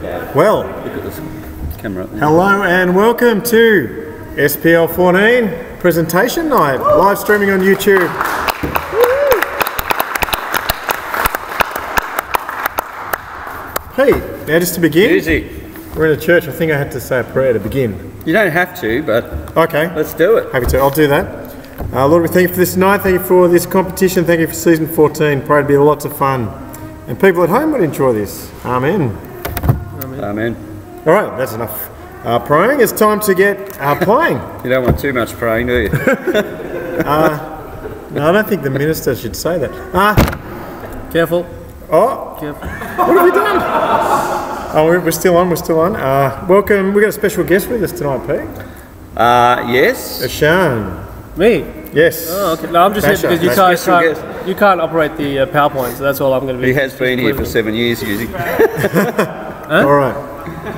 Well, look at this camera up there. Hello and welcome to SPL14 presentation night, live streaming on YouTube. Hey, now just to begin, Easy. we're in a church. I think I had to say a prayer to begin. You don't have to, but Okay, let's do it. happy to. I'll do that. Lord, we thank you for this night. Thank you for this competition. Thank you for season 14. Pray to be lots of fun, and people at home would enjoy this. Amen. Amen. All right, that's enough praying. It's time to get playing. You don't want too much praying, do you? No, I don't think the minister should say that. Careful. Oh, Careful. what have we done? Oh, we're still on. We're still on. Welcome. We've got a special guest with us tonight, Pete. Yes. Sean. Me? Yes. Oh, okay. No, I'm just here Pasha. because Special you can't operate the PowerPoint, so that's all I'm going to be. He has been here for 7 years, using. All right.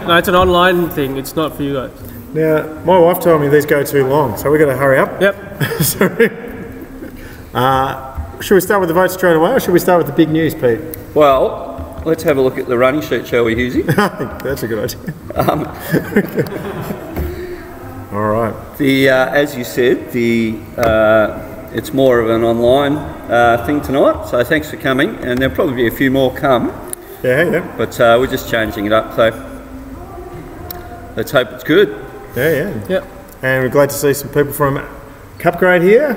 No, it's an online thing. It's not for you guys. Now, my wife told me these go too long, so we've got to hurry up. Yep. Sorry. Should we start with the votes straight away, or should we start with the big news, Pete? Well, let's have a look at the running sheet, shall we, Husey? I think that's a good idea. All right. As you said, it's more of an online thing tonight. So thanks for coming, and there'll probably be a few more come. Yeah. But we're just changing it up. So let's hope it's good. Yeah. Yep. And we're glad to see some people from Cupgrade here.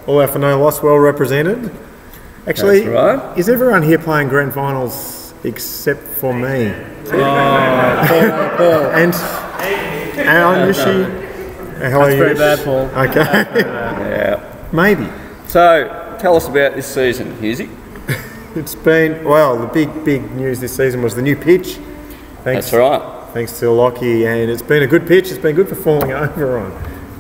All our for no loss, well represented. Actually, That's right. is everyone here playing grand finals except for me? Paul. And Alan, Yushi. How are That's you? very bad, Paul. Okay. Yeah. Maybe. So tell us about this season, Husey. It's been, well, the big news this season was the new pitch. That's right. Thanks to Lockie, and it's been a good pitch. It's been good for falling over on.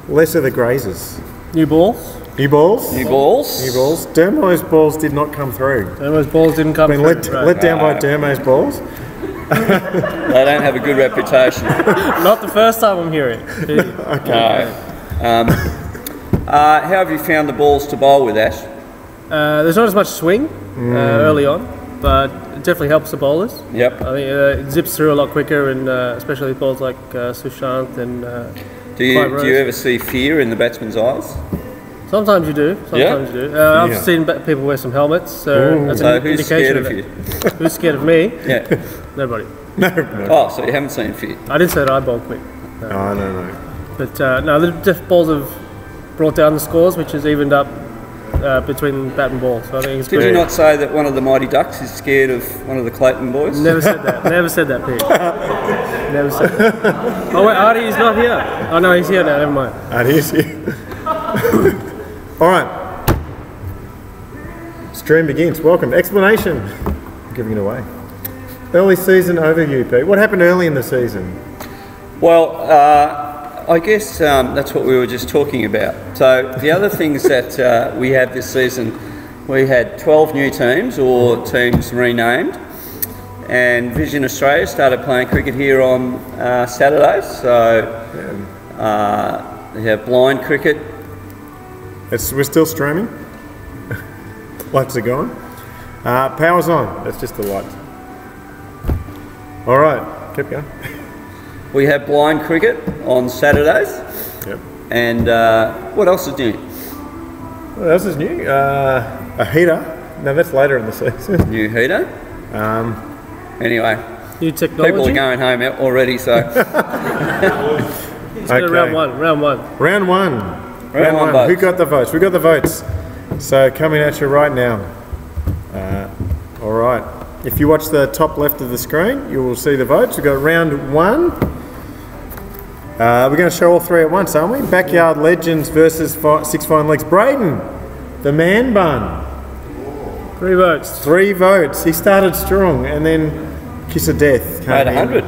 Less of the grazers. New balls. New balls. New balls. New balls. Dermo's balls did not come through. Those balls didn't come Been through. let down by Dermo's balls. They don't have a good reputation. Not the first time I'm hearing. No. How have you found the balls to bowl with, Ash? There's not as much swing early on, but it definitely helps the bowlers. Yep. I think it zips through a lot quicker, and especially with balls like Sushant and Do you ever see fear in the batsman's eyes? Sometimes you do. Sometimes you do. I've seen people wear some helmets, so that's So an who's indication scared of you? Who's scared of me? Yeah. Nobody. No. Oh, so you haven't seen fear? I didn't say that I bowl quick. Oh, no. But no, the diff balls have brought down the scores, which has evened up between bat and ball. So I think it's Did good. you not say that one of the Mighty Ducks is scared of one of the Clayton boys? Never said that. Never said that, Pete. Never said that. Oh wait, Artie is not here. Oh no, he's here now. Never mind. And here's you. All right. Stream begins. Welcome. Explanation. I'm giving it away. Early season overview, Pete. What happened early in the season? Well, I guess that's what we were just talking about. So the other things that we had this season, we had 12 new teams or teams renamed, and Vision Australia started playing cricket here on Saturdays. So we have blind cricket. We're still streaming. Lights are gone. Power's on. That's just the lights. All right, keep going. We have blind cricket on Saturdays. Yep. And what else is new? What else is new? A heater. No, that's later in the season. New heater. Anyway, New technology. people are going home already, so Let's go to round one. Round one. Round one votes. Who got the votes? We got the votes. So coming at you right now. All right. If you watch the top left of the screen, you will see the votes. We've got round one. We're going to show all three at once, aren't we? Backyard Legends versus 6 Fine Legs. Braden, the man bun. 3 votes. 3 votes. He started strong, and then Kiss of Death came made in. 100.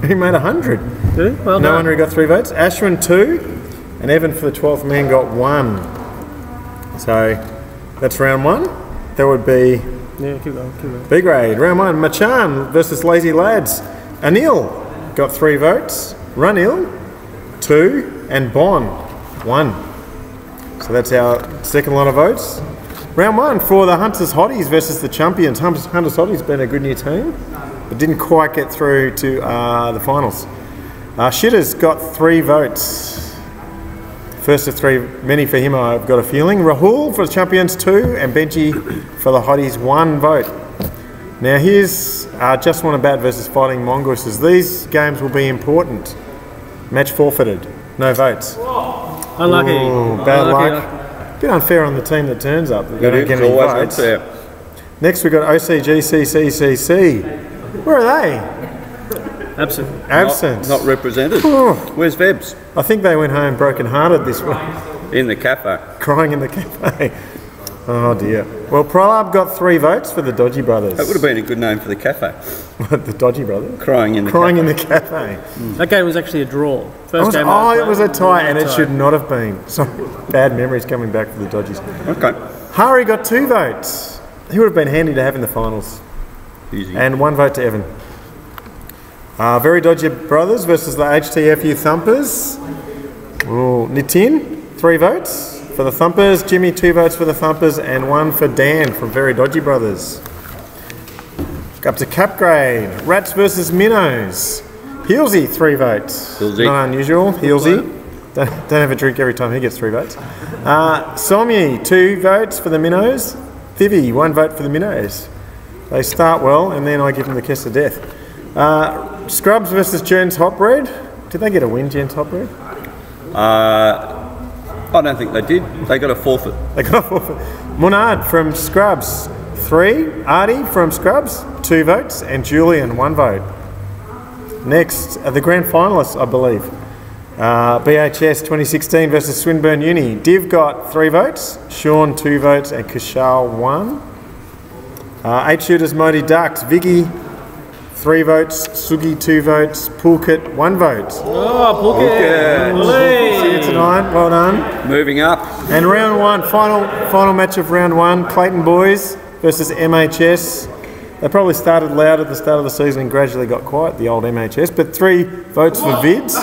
He made 100. Did he? Well No done. wonder he got 3 votes. Ashwin 2, and Evan for the 12th man got 1. So that's round 1. That would be Yeah, keep going. B grade. Round 1. Machan versus Lazy Lads. Anil got 3 votes. Runil 2, and Bon 1. So that's our second lot of votes. Round 1 for the Hunters Hotties versus the Champions. Hunters Hotties been a good new team. but didn't quite get through to the finals. Shitter's got 3 votes. First of 3, many for him, I've got a feeling. Rahul for the champions 2, and Benji for the hotties 1 vote. Now here's Just Want a Bat versus Fighting Mongooses. These games will be important. Match forfeited. No votes. Unlucky. Ooh, bad Unlucky. luck. Bit unfair on the team that turns up. They It don't is get any always votes. unfair. Next we've got OCGCCCC. Where are they? Absent. Absent. Not represented. Oh, Where's Vebs? I think they went home broken-hearted this week, In the cafe. crying in the cafe. Oh dear. Well, Prolab got 3 votes for the Dodgy Brothers. That would have been a good name for the cafe. The Dodgy Brothers? Crying in the Crying cafe. in the cafe. That game was actually a draw. First game. It was a tie, and it should not have been. So bad memories coming back for the Dodgies. Okay. Hari got 2 votes. He would have been handy to have in the finals. Easy. And 1 vote to Evan. Very Dodgy Brothers versus the HTFU Thumpers. Ooh, Nitin, 3 votes for the Thumpers. Jimmy, 2 votes for the Thumpers, and 1 for Dan from Very Dodgy Brothers. Up to Cap Grade. Rats versus Minnows. Heelsy, 3 votes. Heelsy. Not unusual. Heelsy. Don't have a drink every time he gets 3 votes. Somyi, 2 votes for the Minnows. Thivy, 1 vote for the Minnows. They start well, and then I give them the kiss of death. Scrubs versus Jens Hotbread. Did they get a win, Jens Hotbread? I don't think they did. They got a forfeit. They got a forfeit. Monard from Scrubs, 3. Artie from Scrubs, 2 votes. And Julian, 1 vote. Next, the grand finalists, I believe. BHS 2016 versus Swinburne Uni. Div got 3 votes. Sean, 2 votes. And Kushal, 1. 8 shooters, Modi Ducks. Viggy, 3 votes. Sugi, 2 votes. Pulkit, 1 vote. Oh, Phuket. See you tonight. Well done. Moving up. And round 1, final match of round 1. Clayton Boys versus MHS. They probably started loud at the start of the season and gradually got quiet, the old MHS. But 3 votes for Vids.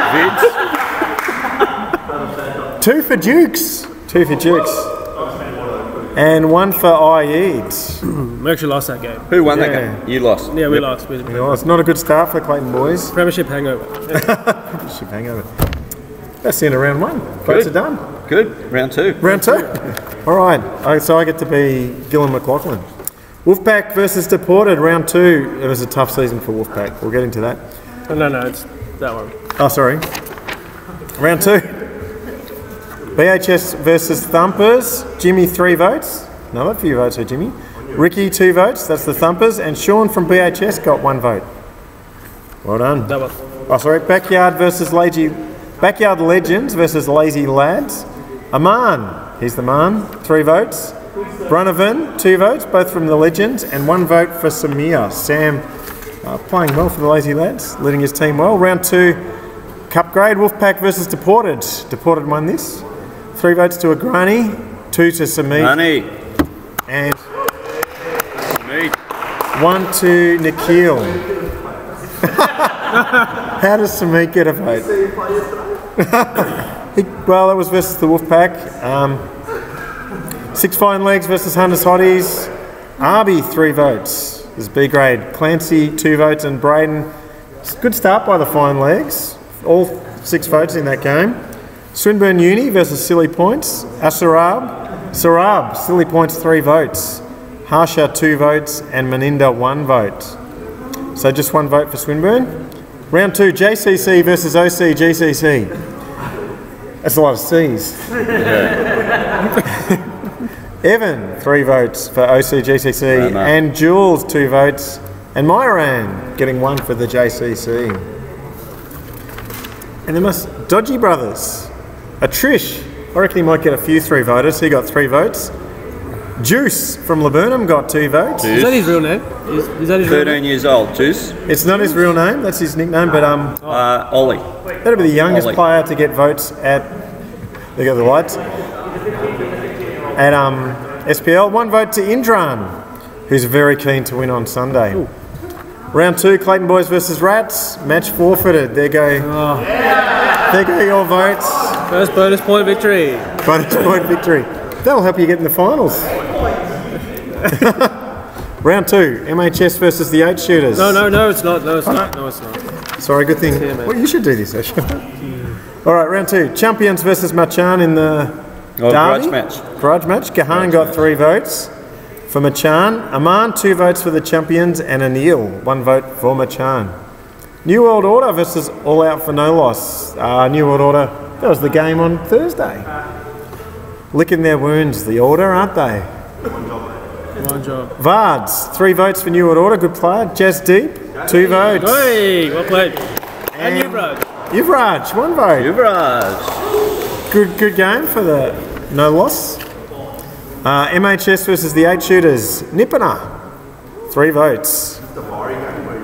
Vids. 2 for Dukes. 2 for Dukes. And 1 for IEs. We actually lost that game. Who won that Yeah. game? You lost. Yeah, we lost. Well, it's not a good start for Clayton Boys. Premiership hangover. Ship hangover. That's the end of round 1. Votes are done. Good. Round 2. Round 2. All right. So I get to be Gillan McLaughlin. Wolfpack versus Deported, round 2. It was a tough season for Wolfpack. We'll get into that. Oh, no, it's that one. Oh, sorry. Round 2. BHS versus Thumpers. Jimmy, 3 votes. Another few votes for Jimmy. Ricky, 2 votes. That's the Thumpers. And Sean from BHS got 1 vote. Well done. That one. Oh, sorry. Backyard Legends versus Lazy Lads. Aman, he's the man. 3 votes. Brunovan, 2 votes, both from the Legends, and 1 vote for Samir. Sam playing well for the Lazy Lads, leading his team well. Round 2, Cup Grade, Wolfpack versus Deported. Deported won this. 3 votes to Agrani, 2 to Samir, Money. and Me. 1 to Nikhil. How does Samir get a vote? Well, that was versus the Wolfpack. 6 Fine Legs versus Hunters Hotties. Arby, 3 votes. This is B grade. Clancy, 2 votes, and Braden. Good start by the Fine Legs. All 6 votes in that game. Swinburne Uni versus Silly Points. Sarab, Silly Points, 3 votes. Harsha, 2 votes, and Meninda, 1 vote. So just 1 vote for Swinburne. Round 2, JCC versus OCGCC. That's a lot of C's. Evan, 3 votes for OCGCC, and Jules, 2 votes, and Myran getting 1 for the JCC. And there must Dodgy Brothers. Trish, I reckon he might get a few 3 voters. He got 3 votes. Juice from Laburnum got 2 votes. Is that his real name? Is that his real 13 name? years old, Juice. It's not his real name, that's his nickname, but Ollie. that'll be the youngest Ollie. player to get votes at, there go the lights, at SPL. 1 vote to Indran, who's very keen to win on Sunday. Ooh. Round 2, Clayton Boys versus Rats. Match forfeited. There go. Oh. There go your votes. First bonus point victory. Bonus point victory. That'll help you get in the finals. Round 2, MHS versus the 8 shooters. No, it's not. No, it's not. No, it's not. Sorry, good thing. Here, mate. Well, you should do this, actually. All right, round 2, Champions versus Machan in the Grudge match. Grudge match. Gahan got 3 votes for Machan. Aman, 2 votes for the Champions, and Anil, 1 vote for Machan. New World Order versus All Out for No Loss. New World Order, that was the game on Thursday. Licking their wounds, the Order, aren't they? One job. Vards, 3 votes for New World Order, good player. Jazz Deep, 2 votes. Hey, well played. And Yuvraj. Yuvraj, 1 vote. Yuvraj. Good game for the no loss. MHS versus the 8 shooters. Nipana, 3 votes.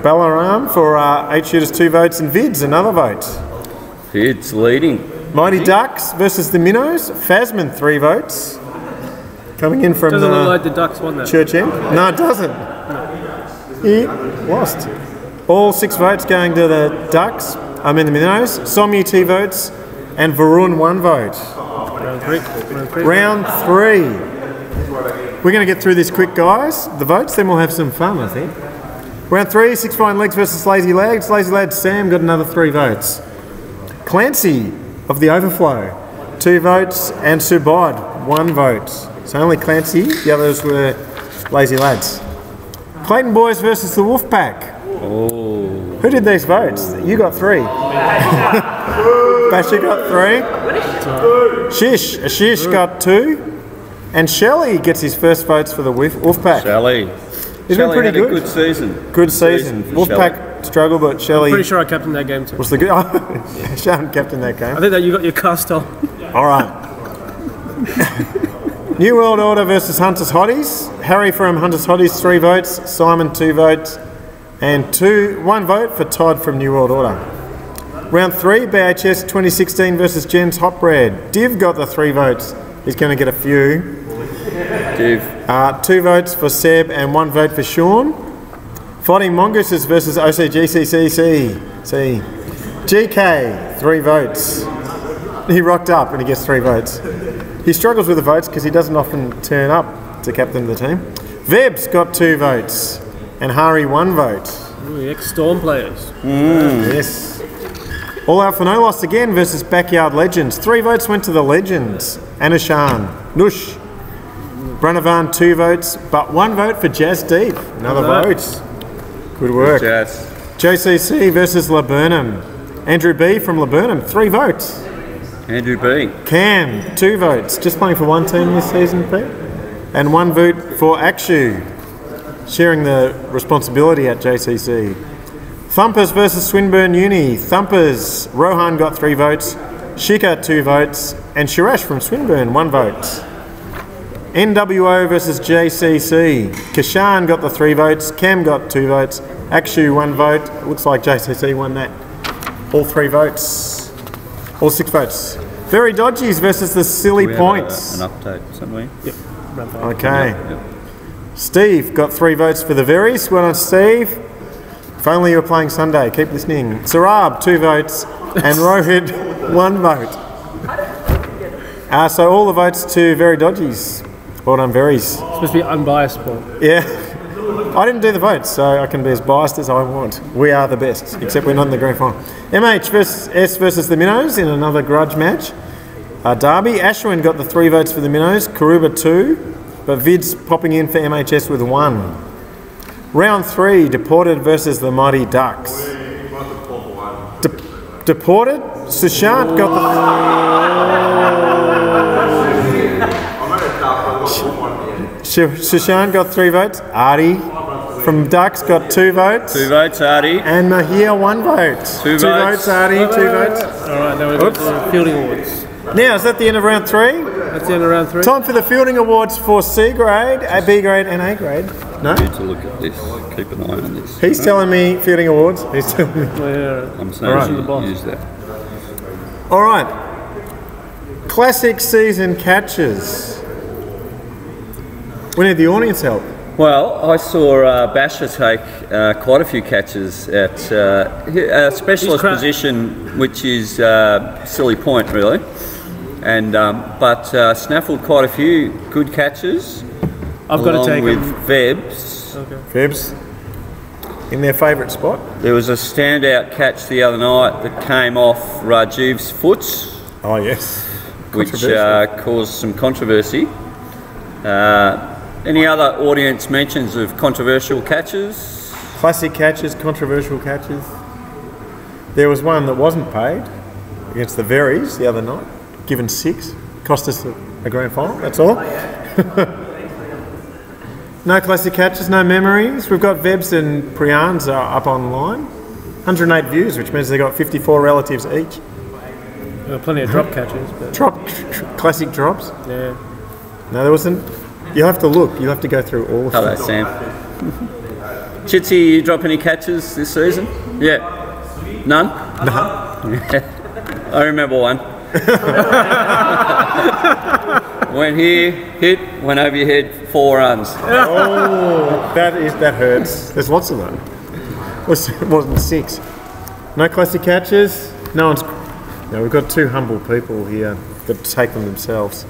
Balaram for 8 shooters, 2 votes, and Vids, another vote. Vids leading. Mighty Ducks versus the Minnows. Phasman, 3 votes. Coming in from Doesn't look like the Ducks won that. Church End. No, it doesn't. He lost. All 6 votes going to the Ducks. I mean the Minnows. Somyu 2 votes, and Varun 1 vote. Round 3. We're going to get through this quick, guys. The votes, then we'll have some fun, I think. Round 3, 6 Fine Legs versus Lazy Lads. Lazy Lads Sam got another 3 votes. Clancy of the Overflow, 2 votes, and Subod, 1 vote. So only Clancy, the others were Lazy Lads. Clayton Boys versus the Wolfpack. Oh. Who did these votes? You got 3. Basher got 3. Ashish got 2. And Shelley gets his first votes for the Wolfpack. Shelley. He's been pretty had good. A good season. Good season. Wolfpack struggled, but Shelley Pretty sure I captained that game too. was the good. Oh, Sean captained that game. I think that you got your cast on. All right. New World Order versus Hunters Hotties. Harry from Hunters Hotties, 3 votes. Simon, 2 votes. And 1 vote for Todd from New World Order. Round 3, BHS 2016 versus Jen's Hot Bread. Div got the 3 votes. He's going to get a few. Div. 2 votes for Seb and 1 vote for Sean. Fighting Mongooses versus OCGCCC. GK, 3 votes. He rocked up and he gets 3 votes. He struggles with the votes because he doesn't often turn up to captain the team. Vebs got 2 votes and Hari 1 vote. Ooh, the ex-Storm players. Yes. All Out for No Loss again versus Backyard Legends. 3 votes went to the Legends. Anushan, Nush, Branavan 2 votes, but 1 vote for Jazz Deep. Another vote. Good work. Jazz. JCC versus Laburnum. Andrew B from Laburnum, 3 votes. Andrew B. Cam, 2 votes. Just playing for 1 team this season, Pete. And 1 vote for Akshu, sharing the responsibility at JCC. Thumpers versus Swinburne Uni. Thumpers, Rohan got 3 votes. Shika, 2 votes. And Shirash from Swinburne, 1 vote. NWO versus JCC. Kashan got the 3 votes. Cam got 2 votes. Akshu, 1 vote. It looks like JCC won that. All 3 votes. All 6 votes. Very Dodgies versus the Silly Points. An update, something. Yep. Okay. Yep. Steve got 3 votes for the Veries. Well done, Steve. If only you were playing Sunday. Keep listening. Sarab, 2 votes. And Rohit, 1 vote. So all the votes to Very Dodgies. Well done, Veries. Supposed to be unbiased, Paul. Yeah. I didn't do the votes, so I can be as biased as I want. We are the best, except we're not in the grand final. MH versus the Minnows in another grudge match. Derby. Ashwin got the 3 votes for the Minnows. Karuba 2, but Vid's popping in for MHS with 1. Round 3, Deported versus the Mighty Ducks. Deported. Sushant got Sushant got 3 votes. Artie from Ducks got 2 votes. 2 votes, Artie. And Mahia 1 vote. 2 votes, Artie. 2 votes. Alright, now we've got the fielding awards. Now, is that the end of round 3? That's the end of round 3. Time for the fielding awards for C grade, B grade, and A grade. No? Need to look at this. Keep an eye on this. He's telling me fielding awards. He's telling me. I'm saying use that. All right. Classic season catches. We need the audience help. Well, I saw Basher take quite a few catches at a specialist position, which is Silly Point, really. And but snaffled quite a few good catches. I've got to take with him. Vebs. Okay. Fibs, in their favourite spot. There was a standout catch the other night that came off Rajiv's foot, Oh yes. which Controversial. caused some controversy. Any other audience mentions of controversial catches? Classic catches, controversial catches. There was one that wasn't paid against the Verries the other night, given 6, cost us a grand final, that's all. No classic catches, no memories. We've got Vebs and Priyan's up online. 108 views, which means they got 54 relatives each. There were plenty of drop catches, but Classic drops. yeah. No, there wasn't. You'll have to look. You'll have to go through all of Hello, them. Sam. Chitsy, you drop any catches this season? Yeah. None? I remember one. Went here, hit, went over your head, 4 runs. Oh, that hurts. There's lots of them. It wasn't 6. No classic catches. No one's. No, we've got 2 humble people here that take them themselves.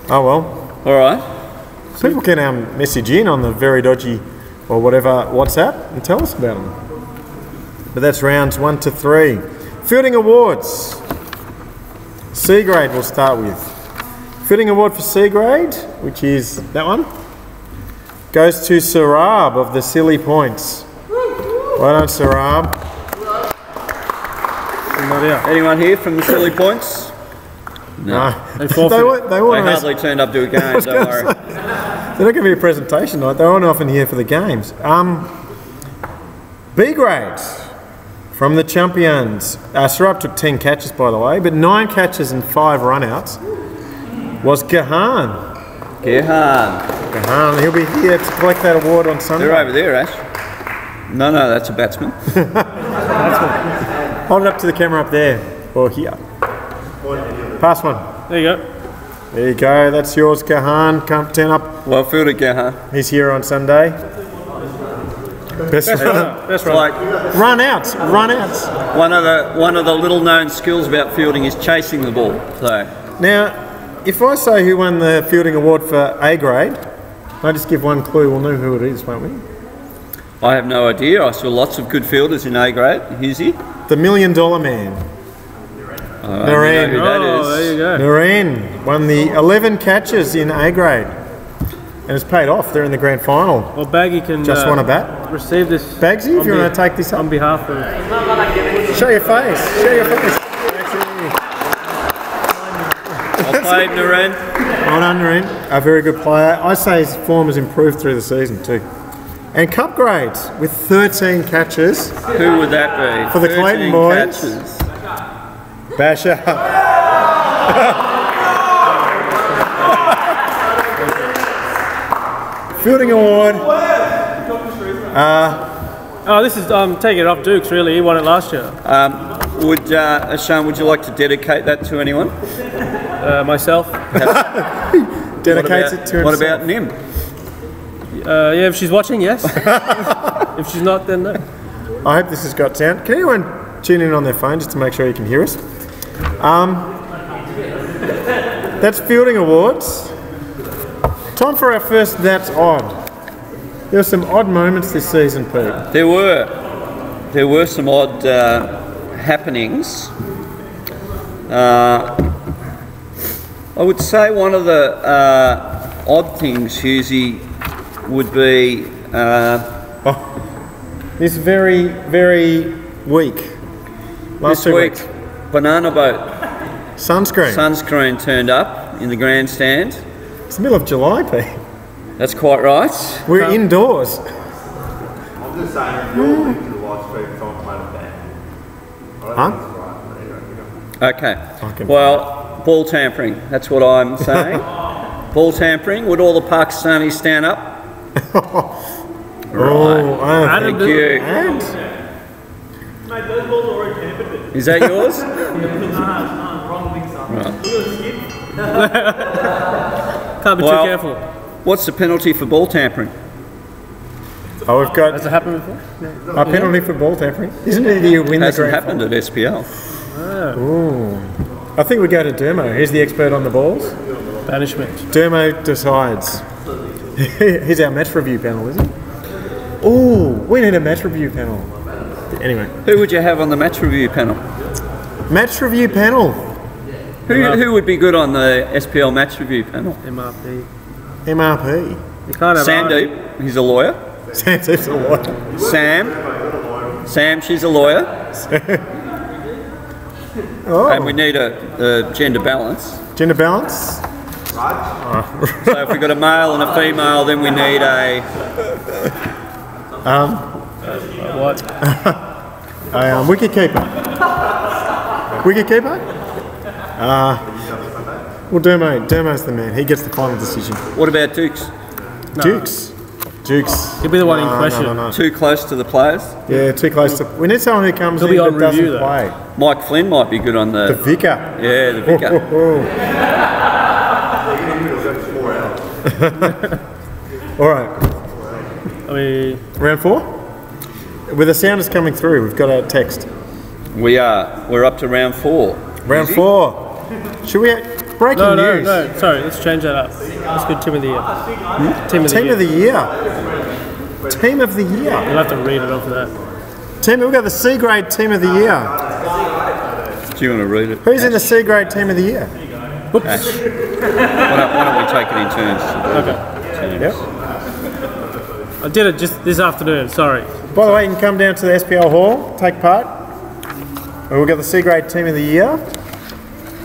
Oh well. All right. People can message in on the very dodgy or whatever WhatsApp and tell us about them. But that's rounds 1 to 3. Fielding awards. C grade we'll start with. Fielding award for C grade, which is that one, goes to Sarab of the Silly Points. Well done, Sarab. Anyone here from the Silly Points? No. They They forfeited. Hardly turned up to a game, don't worry. They're not giving me a presentation tonight. They're not often here for the games. B grade from the champions. Sarab took 10 catches, by the way, but 9 catches and 5 runouts was Gahan. Gahan, he'll be here to collect that award on Sunday. They're over there, Ash. No, that's a batsman. Hold it up to the camera up there, or here. Pass one. There you go. There you go, that's yours, Gahan. Come turn up. Well fielded, Gahan. He's here on Sunday. Best runner. That's It's like Run outs. one of the little known skills about fielding is chasing the ball. So Now, if I say who won the fielding award for A grade, I just give one clue, we'll know who it is, won't we? I have no idea. I saw lots of good fielders in A grade. Who's he? The $1 Million Man. I don't know who that Oh, is. there you go. Noreen won the 11 catches in A grade. And it's paid off, they're in the grand final. Well, Baggy can Just want a bat? receive this. Bagsy, if you want to take this on up. behalf of. Show your face. Well played, Naren. Well done, Noreen. A very good player. I say his form has improved through the season too. And cup grades with 13 catches. Who would that be? For the Clayton 13 boys. catches. Basher. Fielding award. Oh, this is taking it off Dukes. Really, he won it last year. Ashan, would you like to dedicate that to anyone? Myself. Dedicates it to himself. What about Nim? Yeah, if she's watching, yes. If she's not, then no. I hope this has got sound. Can anyone tune in on their phone just to make sure you can hear us? That's fielding awards. Time for our first That's Odd. There were some odd moments this season, Pete. There were some odd happenings. I would say one of the odd things, Husey, would be This very, very week. Last this 2 week, weeks. Banana Boat Sunscreen. turned up in the grandstand. It's the middle of July, Pete. That's quite right. We're indoors. I'm just saying, you're listening to the live stream, so I'm playing a band. Huh? Okay. Okay. Well, ball tampering. That's what I'm saying. Ball tampering. Would all the Pakistanis stand up? Oh, Thank you. and Mate, those balls are already tampered with. Is that yours? Can't be Well- too careful. What's the penalty for ball tampering? oh, we've got Has it happened before? a penalty for ball tampering. Isn't it you win the Hasn't grand happened at SPL. final? Ooh. I think we go to Dermo. He's the expert on the balls. Banishment. Dermo decides. He's our match review panel, isn't he? Oh, we need a match review panel. Anyway. Who would you have on the match review panel? Match review panel. Who would be good on the SPL match review panel? MRP. MRP. You can't have Sandeep, he's a lawyer. Sandeep's a lawyer. Sam, she's a lawyer. Oh. And we need a gender balance. Gender balance. So if we've got a male and a female, then we need a... What? A wicketkeeper. Wicketkeeper? Well, Dermo's the man. He gets the final decision. What about Dukes? No. Dukes. He'll be the one in question. No. Too close to the players? Yeah, too close to... We need someone who comes He'll in be on but doesn't review, though. play. Mike Flynn might be good on The the... vicar. Yeah, the vicar. All right. I mean, Round 4? With the sounders coming through, we've got a text. We are. We're up to round 4. Round Easy? 4. Should we... Breaking news. no. Sorry, let's change that up. Let's go Team of the Year. Team of the Team Year. of the Year. Team of the Year. You'll have to read it off of that. We've got the C grade Team of the Year. Do you want to read it? Who's in the C grade Team of the Year? Ash. Why don't we take it in turns? Okay. Yep. I did it just this afternoon. Sorry. By the way, you can come down to the SPL Hall, take part. And we've got the C grade Team of the Year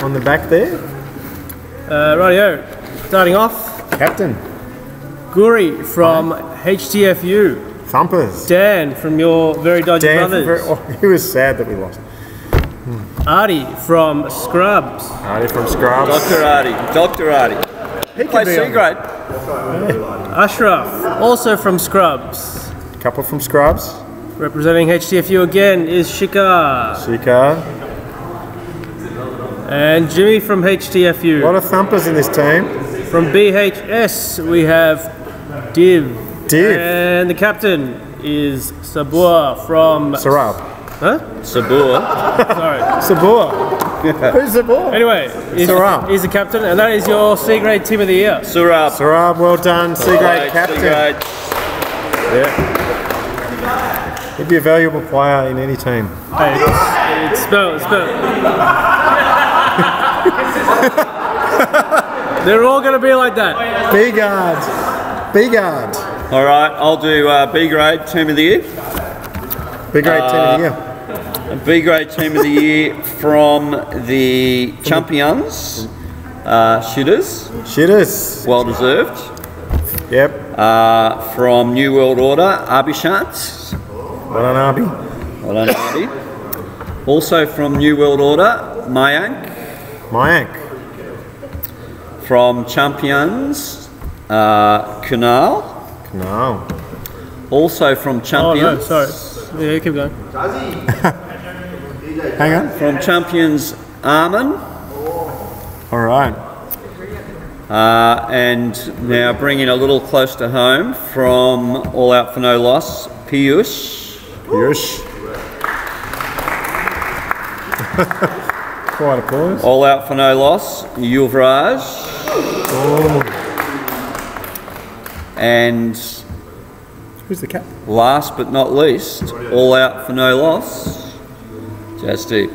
on the back there. Rightio. Starting off, Captain. Guri from HTFU. Thumpers. Dan from your very dodgy brothers. He was sad that we lost. Artie from Scrubs. Artie from Scrubs. Dr. Artie. He Play could be C on. grade. Ashraf, also from Scrubs. Couple from Scrubs. Representing HTFU again is Shikar. Shika. And Jimmy from A lot HTFU. of thumpers in this team. From BHS we have Div. Div. And the captain is Sabua from... Sarab. Huh? Sabur. Sorry. Sabur. Who's Sabur? Anyway, Sarab. he's the captain, and that is your C grade Team of the Year. Surab. Sarab, well done. C grade captain. C grade. Yeah. He'd be a valuable player in any team. Hey, it's spelled. They're all going to be like that. B guard. B guard. All right, I'll do B grade Team of the Year. B grade Team of the Year. B grade Team of the Year from the Champions. Shitters. Shitters. Well deserved. Yep. From New World Order, Abhishant. Well done, Arby. Well done, Artie. Also from New World Order, Mayank. Mayank. From Champions, Kunal. No. Also from Oh Champions. no, sorry. Yeah, keep going. Hang on. From Champions, Armin. All right. And now bringing a little close to home from All Out for No Loss, Piyush. Yush. Quite applause. All Out for No Loss, Yuvraj. Oh. And Who's the cap? last but not least, All Out for No Loss, Jasdeep.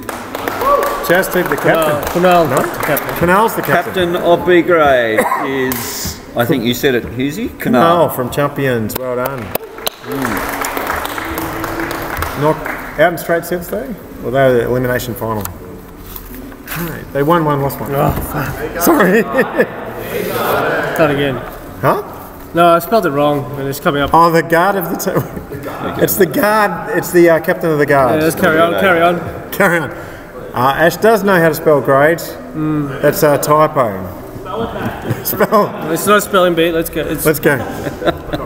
Jasdeep, the captain. Kunal, No? captain. Canal's the captain. Captain of B grade is, I think you said it, Husey? Canal from Champions. Well done. Not out in straight sets though? Well, they were the elimination final. No, they won one, lost one. Oh, fuck. Sorry. Start again. Huh? No, I spelled it wrong, and it's coming up. Oh, the guard of the team. It's the guard. It's the captain of the guard. Yeah, let's carry on. Carry on. Ash does know how to spell grades. That's a typo. Spell. It's not a spelling bee. Let's go. Let's go.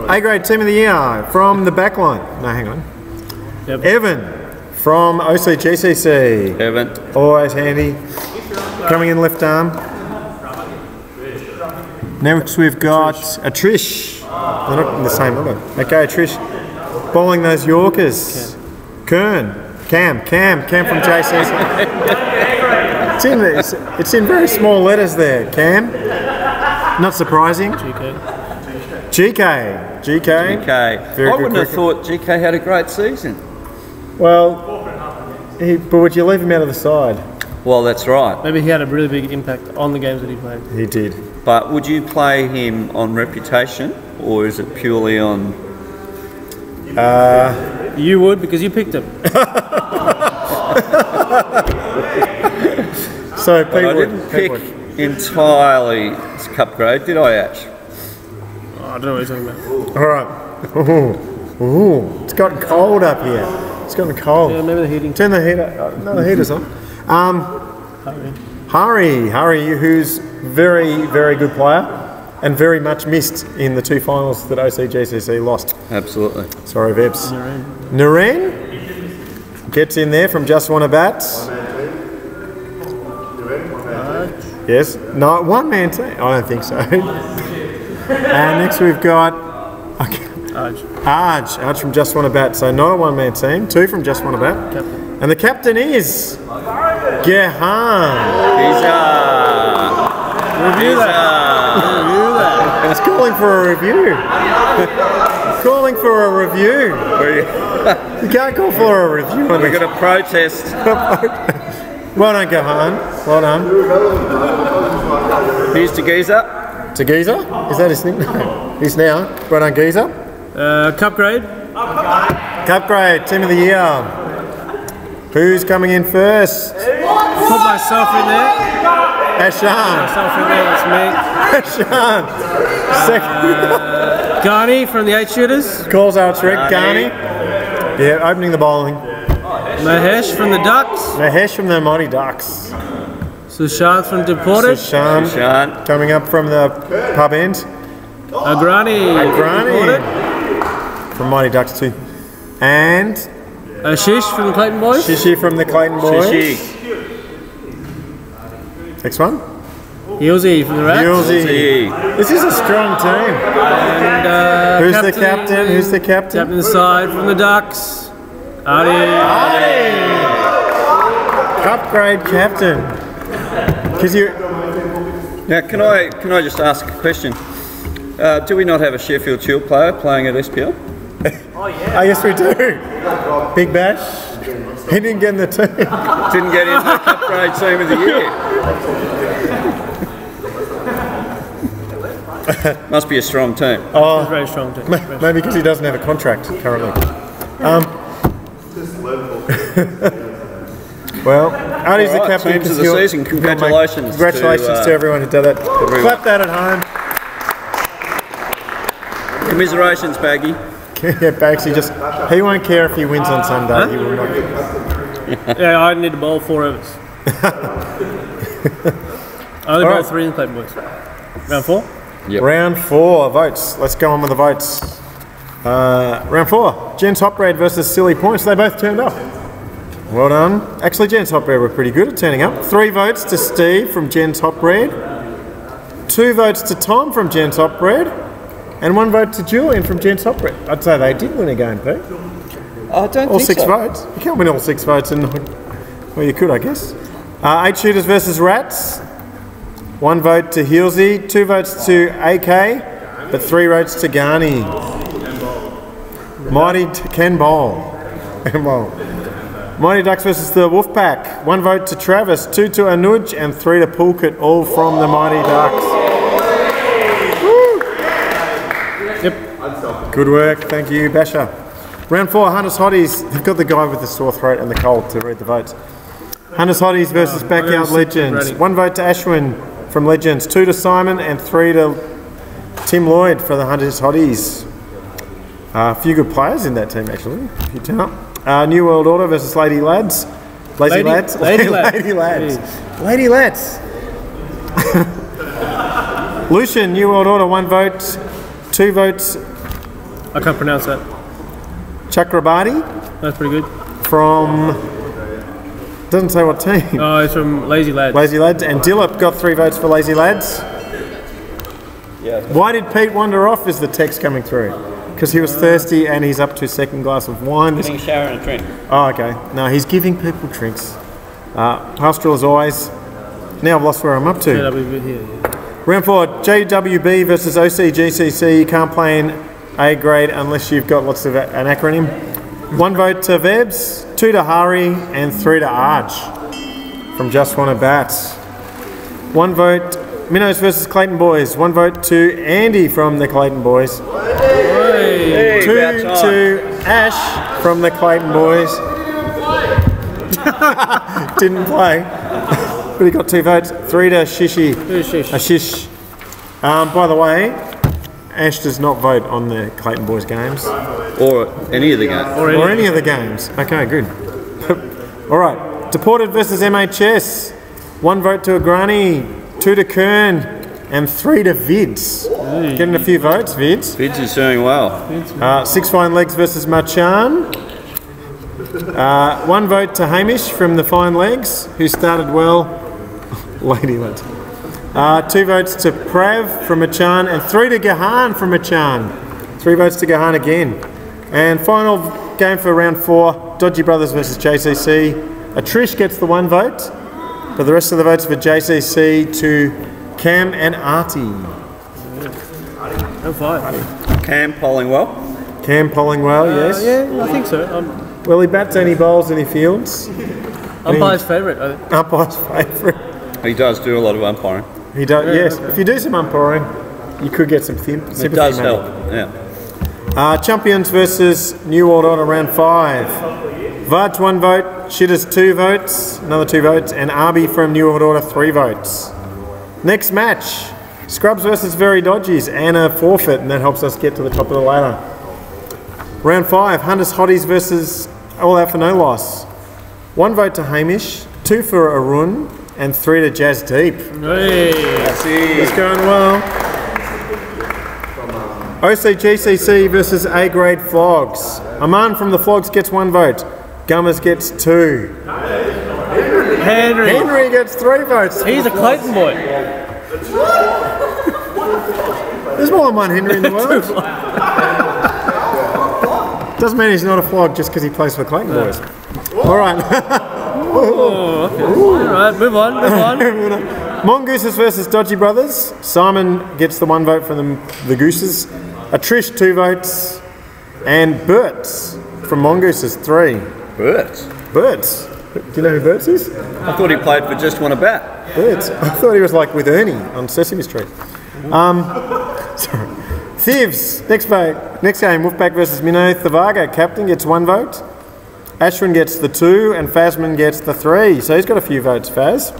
A grade Team of the Year from the back line. No, hang on. Yep. Evan from OCGCC. Evan. Always handy. Coming in left arm. Next we've got a Trish. They're not in the same order. Okay, Trish. Bowling those Yorkers. Kern. Cam from JCC. It's in very small letters there, Cam. Not surprising. GK. GK. GK. Very I good wouldn't have cricket. thought GK had a great season. Well, but would you leave him out of the side? Well, that's right. Maybe he had a really big impact on the games that he played. He did. But would you play him on reputation, or is it purely on... You would, because you picked him. So But I didn't pick entirely cup grade, did I, Ash? Oh, I don't know what you're talking about. All right. Ooh, it's gotten cold up here. It's gotten cold. Yeah, maybe the heating. Turn the heater. No, the heater's on. Hari, who's very, very good player and very much missed in the two finals that OCGCC lost. Absolutely. Sorry, Vebs. Naren gets in there from Just Wanna Bat. Yes. No, one man team. I don't think so. And next we've got Arj from Just Wanna Bat. So not a one man team. Two from Just Wanna Bat. Captain. And the captain is Gehan. Review that. It's calling for a review. Calling for a review. You can't call for a review. We're going to protest. Well done, Gehan. Well done. Here's to Giza. To Giza? Is that his nickname? He's now. Well done, Giza. Cup grade. Cup grade, team of the year. Who's coming in first? Put myself in there. Ashan. Myself in there, that's me. Ashan. Second. Garni from the 8 shooters. Calls out trick. Garni. Yeah, opening the bowling. Mahesh from the Ducks. Mahesh from the Mighty Ducks. Sushant from Deported. Sushan coming up from the pub end. Agrani. From Mighty Ducks too. And Ashish from the Clayton Boys. Shishi from the Clayton Boys. Shishi. Next one. Yilzi from the Rats. Yilzi. This is a strong team. And Who's the captain? Who's the captain? Captain side from the Ducks. Adi. Cup grade captain. Because you. Now, can I just ask a question? Do we not have a Sheffield Shield player playing at SPL? Oh, yes, we do. Big Bash. He didn't get in the team. Didn't get into the cup grade team of the year. Must be a strong team. Oh, Very strong team. maybe because he doesn't have a contract currently. Well, Artie's the captain. Teams of the season. Congratulations. Congratulations to everyone who did that. Clap that at home. Commiserations, Baggy. Yeah, Bagsy he won't care if he wins on Sunday. Huh? He will not. Yeah, I need to bowl 4 overs. I only bowled 3 in the Clayton Boys. Round 4? Yep. Round 4 votes. Let's go on with the votes. Round 4. Gents Hot Bread versus Silly Points. They both turned up. Well done. Actually, Gents Hot Bread were pretty good at turning up. 3 votes to Steve from Gents Hot Bread. 2 votes to Tom from Gents Hot Bread. And 1 vote to Julian from Gents Hot Bread. I'd say they did win a game, Pete. I don't All think 6 so. votes. You can't win all 6 votes. Well, you could, I guess. 8 shooters versus Rats. 1 vote to Heelsey. 2 votes to AK. But 3 votes to Garni. Mighty Ken Bowl. Mighty Ducks versus the Wolfpack. 1 vote to Travis. 2 to Anuj. And 3 to Pulkit. All from the Mighty Ducks. Good work, thank you, Basher. Round 4, Hunters Hotties. They've got the guy with the sore throat and the cold to read the votes. Hunters Hotties versus Backyard Legends. 1 vote to Ashwin from Legends, 2 to Simon, and 3 to Tim Lloyd for the Hunters Hotties. A few good players in that team, actually. If you turn up. New World Order versus Lady Lads. Lady Lads. Lady Lads. Lucian, New World Order, 1 vote. 2 votes. I can't pronounce that. Chakrabarti That's pretty good. from. Doesn't say what team. Oh, it's from Lazy Lads. Lazy Lads. And Dillip got 3 votes for Lazy Lads. Yeah. Why did Pete wander off? Is the text coming through? Because he was thirsty and he's up to his 2nd glass of wine. Getting a shower and a drink. Oh, okay. No, he's giving people drinks. Pastoral as always. Now I've lost where I'm up to. Yeah, that'll be good here. Yeah. Round 4, JWB versus OCGCC. You can't play in A grade unless you've got lots of an acronym. 1 vote to Vebs, 2 to Hari, and 3 to Arj from Just Wanna Bat. 1 vote Minnows versus Clayton Boys. 1 vote to Andy from the Clayton Boys. 2 to Ash from the Clayton Boys. Didn't play, but he got 2 votes. 3 to Shishi. Ashish. By the way, Ash does not vote on the Clayton Boys games. Or any of the games. Or any of the games. Okay, good. Alright, Deported versus MHS. 1 vote to Agrani, 2 to Kern, and 3 to Vids. Getting a few votes, Vids. Vids is doing well. 6 Fine Legs versus Machan. 1 vote to Hamish from the Fine Legs, who started well. Ladyland. 2 votes to Prav from Machan, and 3 to Gahan from Machan. 3 votes to Gahan again. And final game for round 4, Dodgy Brothers versus JCC. Trish gets the 1 vote, but the rest of the votes for JCC to Cam and Artie. Oh, 5. Cam polling well. Cam polling well, yes. Yeah, I think so. Well, he bats and he bowls and he fields. Umpire's favourite, I think. Umpire's favourite. He does do a lot of umpiring. He does, yes. If you do some umpiring, you could get some sympathy. It does help, yeah. Champions versus New World Order round 5. Vaj 1 vote, Shitters 2 votes, another 2 votes, and Arby from New World Order 3 votes. Next match, Scrubs versus Very Dodgies, and a forfeit, and that helps us get to the top of the ladder. Round 5, Hunters Hotties versus All Out for No Loss. 1 vote to Hamish, 2 for Arun, and 3 to Jazz Deep. Hey. It's going well. OCGCC versus A grade Flogs. Aman from the Flogs gets 1 vote. Gummers gets 2. Henry gets 3 votes. He's a Clayton boy. There's more than one Henry in the world. Doesn't mean he's not a Flog just because he plays for Clayton Boys. All right. Okay. All right, move on. Mongooses versus Dodgy Brothers. Simon gets the 1 vote from the Gooses. Trish 2 votes. And Bertz from Mongooses 3. Bertz? Bertz. Do you know who Bertz is? I thought he played for Just Wanna Bat. Bertz. I thought he was like with Ernie on Sesame Street. Sorry. Thivs. Next game, Wolfpack versus Minnow. Thavaga, captain, gets 1 vote. Ashwin gets the 2 and Fazman gets the 3. So he's got a few votes, Faz.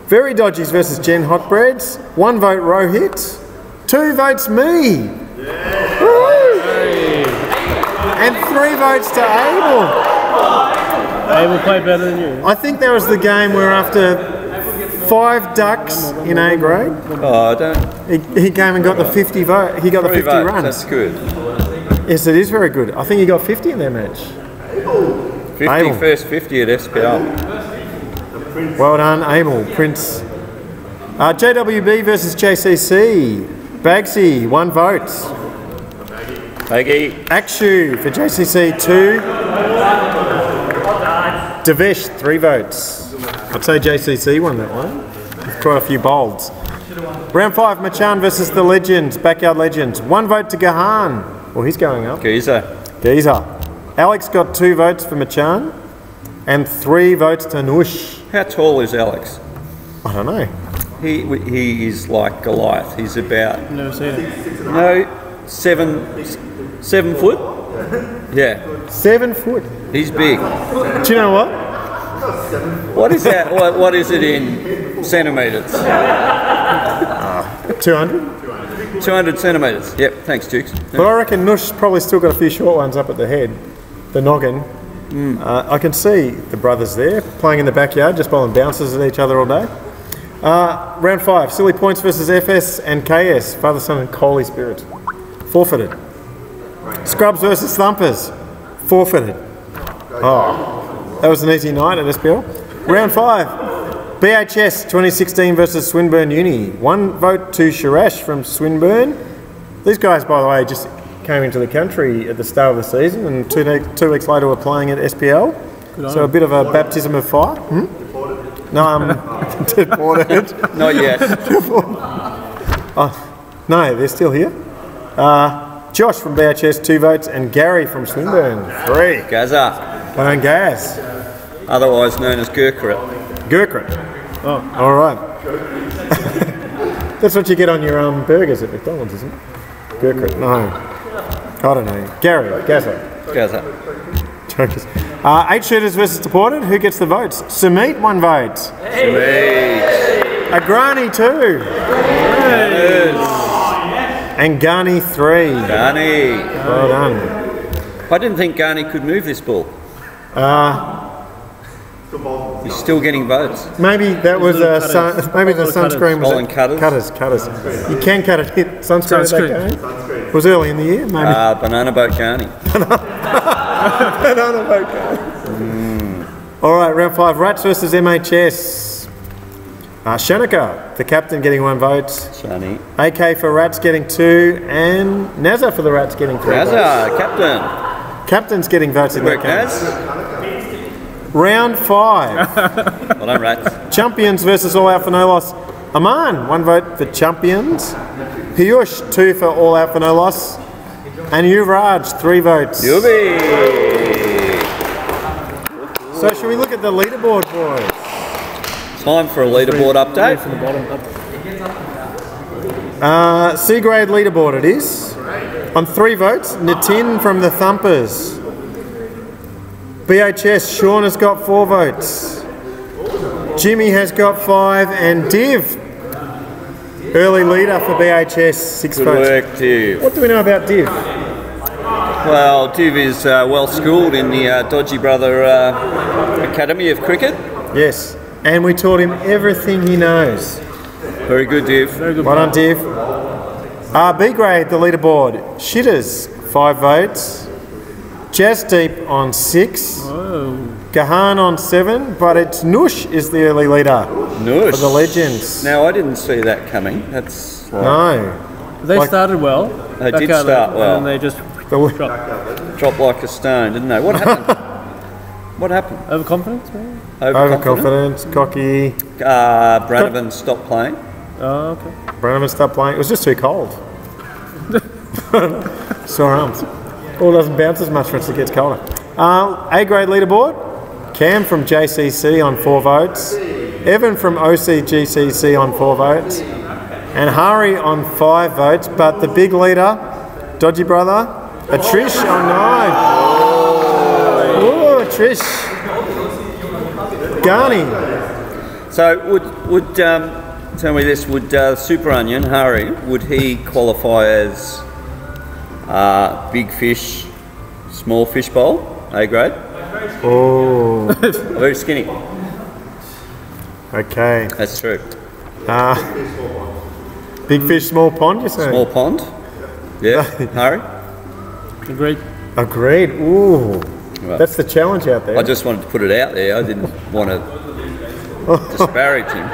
Very Dodgies versus Jen Hotbreads. 1 vote Rohit. 2 votes me. And 3 votes to Abel. Abel played better than you. I think that was the game where after 5 ducks in A grade, Oh, I don't. he came and got the 50 vote. He got the 3 50 votes, runs. that's good. Yes, it is very good. I think he got 50 in their match. 50, Abel. first 50 at SPL. Well done, Abel. Prince. JWB versus JCC. Bagsy, 1 vote. Baggy. Akshu for JCC 2. Devesh 3 votes. I'd say JCC won that one. Quite a few bolds. Round 5, Machan versus the Legends, Backyard Legends. 1 vote to Gahan. Well, he's going up. Geezer. Alex got 2 votes for Machan and 3 votes to Nush. How tall is Alex? I don't know. He is like Goliath. He's about Never seen it. 7 foot. Yeah, 7 foot. he's big. Do you know what? What is that? What is it in centimetres? 200? 200 centimetres. Yep. Thanks, Dukes. But I reckon Nush's probably still got a few short ones up at the head. The noggin. I can see the brothers there playing in the backyard, just bowling bounces at each other all day. Round 5, Silly Points versus FS and KS, Father, Son and Coley Spirit. Forfeited. Scrubs versus Thumpers. Forfeited. Oh, that was an easy night at SPL. Round 5, BHS 2016 versus Swinburne Uni. 1 vote to Shirash from Swinburne. These guys, by the way, just came into the country at the start of the season, and 2 weeks later were playing at SPL. So a bit of a baptism of fire. No, I'm deported. Not yet. No, they're still here. Josh from BHS, 2 votes, and Gary from Swinburne, 3. Gaza, Well done, Gaz. otherwise known as Gurkrit. Gurkrit. Oh, all right. That's what you get on your burgers at McDonald's, isn't it? Gurkrit. No. I don't know. Gary, Gaza. Gaza. Jokers. 8 shooters versus deported. Who gets the votes? Sumit, 1 vote. Agrani, 2. And Ghani, 3. Gani. Well done. I didn't think Gani could move this ball. He's still getting votes. Maybe that was maybe the sunscreen was Rolling cutters. Cutters. You can cut it. Sunscreen. At that game. It was early in the year, maybe. Banana boat Gani. Banana boat game. All right, round 5. Rats versus MHS. Shanika, the captain, getting 1 vote. Shani. AK for Rats getting 2, and Nazza for the Rats getting 3 votes. Gaza, captain. Captain's getting votes in that Work, game. Naz. Round 5. Well done, Rats. Champions versus All Out for No Loss. Aman, 1 vote for Champions. Piyush, 2 for All Out for No Loss. And Yuvraj, 3 votes. Yubi. So should we look at the leaderboard, boys? Time for a leaderboard update. From the bottom up. C grade leaderboard it is. On 3 votes, Nitin from the Thumpers. BHS, Sean has got 4 votes. Jimmy has got 5, and Div, early leader for BHS, 6 Good votes. work, Div. What do we know about Div? Well, Div is well schooled in the Dodgy Brother Academy of Cricket. Yes, and we taught him everything he knows. Very good, Div. Very good. Well done, Div. B grade, the leaderboard. Shitters, 5 votes. Jazz Deep on 6. Oh. Gahan on 7, but it's Nush is the early leader Nush. for the Legends. Now, I didn't see that coming. That's like, No. They Like- started well. They back did out start there, well. And then they just The- dropped. dropped like a stone, didn't they? What happened? What happened? Overconfidence, maybe? Overconfidence, cocky. Branovan stopped playing. Oh, okay. Brandon stopped playing. It was just too cold. Sore arms. Ball doesn't bounce as much once it gets colder. A grade leaderboard. Cam from JCC on 4 votes. Evan from OCGCC on 4 votes. And Hari on 5 votes. But the big leader, Dodgy Brother, Trish on 9. Oh, Trish. Ghani. So would tell me this: would Super Onion Hari, would he qualify as big fish, small fish bowl, A grade? Oh, Very skinny. okay. That's true. Big fish, small pond, you say? Small pond. Yeah, Hari. Agreed. Agreed. Ooh, Right. that's the challenge out there. I just wanted to put it out there. I didn't want to disparage him.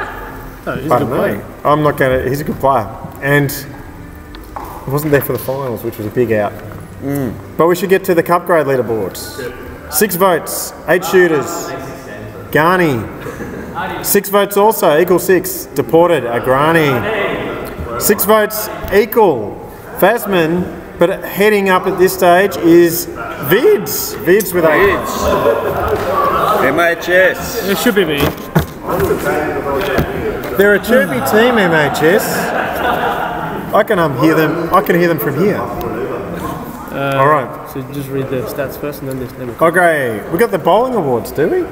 No, he's a Pardon good me. player. I'm not going to. He's a good player, and I wasn't there for the finals, which was a big out. But we should get to the cup grade leaderboards. 6 votes, 8 shooters. Ghani. 6 votes also equal 6. Deported. Agrani. 6 votes equal. Fasman. But heading up at this stage is Vids. Vids with 8. Kids. MHS. It should be me. They're a chirpy team, MHS. I can hear them. I can hear them from here. All right. So just read the stats first and then this. Then Okay, we got the bowling awards, do we?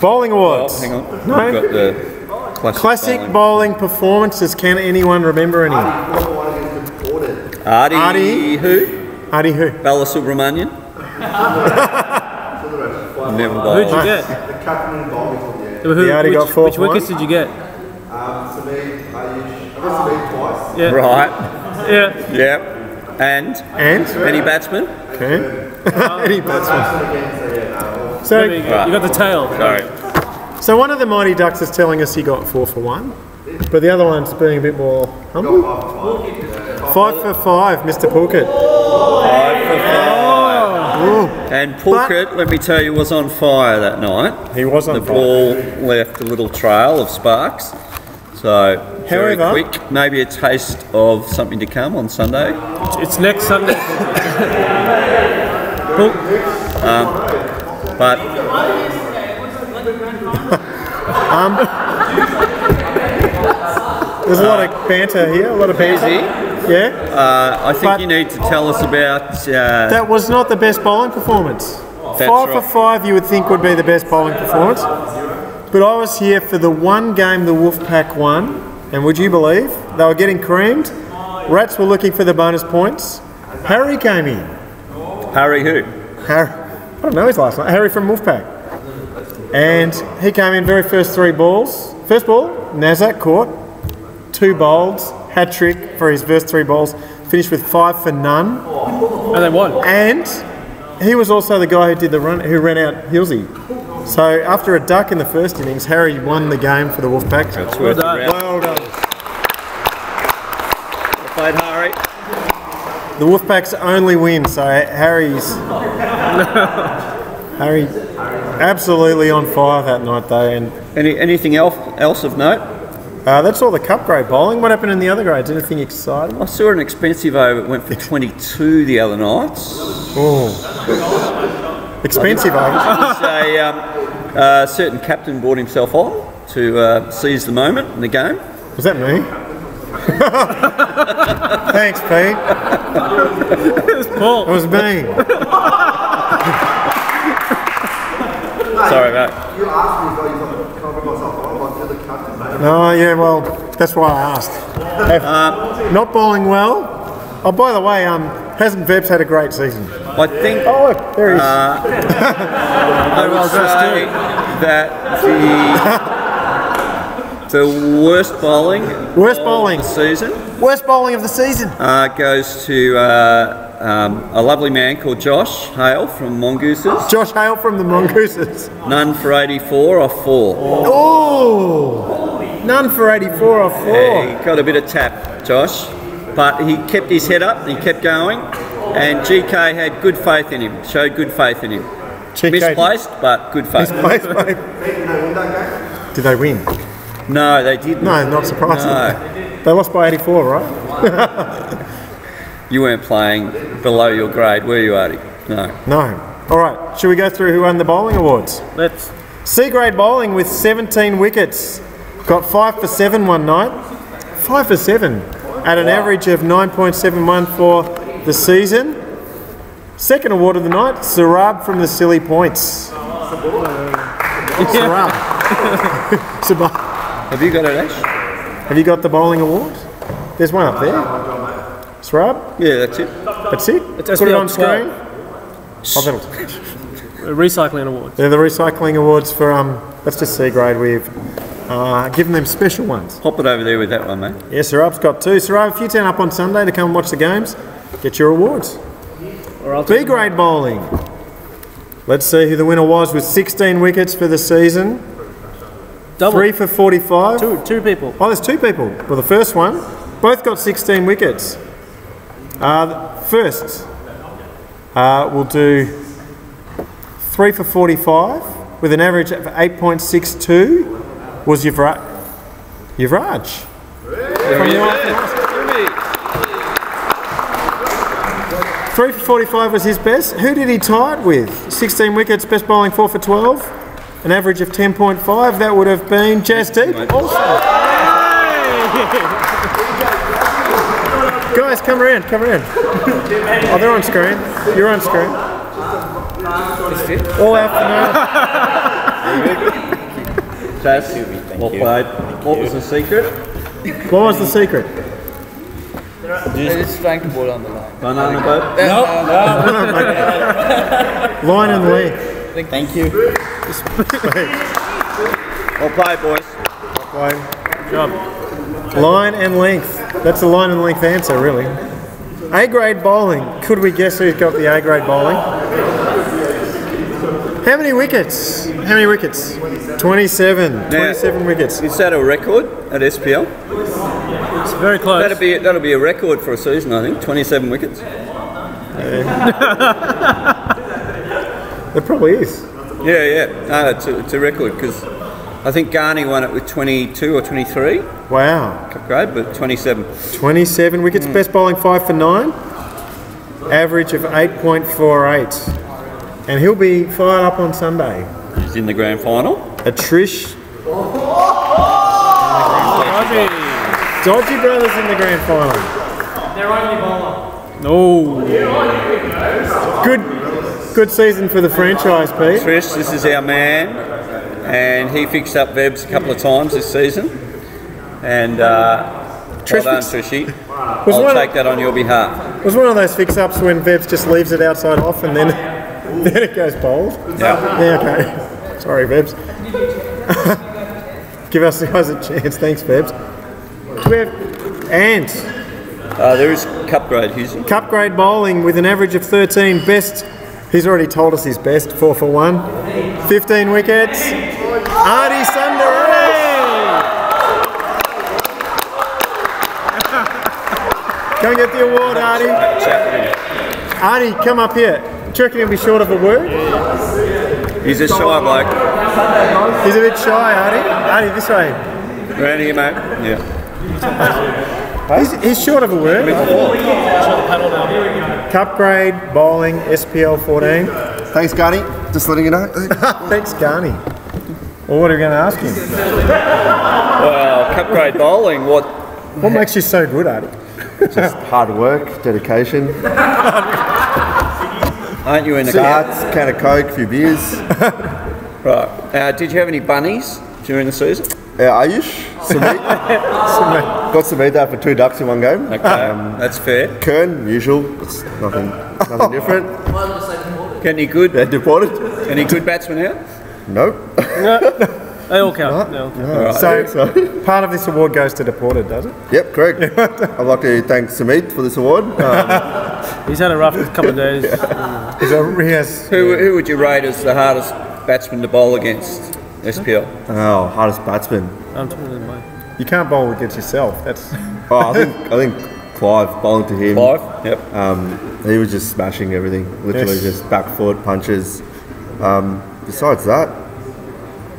Bowling Oh, awards. hang on. No. We've got the Classic bowling. bowling performances. Can anyone remember any? Artie, Artie. who? Adi who? Bala Subramanian. Never who'd bowled. you get? The captain and bowling for the end. Who, He already got 4 which wickets points. did you get? Samid, I got Samid twice. Yeah. Right. Yeah. Yep. And And? any batsman? Okay. Any batsman. There you So, go. You got the tail. Sorry. so one of the Mighty Ducks is telling us he got 4 for 1, but the other one's being a bit more humble. 5 for 5, Mr. Pulkit. 5 for 5. Ooh. And Pulkett, let me tell you, was on fire that night. He was on The fire. ball left a little trail of sparks. So, very However- quick. Maybe a taste of something to come on Sunday. It's next Sunday. But There's a lot of banter here, a lot of banter. Yeah? I think But- you need to tell us about. That was not the best bowling performance. That's 5 for right. 5 you would think would be the best bowling performance. But I was here for the one game the Wolfpack won, and would you believe, they were getting creamed. Rats were looking for the bonus points. Harry came in. Harry who? Harry, I don't know his last name. Harry from Wolfpack. And he came in very first 3 balls. First ball, Nazak caught. 2 bowls, hat trick for his first 3 balls. Finished with 5 for none. And they won. And he was also the guy who did the run, who ran out Hilsey. So after a duck in the first innings, Harry won the game for the Wolfpack. That's worth done. a round. Well done. Well played, Harry. The Wolfpack's only win, so Harry absolutely on fire that night though. And Anything else of note? that's all the cup grade bowling. What happened in the other grades? Anything exciting? I saw an expensive over. It went for 22 the other night. Oh, expensive, eh? A certain captain brought himself on to seize the moment in the game. Was that me? Thanks, Pete. Paul. It was me. Sorry, mate. You asked me if I covered myself on, like, you're the captain, mate. No, yeah, well, that's why I asked. Not bowling well. Oh, by the way, hasn't Veps had a great season? I think Oh, look, there he is. I would say that the worst bowling Worst bowling. of the season Worst bowling of the season. goes to a lovely man called Josh Hale from Mongooses. Josh Hale from the Mongooses. None for 84 off 4. Oh, none for 84 off 4. He got a bit of tap, Josh, but he kept his head up, he kept going, and GK had good faith in him, showed good faith in him. GK. Misplaced, but good faith. Misplaced, mate. Did they win? No, they didn't. No, not surprisingly. No. They lost by 84, right? You weren't playing below your grade, were you, Artie? No. No. All right, should we go through who won the bowling awards? Let's. C grade bowling with 17 wickets. Got 5 for 7 one night. 5 for 7 at an average of 9.71 for the season. Second award of the night, Sarab from the Silly Points. Sarab. Sarab. Have you got it, Ash? Have you got the bowling award? There's one up there. Sarab? Yeah, that's it. That's it? It's Put it on SPLXIV. screen. Oh, that'll. Recycling awards. They're the recycling awards for, that's just C grade. We've given them special ones. Pop it over there with that one, mate. Yeah, Sarab's got 2. Sarab, if you turn up on Sunday to come and watch the games, get your awards. Or I'll B grade bowling. Let's see who the winner was with 16 wickets for the season. double. 3 for 45. Two people. Oh, there's 2 people. Well, the first one, both got 16 wickets. First, we'll do 3 for 45 with an average of 8.62 was Yuvraj. 3 for 45 was his best. Who did he tie it with? 16 wickets, best bowling 4 for 12, an average of 10.5. That would have been Jazz Deep also. Guys, come around. Oh, they're on screen. You're on screen. All out Jazz, well played. What was the secret? for now. What was the secret? Just strike the ball on the line. Banana boat? Line and length. Thank you. Well played, boys. Line and length. That's the line and length answer, really. A grade bowling. Could we guess who's got the A grade bowling? How many wickets? 27. 27 wickets. Is that a record at SPL? It's very close. That'll be a record for a season, I think. 27 wickets. There probably is. Yeah. No, it's a record because I think Garney won it with 22 or 23 Wow. cup grade, but 27. 27 wickets, best bowling 5 for 9, average of 8.48. And he'll be fired up on Sunday. He's in the grand final. A Trish Dodgy. Dodgy brothers in the grand final. Their only bowler. No. Good season for the franchise, Pete. Trish, this is our man, and he fixed up Vebs a couple of times this season. And Trish well done, fix- Trishy. Was I'll one- take that on your behalf. It was one of those fix-ups when Vebs just leaves it outside off and then then it goes bowled. Yeah. Yeah, okay. Sorry, Vebs. Give us guys a chance. Thanks, Vebs. Do we have Ant? There is cup grade, Hughes. Cup grade bowling with an average of 13. Best, he's already told us his best, 4 for 1. 15 wickets. Artie Sundaray! Come get the award, Artie. Artie, come up here. Do you reckon he'll be short of a word? He's a shy bloke. He's a bit shy, Artie. Artie, this way. Around here, mate. Yeah. He's short of a word. Cup grade, bowling, SPL14. Thanks, Garney. Just letting you know. Thanks, Garney. Well, what are we going to ask him? Well, cup grade bowling. What makes you so good, Artie? Just hard work, dedication, Aren't you in the darts, can of Coke, a few beers. Right. Did you have any bunnies during the season? Ayush, Sameet. Got Sameet there for 2 ducks in one game. Okay, that's fair. Kern, usual. It's nothing different. Get any good? They're deported. Any good batsmen out? Nope. They all count. They all count. So, part of this award goes to Deported, does it? Yep, correct. I'd like to thank Sameet for this award. He's had a rough couple of days. Who would you rate as the hardest batsman to bowl against? SPL. Oh, hardest batsman. I'm talking to mine. You can't bowl against yourself. That's I think Clive, bowling to him. Clive? Yep. He was just smashing everything. Literally Yes. just back foot, punches. Besides that,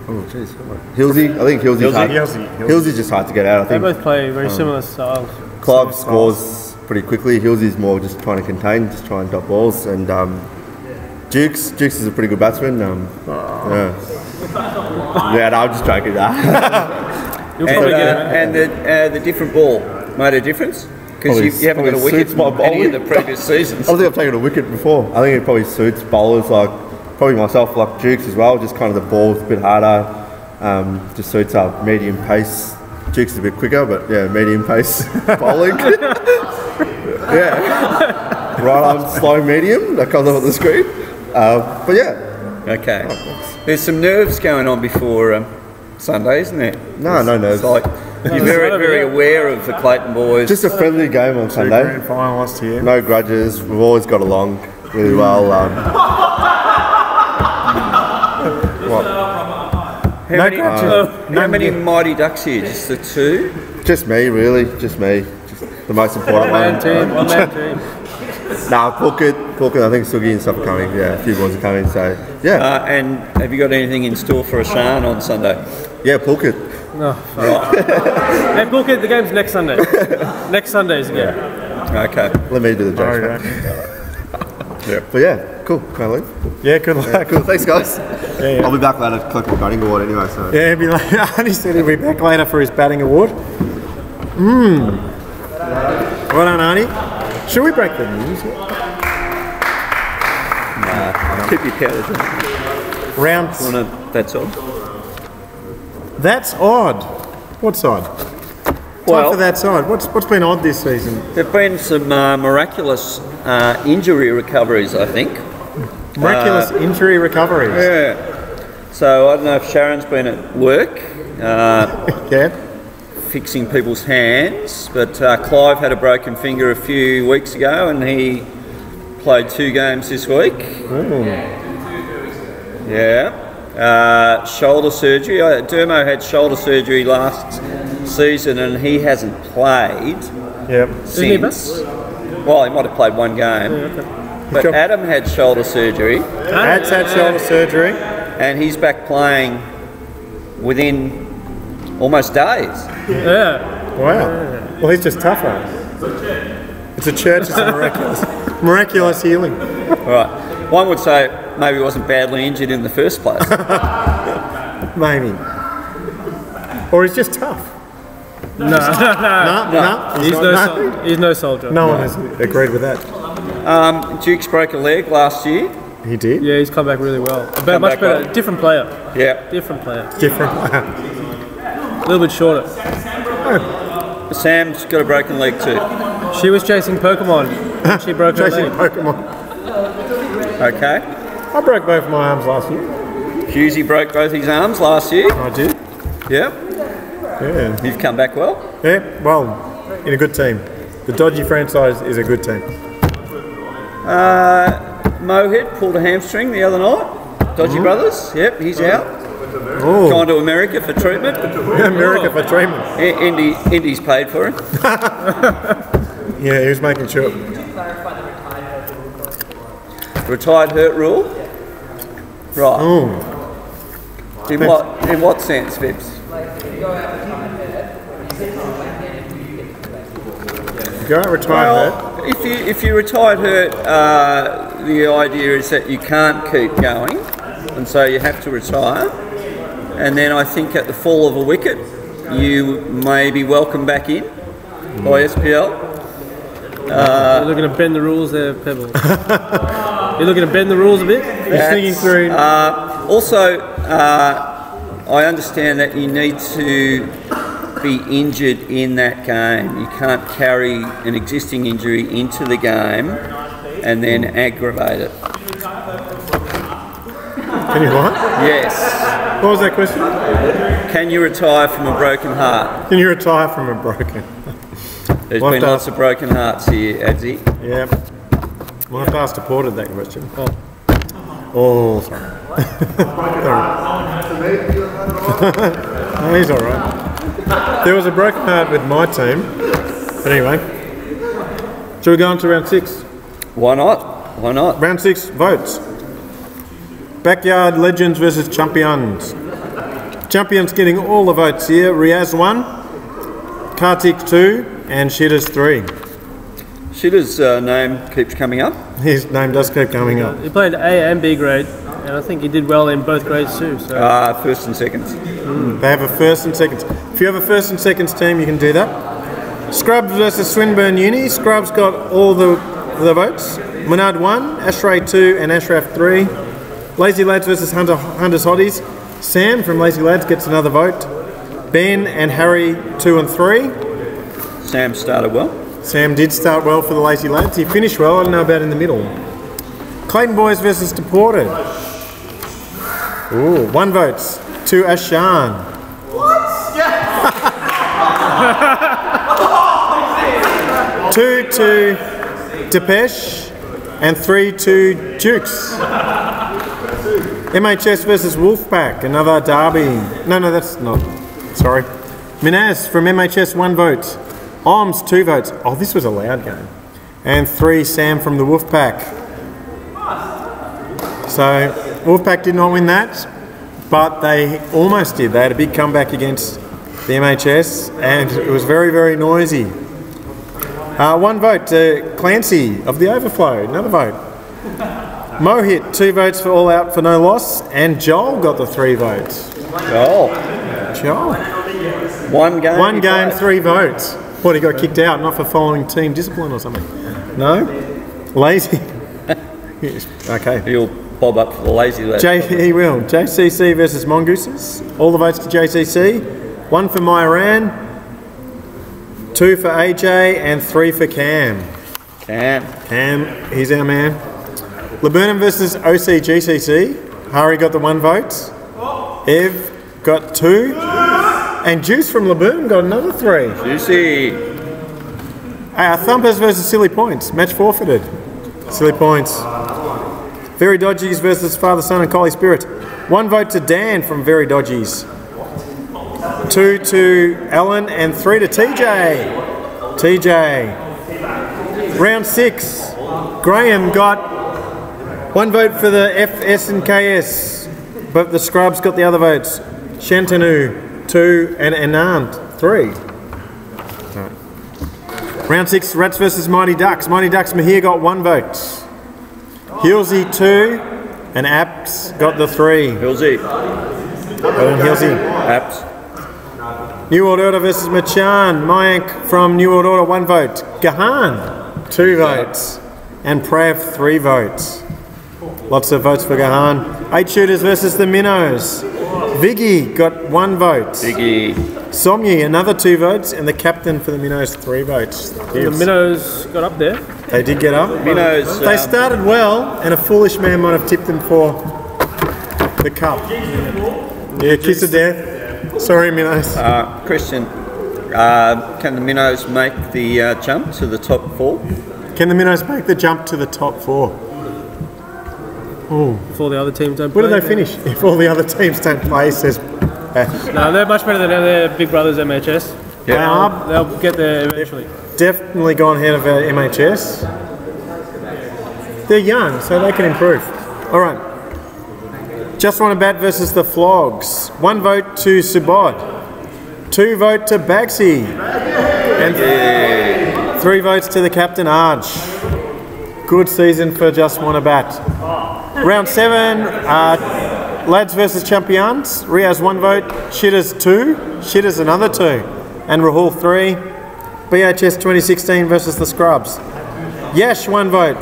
oh jeez, Hilsey. I think Hilsey's hard. Hilsey's just hard to get out. I They think both play very similar styles. Clive scores pretty quickly. Hilsey's more just trying to contain, just trying to dot balls. And Dukes is a pretty good batsman. Yeah, no, I'm just joking. You'll probably get it. And the different ball made a difference? Because Probably- you haven't got a probably wicket suits my in any of bowling. the previous seasons. I don't think I've taken a wicket before. I think it probably suits bowlers like probably myself, like Dukes as well. Just kind of the ball's a bit harder. Just suits our medium pace. Dukes is a bit quicker, but yeah, medium pace bowling. Yeah, right arm slow medium that comes up on the screen. But yeah. Okay. There's some nerves going on before Sunday, isn't there? No nerves. It's like you're very aware of the Clayton boys. Just a friendly game on Sunday. grand finalist here. No grudges. We've always got along really well. How many Mighty Ducks here? Just the 2? Just me, really. Just me. Just the most important One-man one. team. One-man team. Nah, Phuket. I think Sugi and stuff are coming. Yeah, a few boys are coming. So yeah, And have you got anything in store for Ashan on Sunday? yeah, Phuket. No. Hey, Phuket, the game's next Sunday. Next Sunday is the game. Okay. Let me do the jokes, Oh, mate. yeah. But yeah, cool. Can I leave? Yeah, good luck. Cool. Thanks, guys. Yeah. I'll be back later to collect my batting award anyway. So Yeah, he'll be like, Arnie said he'll be back later for his batting award. Well done, Arnie. Should we break the news? Keep your powder dry. Round. That's all. That's odd. What's odd? Time for that's odd. What's been odd this season? There've been some miraculous injury recoveries, I think. Miraculous injury recoveries. Yeah. So I don't know if Sharon's been at work Yeah. fixing people's hands, but Clive had a broken finger a few weeks ago and he played 2 games this week. Yeah. Shoulder surgery. Dermo had shoulder surgery last season and he hasn't played Yep. Isn't he back? since. Well, he might have played 1 game. He But Adam had shoulder surgery, Ad's had shoulder surgery. and he's back playing within almost days. Yeah. Wow. Well, he's just tougher. It's a church. It's a miraculous healing. Right. One would say maybe he wasn't badly injured in the first place. Maybe. Or he's just tough. No. No. He's no soldier. No one has agreed with that. Dukes broke a leg last year. He did. Yeah, he's come back really well. Come Much back better. well. Different player. Yeah. Different player. Different. A little bit shorter. Sam's got a broken leg too. She was chasing Pokemon. And she broke her Chasing leg. Pokemon. Okay. I broke both my arms last year. Husey broke both his arms last year. I did. Yep. Yeah. You've come back well. Yeah. Well, in a good team. The dodgy franchise is a good team. Mohead pulled a hamstring the other night. Dodgy Brothers. Yep, he's out. Oh, Gone to America for treatment. America for treatment. Indy's paid for him. Yeah, he was making sure. Retired hurt rule. Right. Oh, In what sense, Vips? go out, retire hurt. If you retired hurt, the idea is that you can't keep going, and so you have to retire. And then I think at the fall of a wicket, you may be welcomed back in by SPL. You're looking to bend the rules there, Pebble. You're looking to bend the rules a bit? He's thinking through. Also, I understand that you need to be injured in that game. You can't carry an existing injury into the game and then aggravate it. Can you what? Yes. What was that question? Can you retire from a broken heart? Can you retire from a broken? There's Well been done. lots of broken hearts here, Adzi. Yeah. We'll have to ask the porter that question. Oh, sorry. No, he's all right. There was a broken heart with my team. But anyway, shall we go on to round 6? Why not? Why not? Round 6 votes. Backyard Legends versus Champions. Champions getting all the votes here. Riaz 1, Kartik 2, and Shitters 3. Shitter's name keeps coming up. His name does keep coming up. He played A and B grade, and I think he did well in both grades too. So First and seconds. They have a first and seconds. If you have a first and seconds team, you can do that. Scrubs versus Swinburne Uni. Scrubs got all the votes. Menard 1, Ashray 2, and Ashraf 3. Lazy Lads versus Hunters Hotties. Sam from Lazy Lads gets another vote. Ben and Harry 2 and 3. Sam started well. Sam did start well for the Lazy Lads. He finished well. I don't know about in the middle. Clayton Boys versus Deported. Ooh, 1 vote to Ashan. What? 2 to Depeche and 3 to Dukes. MHS versus Wolfpack, another derby. No, that's not. Sorry. Minaz from MHS, 1 vote. Oms, 2 votes. Oh, this was a loud game. And 3, Sam from the Wolfpack. So, Wolfpack did not win that, but they almost did. They had a big comeback against the MHS, and it was very, very noisy. 1 vote to Clancy of the Overflow, another vote. Mohit, 2 votes for All Out for No Loss, and Joel got the 3 votes. Joel. One game. 1 game, 3 votes. What, he got kicked out, not for following team discipline or something? No? Lazy? Yes. Okay. He'll bob up for the Lazy Lads. He will. JCC versus Mongooses. All the votes to JCC. 1 for Myran, 2 for AJ, and 3 for Cam. Cam, he's our man. Laburnum versus OCGCC. Hari got the 1 vote. Ev got 2. And Juice from Laburnum got another 3. Juicy. Thumpers versus Silly Points. Match forfeited. Silly Points. Very Dodgies versus Father, Son and Collie Spirit. 1 vote to Dan from Very Dodgies. 2 to Alan and 3 to TJ. Round 6. Graham got One vote for the FS and KS, but the Scrubs got the other votes. Shantanu, 2, and Anand, 3. Right. Round 6, Rats versus Mighty Ducks. Mighty Ducks Mahir got 1 vote. Hilsey 2, and Apps got the 3. Hilsey. Well done, Hilsey. Apps. New World Order versus Machan. Mayank from New World Order, 1 vote. Gahan, 2 votes. And Prav, 3 votes. Lots of votes for Gahan. 8 Shooters versus the Minnows. Viggy got 1 vote. Biggie. Somyi, another 2 votes. And the captain for the Minnows, 3 votes. The Minnows got up there. They did get up. Minnows. They started well, and a foolish man might have tipped them for the cup. Yeah, kiss of death. Sorry, Minnows. Christian, can the Minnows make the jump to the top 4? Can the Minnows make the jump to the top 4? Oh, Before the other teams don't where play. do they finish? If all the other teams don't play, says Ash. No, they're much better than their big brothers MHS. They are They'll get there eventually. definitely gone ahead of MHS. They're young, so they can improve. All right. Just Want to Bat versus the Flogs. 1 vote to Subod. 2 vote to Bagsy. And 3 votes to the captain, Arj. Good season for Just Want to Bat. Round 7, Lads versus Champions. Riaz 1 vote, Shitters 2, Shitters another 2, and Rahul 3. BHS 2016 versus the Scrubs. Yash 1 vote,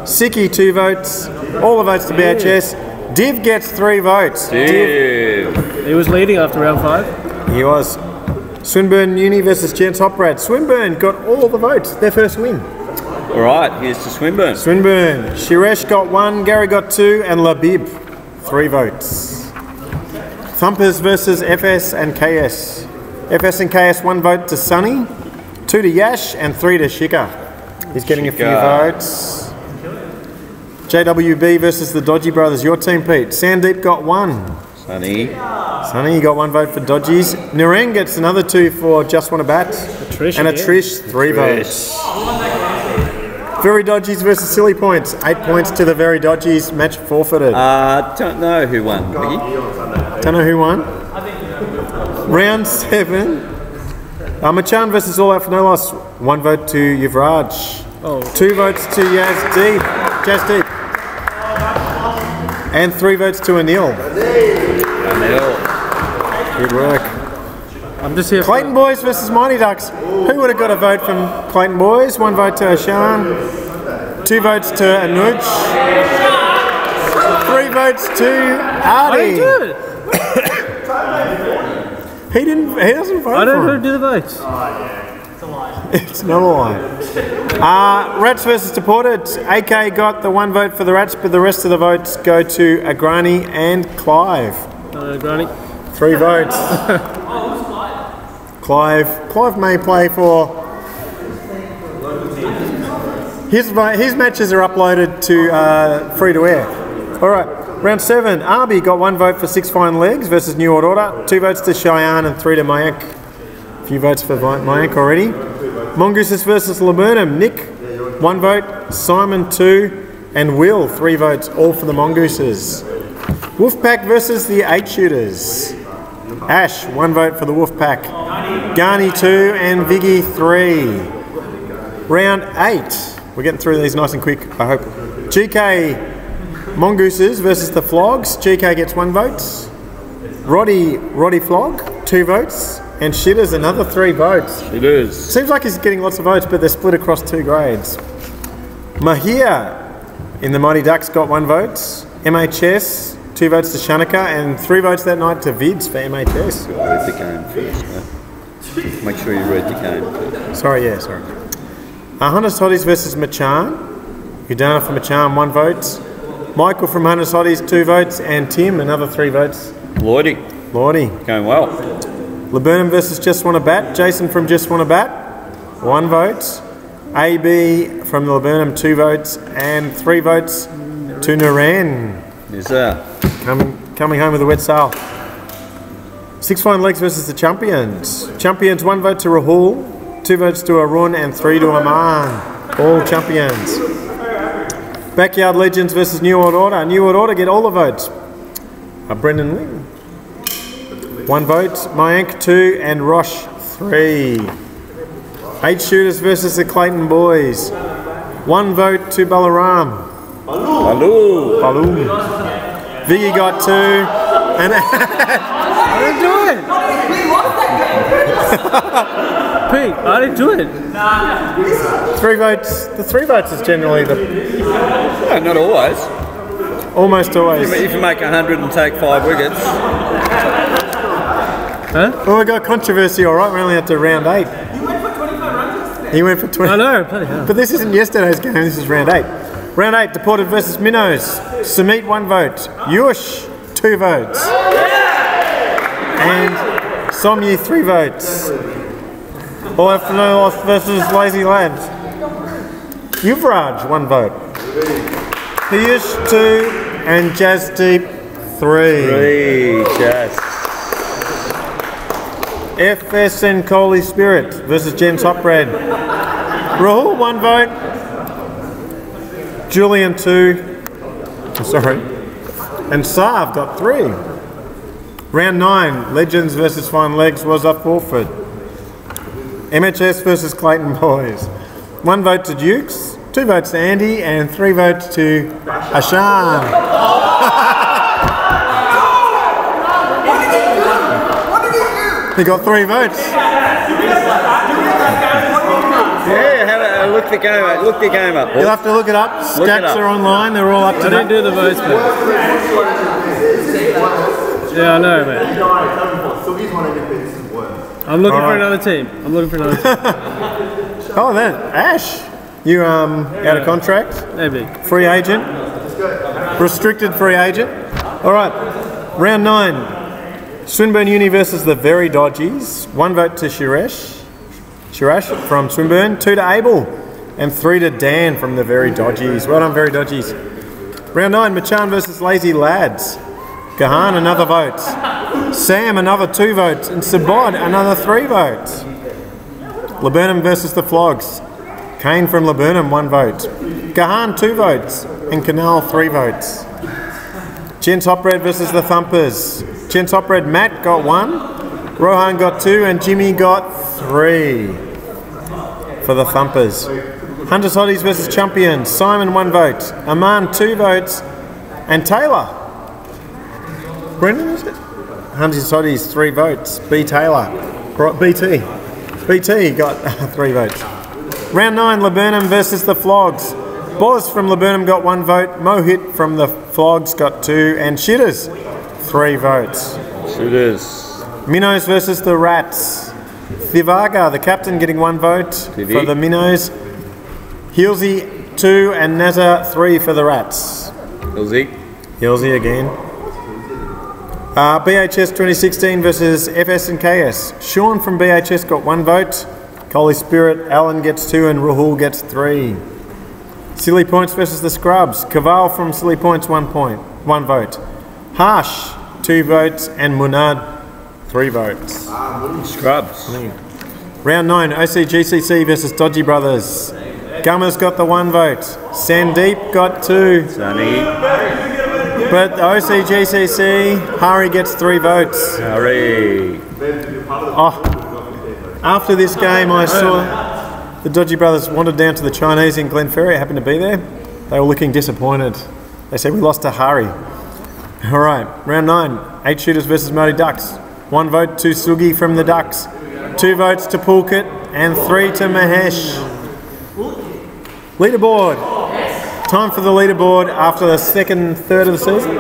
Siki 2 votes, all the votes to BHS. Div gets 3 votes. Div. He was leading after round 5. He was. Swinburne Uni versus Gents Hopbrad. Swinburne got all the votes, their first win. All right, here's to Swinburne. Swinburne. Shiresh got 1, Gary got 2, and Labib 3 votes. Thumpers versus FS and KS. FS and KS 1 vote to Sunny, 2 to Yash, and 3 to Shika. He's getting a few votes. JWB versus the Dodgy Brothers. Your team, Pete. Sandeep got 1. Sunny. Sunny, you got 1 vote for Dodgies. Naren gets another 2 for Just Want to Bat. Trish And a again. Trish, 3 votes. Very Dodgies versus Silly Points. 8 points to the Very Dodgies. Match forfeited. Don't know who won, Biggie. Don't know who won. Round 7. Machan versus All Out for No Loss. 1 vote to Yuvraj. Oh. 2 votes to Yazdeep. Jazdeep. And 3 votes to Anil. Good work. I'm just here. Clayton Boys versus Mighty Ducks. Who would have got a vote from Clayton Boys? 1 vote to Ashan. 2 votes to Anuj. 3 votes to Artie. He doesn't vote I don't for know him. who do the votes. It's not a lie. Rats versus Deported. AK got the 1 vote for the Rats, but the rest of the votes go to Agrani and Clive. Granny. 3 votes. Clive may play for... His matches are uploaded to free to air. Alright, round 7. Arby got 1 vote for 6 Fine Legs versus New World Order. 2 votes to Cheyenne and 3 to Mayank. A few votes for Mayank already. Mongooses versus Laburnum. Nick, 1 vote. Simon, 2. And Will, 3 votes. All for the Mongooses. Wolfpack versus the 8 Shooters. Ash, 1 vote for the Wolfpack. Garni, 2. And Viggy, 3. Round 8. We're getting through these nice and quick, I hope. GK Mongooses versus the Flogs. GK gets 1 vote. Roddy Flog, 2 votes. And Shitters, another 3 votes. It is. Seems like he's getting lots of votes, but they're split across 2 grades. Mahir in the Mighty Ducks got 1 vote. MHS, 2 votes to Shanika, and 3 votes that night to Vids for MHS. Read the game first, mate. Make sure you read the game first. Sorry. Hunter's Hotties versus Machan. Udana for Machan, 1 vote. Michael from Hunter's Hotties, 2 votes. And Tim, another 3 votes. Lloydie, Lordy. going well. Laburnum versus Just Want to Bat. Jason from Just Want to Bat, 1 vote. AB from the Laburnum, 2 votes. And 3 votes to Naran. Is that? Coming home with a wet sail. 6 Fine Legs versus the Champions. Champions, 1 vote to Rahul, 2 votes to Arun, and 3 to Aman. All champions. Backyard Legends versus New World Order. New World Order get all the votes. Brendan Ling. 1 vote. Mayank 2 and Rosh 3. 8 Shooters versus the Clayton Boys. 1 vote to Balaram. Baloo. Viggy got 2 and I didn't do it. Pete, I didn't do it. 3 votes. The 3 votes is generally the No, not always. almost always. If you make 100 and take 5 wickets, Huh? Well, we got controversy, all right. We only had to round 8. You went for 25 runs yesterday. He went for 20. I know, bloody hell. But this isn't yesterday's game. This is round 8. Round 8. Deported versus Minnows. Samit 1 vote. Yush 2 votes. And Somyi 3 votes. All Afternoon versus Lazy Lads. Yuvraj 1 vote. Piyush 2 and Jazdeep 3. Jazz. FS and Coley Spirit versus Jen Topred. Rahul 1 vote. Julian 2. Sorry. And Sav got 3. Round 9. Legends versus Fine Legs was a forfeit. MHS versus Clayton Boys. 1 vote to Dukes, 2 votes to Andy, and 3 votes to Ashan. He got 3 votes. Yeah, have a look the game up. Look the game up. You'll have to look it up. Look it Stats up. are online. They're all up to I didn't date. do the votes, mate. Yeah, I know, mate. I'm looking for another team. I'm looking for another team. Oh, then Ash, you out of contract, Maybe. free agent, restricted free agent. All right, round 9. Swinburne Uni versus the Very Dodgies. 1 vote to Shirash from Swinburne, 2 to Abel, and 3 to Dan from the Very Dodgies. Well done, Very Dodgies. Round 9, Machan versus Lazy Lads. Gahan, another vote. Sam, another 2 votes. And Sabod, another 3 votes. Laburnum versus the Flogs. Kane from Laburnum, 1 vote. Gahan, 2 votes. And Canal, 3 votes. Chen Topred versus the Thumpers. Chen Topred, Matt got 1. Rohan got 2. And Jimmy got 3 for the Thumpers. Hunters Hotties versus Champions. Simon, 1 vote. Aman, 2 votes. And Taylor. Brendan, is it? Hunters Hotties, 3 votes. B. Taylor. BT. BT got 3 votes. Round 9, Laburnum versus the Flogs. Boz from Laburnum got 1 vote. Mohit from the Flogs got 2. And Shitters, 3 votes. Shooters. Minnows versus the Rats. Thivaga, the captain, getting 1 vote for the Minnows. Hilsey, 2. And Nazar, 3 for the Rats. Hilsey again. BHS 2016 versus FS and KS. Sean from BHS got 1 vote. Coley Spirit, Alan gets 2 and Rahul gets 3. Silly Points versus the Scrubs. Kaval from Silly Points, 1 vote. Harsh, 2 votes. And Munad, 3 votes. Scrubs. Round 9, OCGCC versus Dodgy Brothers. Gummers got the 1 vote. Sandeep got 2. Sunny. But the OCGCC, Hari gets 3 votes. Hurry. Oh, after this game, I saw the Dodgy Brothers wandered down to the Chinese in Glenferrie. I happened to be there. They were looking disappointed. They said, we lost to Hari. All right, round 9, 8 Shooters versus Muddy Ducks. 1 vote to Sugi from the Ducks. 2 votes to Pulkit and 3 to Mahesh. Leaderboard. Time for the leaderboard after the second third of the season.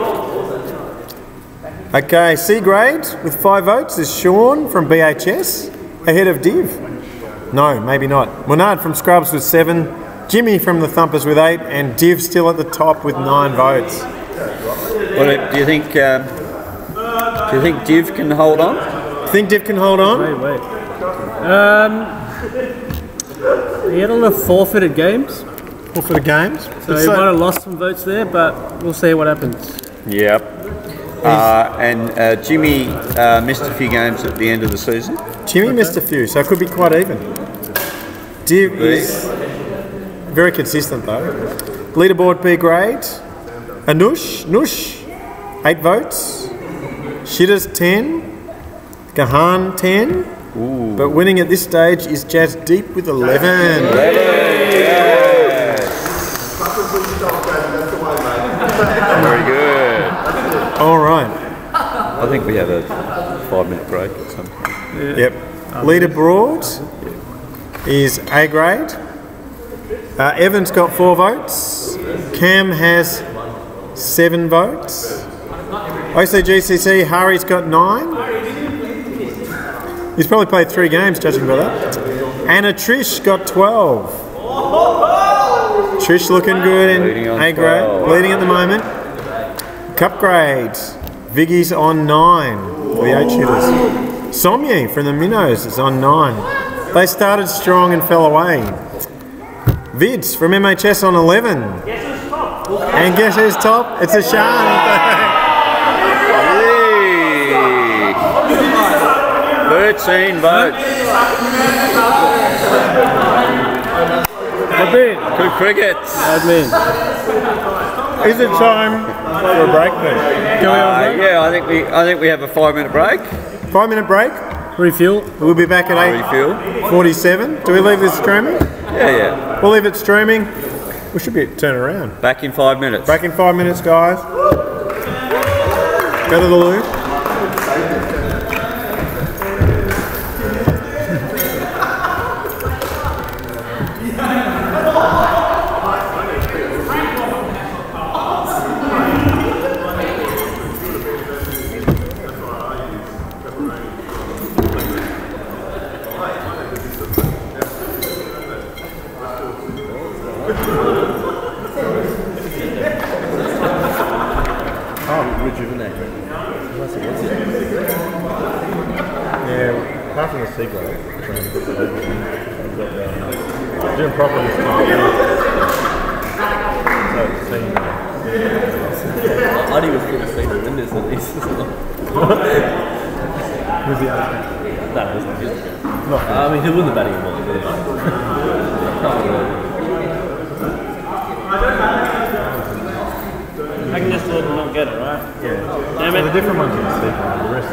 Okay, C grade with 5 votes is Sean from BHS, ahead of Div. No, maybe not. Munard from Scrubs with 7, Jimmy from the Thumpers with 8, and Div still at the top with 9 votes. What do you think? Do you think Div can hold on? Think Div can hold on? Wait. He had all the forfeited games, Or for the games? so he might have lost some votes there, but we'll see what happens. Yep. And Jimmy missed a few games at the end of the season. Jimmy missed a few, so it could be quite even. Div is very consistent though. Leaderboard B grade. Anush, 8 votes. Shitter's 10. Gahan 10. Ooh. But winning at this stage is Jazz Deep with 11. Very good. All right. I think we have a 5-minute break or something. Yep. Leaderboard is A grade. Evan's got 4 votes. Cam has 7 votes. OCGCC, Hari's got 9. He's probably played 3 games, judging by that. Anna Trish got 12. Trish looking good in A grade, leading at the moment. Cup grade, Viggy's on 9 for the 8 shooters. Somye from the Minnows is on 9. They started strong and fell away. Vids from MHS on 11. And guess who's top? It's a Shan. 13 votes. Good cricket. Is it time for a break then? Yeah, I think we have a 5-minute break. 5-minute break. Refuel. We'll be back at 8:47. Do we leave this streaming? Yeah. We'll leave it streaming. We should be turning around. Back in 5 minutes. Back in 5 minutes, guys. Go to the loo. Apart from the cigarette, doing properly this time. So it's seen. I didn't even feel the same windows at least. Who's the other? No, it wasn't good. I mean, he won the batting ball. I can just let them not get it, right? Yeah. Damn So it. the different ones in the cigarette, the rest.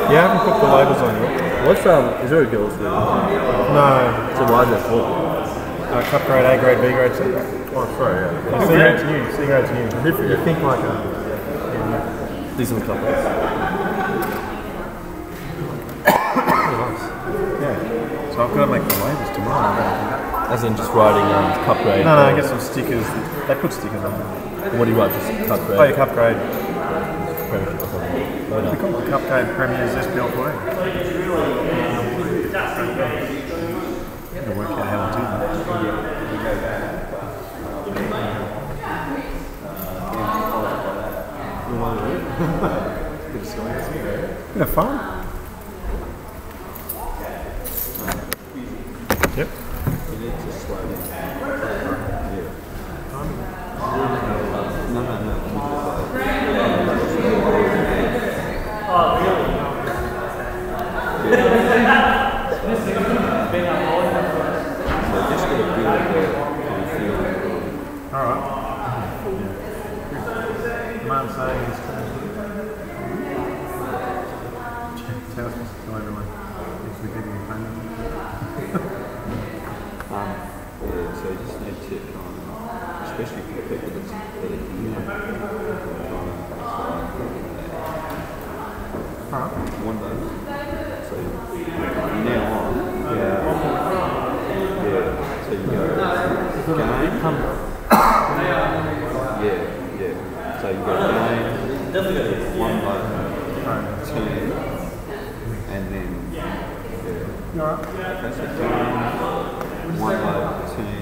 You haven't put the labels on yet. What's is there a girls league? No. So why is that for? Cup grade, A grade, B grade, C grade. Oh, sorry, yeah. C grade's new. C grade's new. You think like a. Decent couple. Yeah. So I've got to make the labels tomorrow. As in just writing cup grade? No, I get some stickers. They put stickers on them. What do you write? Just cup grade? Oh, your cup grade. Premiership or something? They call it Cup grade Premiers SPLXIV. Gotta work out how to do that. Bit of fun. Yep. Alright. Martin saying is tell us what's to everyone. If we give you a payment. So you just need to, especially for the people that one day. So from now on, so you go game. So you go game, one vote, team, and then okay, so game, one vote, team,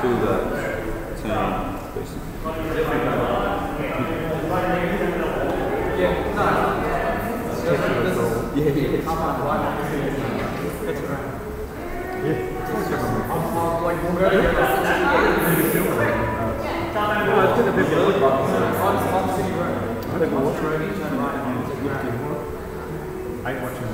two votes, team, person. Eight watching.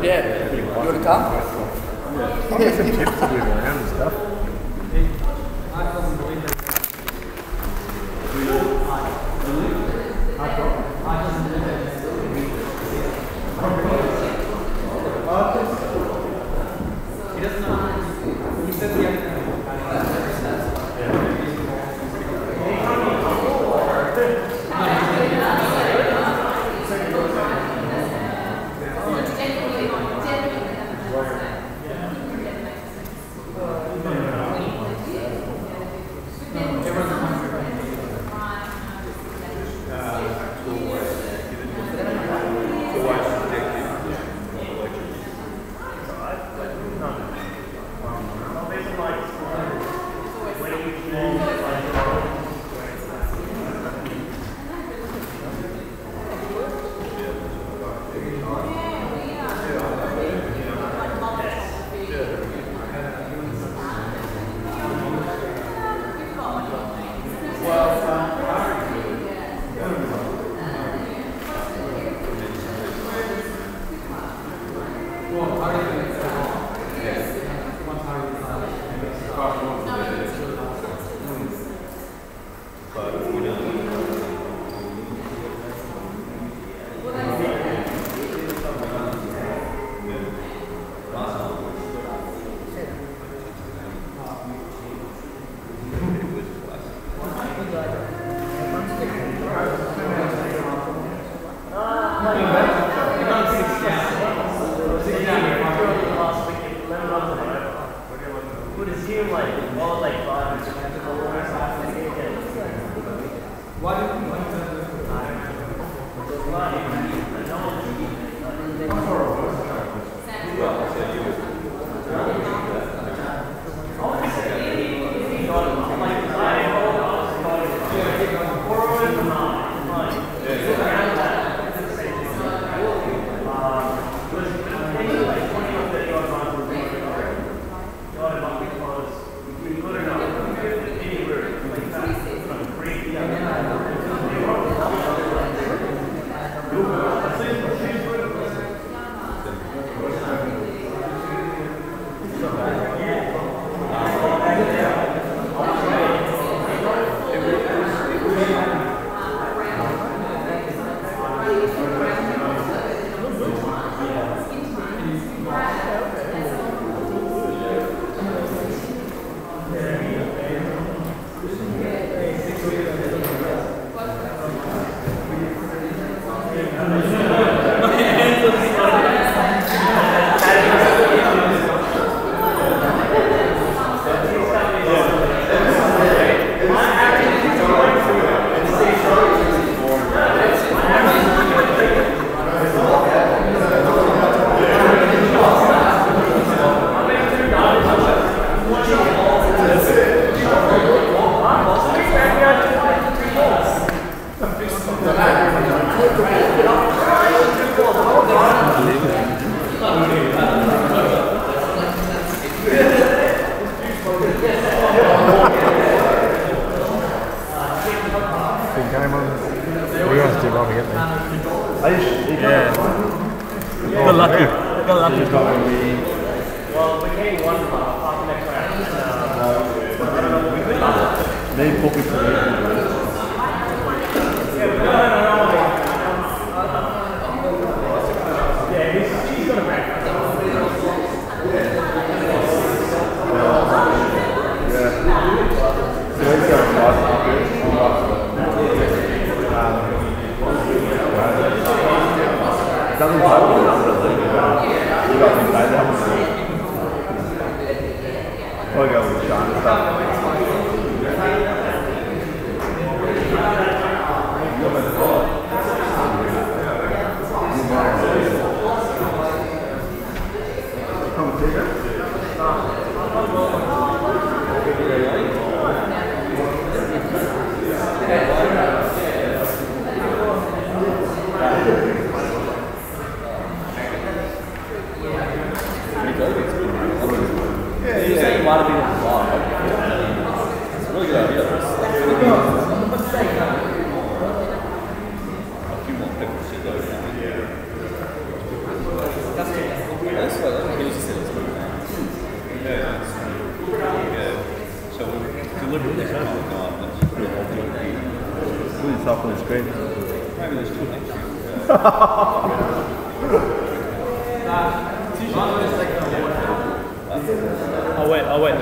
Yeah. You want to come? I'll get some chips to move around and stuff. Good enough. What do you guys do while we get there? Yeah. Got lucky. Got lucky. Well, we're getting one half next round. They put me She's got a break. I'll wait.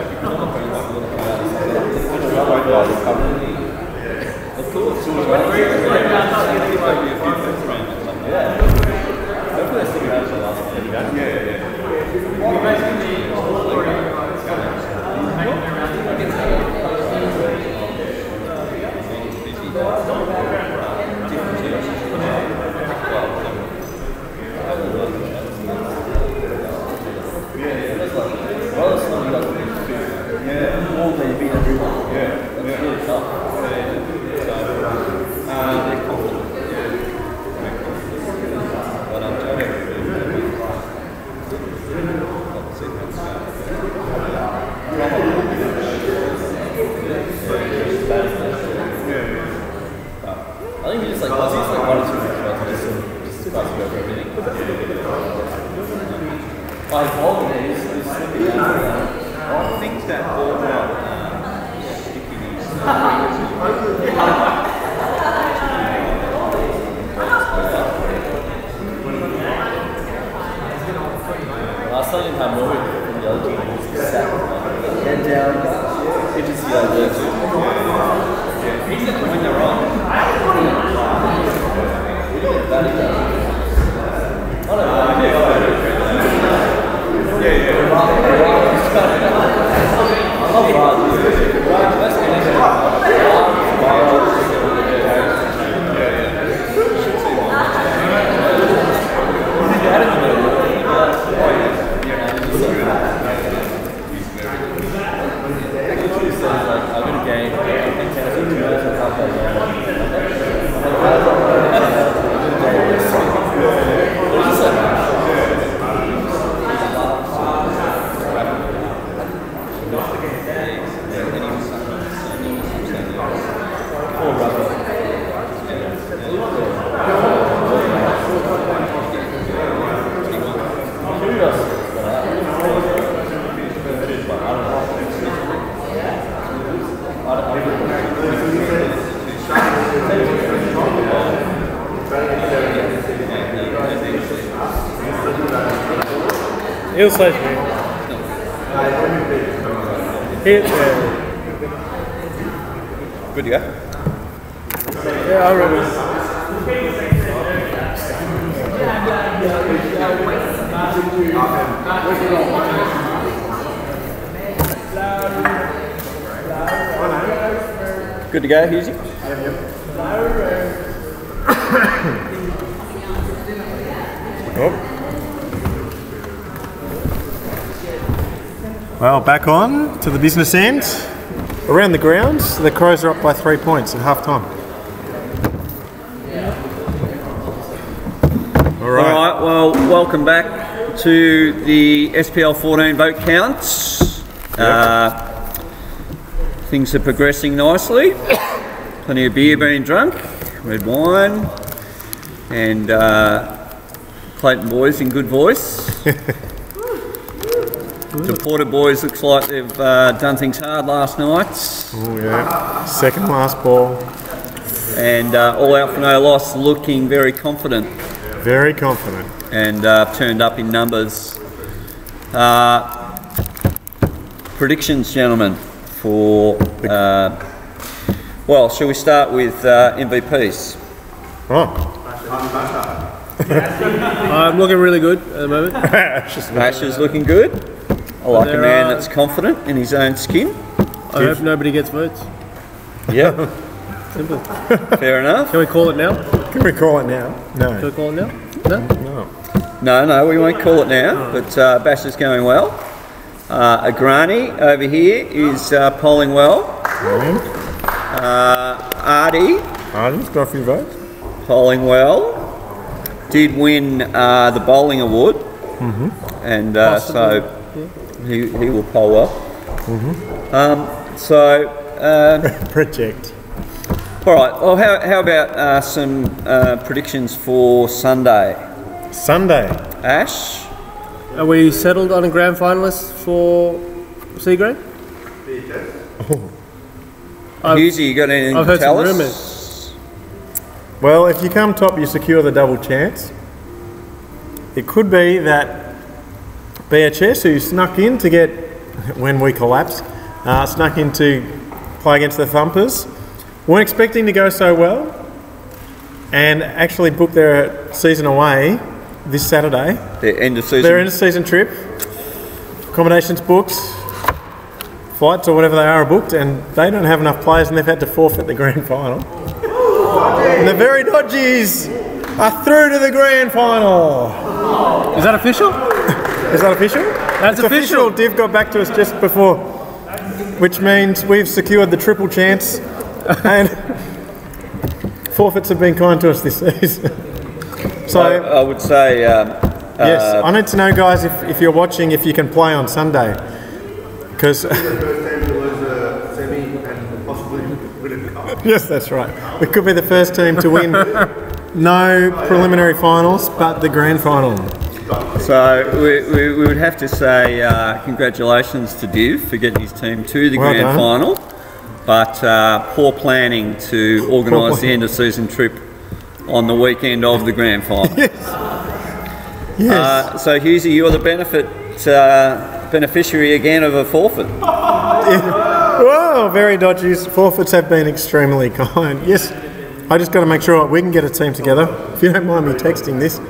He'll sledge me. Hit there. Good to go. Yeah, I'll run it. Good to go, Husey? Well, back on to the business end. Around the grounds, the Crows are up by 3 points at half time. All right, well, welcome back to the SPL14 vote counts. Things are progressing nicely. Plenty of beer being drunk. red wine, and Clayton boys in good voice. The Porter boys looks like they've done things hard last night. Oh yeah, second last ball. And all out for no loss, looking very confident. Very confident. And turned up in numbers. Predictions, gentlemen, for... well, shall we start with MVPs? Oh. I'm looking really good at the moment. Asher's looking good. I like a man that's confident in his own skin. I hope nobody gets votes. Yeah. Simple. Fair enough. Can we call it now? Can we call it now? No. Can we call it now? No? No, we won't call it now, but Bash is going well. Agrani over here is polling well. Artie's got a few votes. Polling well. Did win the bowling award. And so he will poll well. Project. All right, well, how about some predictions for Sunday? Sunday. Ash? Are we settled on a grand finalist for C grade? Husey, you got anything I've to heard tell some us? rumours. Well, if you come top, you secure the double chance. It could be that BHS, who snuck in to get, when we collapsed, snuck in to play against the Thumpers, weren't expecting to go so well, and actually booked their season away this Saturday. Their end of season. Their end of season trip. Accommodations booked, flights or whatever they are booked, and they don't have enough players, and they've had to forfeit the grand final. And the Very Dodgies are through to the grand final. Is that official? Is that official? That's official. Div got back to us just before, which means we've secured the triple chance, and forfeits have been kind to us this season. So I would say... yes, I need to know, guys, if you're watching, if you can play on Sunday. Because... Yes, that's right. We could be the first team to win no preliminary finals, but the grand final. So we would have to say congratulations to Div for getting his team to the grand final, but poor planning to organise the end of season trip on the weekend of the grand final. Yes. So Husey, you're the beneficiary again of a forfeit. Well, Very Dodgies. Forfeits have been extremely kind. Yes, I just got to make sure we can get a team together. If you don't mind me texting this.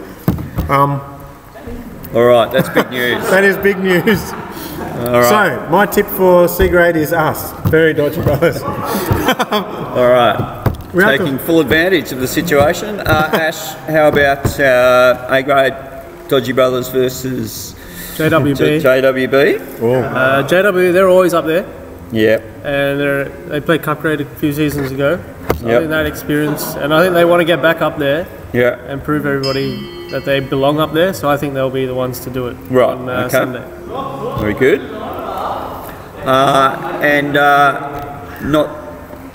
All right, that's big news. That is big news. All right. So, my tip for C grade is us, Very Dodgy Brothers. All right. Taking full advantage of the situation. Ash, how about A grade Dodgy Brothers versus JWB? JWB? JW, they're always up there. Yep. And they played Cup grade a few seasons ago. So I Yep. think that experience, and I think they want to get back up there Yeah. and prove everybody that they belong up there. So I think they'll be the ones to do it Right, on okay. Sunday. Very good. And not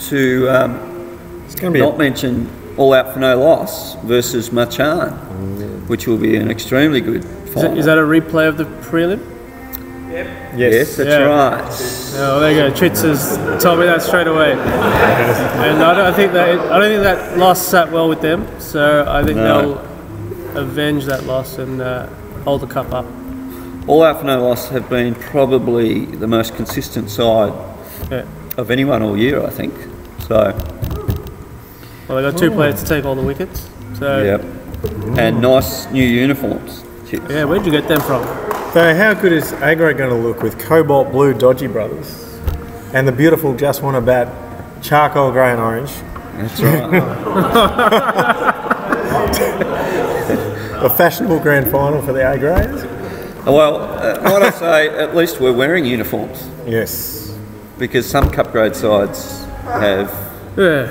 to not mention All Out for No Loss versus Machan, which will be an extremely good final. Is that a replay of the prelim? Yes, that's Yeah. right. Oh, there you go. Chits has told me that straight away. And I don't think that loss sat well with them. So I think they'll avenge that loss and hold the cup up. All Out for No Loss have been probably the most consistent side of anyone all year, I think. So. Well, they got two players to take all the wickets. So Yep. And nice new uniforms. Chits. yeah, where'd you get them from? So, how good is Agro going to look with cobalt blue Dodgy Brothers and the beautiful Just Want a Bat charcoal grey and orange? That's right. A fashionable grand final for the A grades. Well, might I say, at least we're wearing uniforms, Yes. because some cup grade sides have Yeah.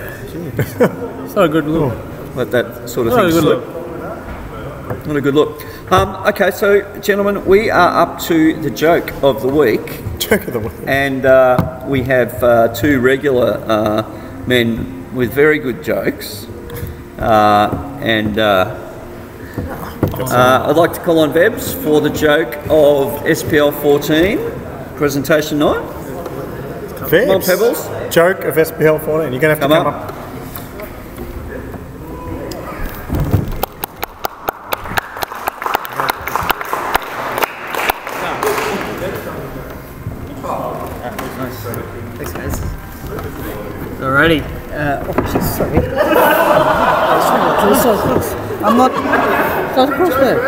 It's not a good look. let that sort of Not a thing good slip. look. Not a good look. Okay, so gentlemen, we are up to the joke of the week, Joke of the week. and we have two regular men with very good jokes. I'd like to call on Vebs for the joke of SPL14 presentation night. Vebs. Come on, Pebbles. Joke of SPL14. You're going to have to come up. Thanks, guys. Alrighty. Sorry. I'm not. Not across there.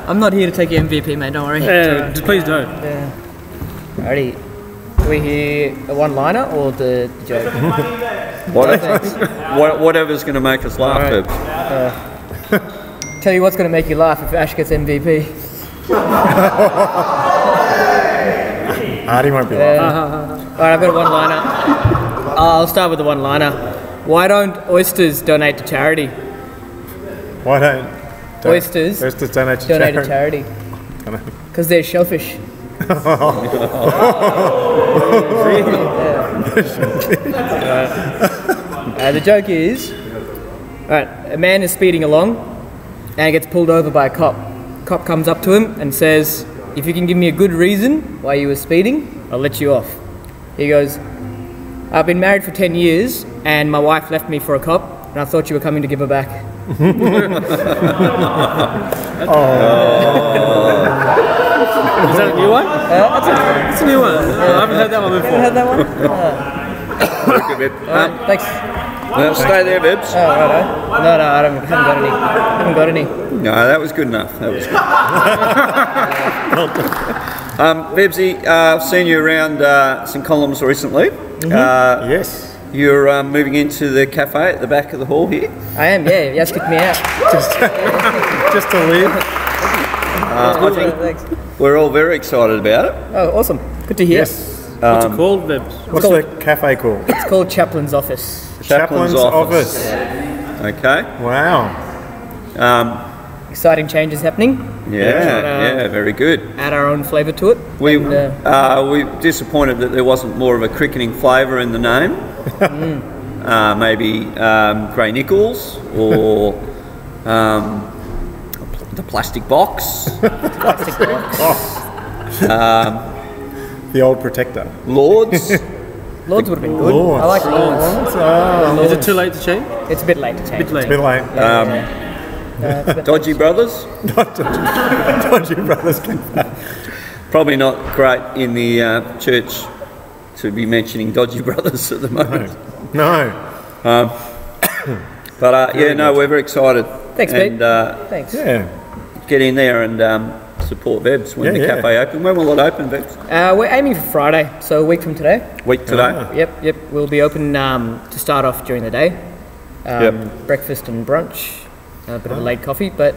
I'm not here to take your MVP, mate. Don't worry. Yeah, just please don't. Yeah. Alrighty. Do we hear a one-liner or the joke? Whatever's going to make us laugh, Alright. Vebs. Tell you what's going to make you laugh if Ash gets MVP. Artie won't be laughing. Alright, I've got a one-liner. I'll start with the one-liner. Why don't oysters donate to charity? Why don't Oysters donate to donate charity? to charity? Because they're shellfish. The joke is, alright, a man is speeding along and gets pulled over by a cop. Cop comes up to him and says, if you can give me a good reason why you were speeding, I'll let you off. He goes, I've been married for 10 years and my wife left me for a cop and I thought you were coming to give her back. Is that a new one? It's a new one. I haven't heard that one before. Haven't heard that one? Thanks. Stay there, Vebs. Oh, righto. No, I haven't got any. Haven't got any. No, that was good enough. That was good. Vebsy, I've seen you around St Columns recently. Yes. You're moving into the cafe at the back of the hall here. I am, yeah. Yes, kicked me out. Just to leave. I think Thanks. we're all very excited about it. Oh, awesome. Good to hear. Yes. What's it called, Vebs? What's the cafe called? It's called Chaplain's Office. Chaplain's Office. Okay. Wow. Exciting changes happening. Yeah, very good. Add our own flavour to it. We we're disappointed that there wasn't more of a cricketing flavour in the name. Maybe Grey Nichols or the plastic box. Plastic box. The old protector. Lords. Lords would have been good. Lords. I like Lords. Is it too late to change? It's a bit late to change. Bit late. A bit late. It's a bit Dodgy Brothers. Dodgy Brothers. Probably not great in the church to be mentioning Dodgy Brothers at the moment. No. But we're very excited. Thanks, Pete. And Thanks. Yeah. get in there and support Vebs when the cafe open. When will it open, Vebs? We're aiming for Friday, so a week from today. Week today? Yep. We'll be open to start off during the day. Breakfast and brunch, a bit of a late coffee, but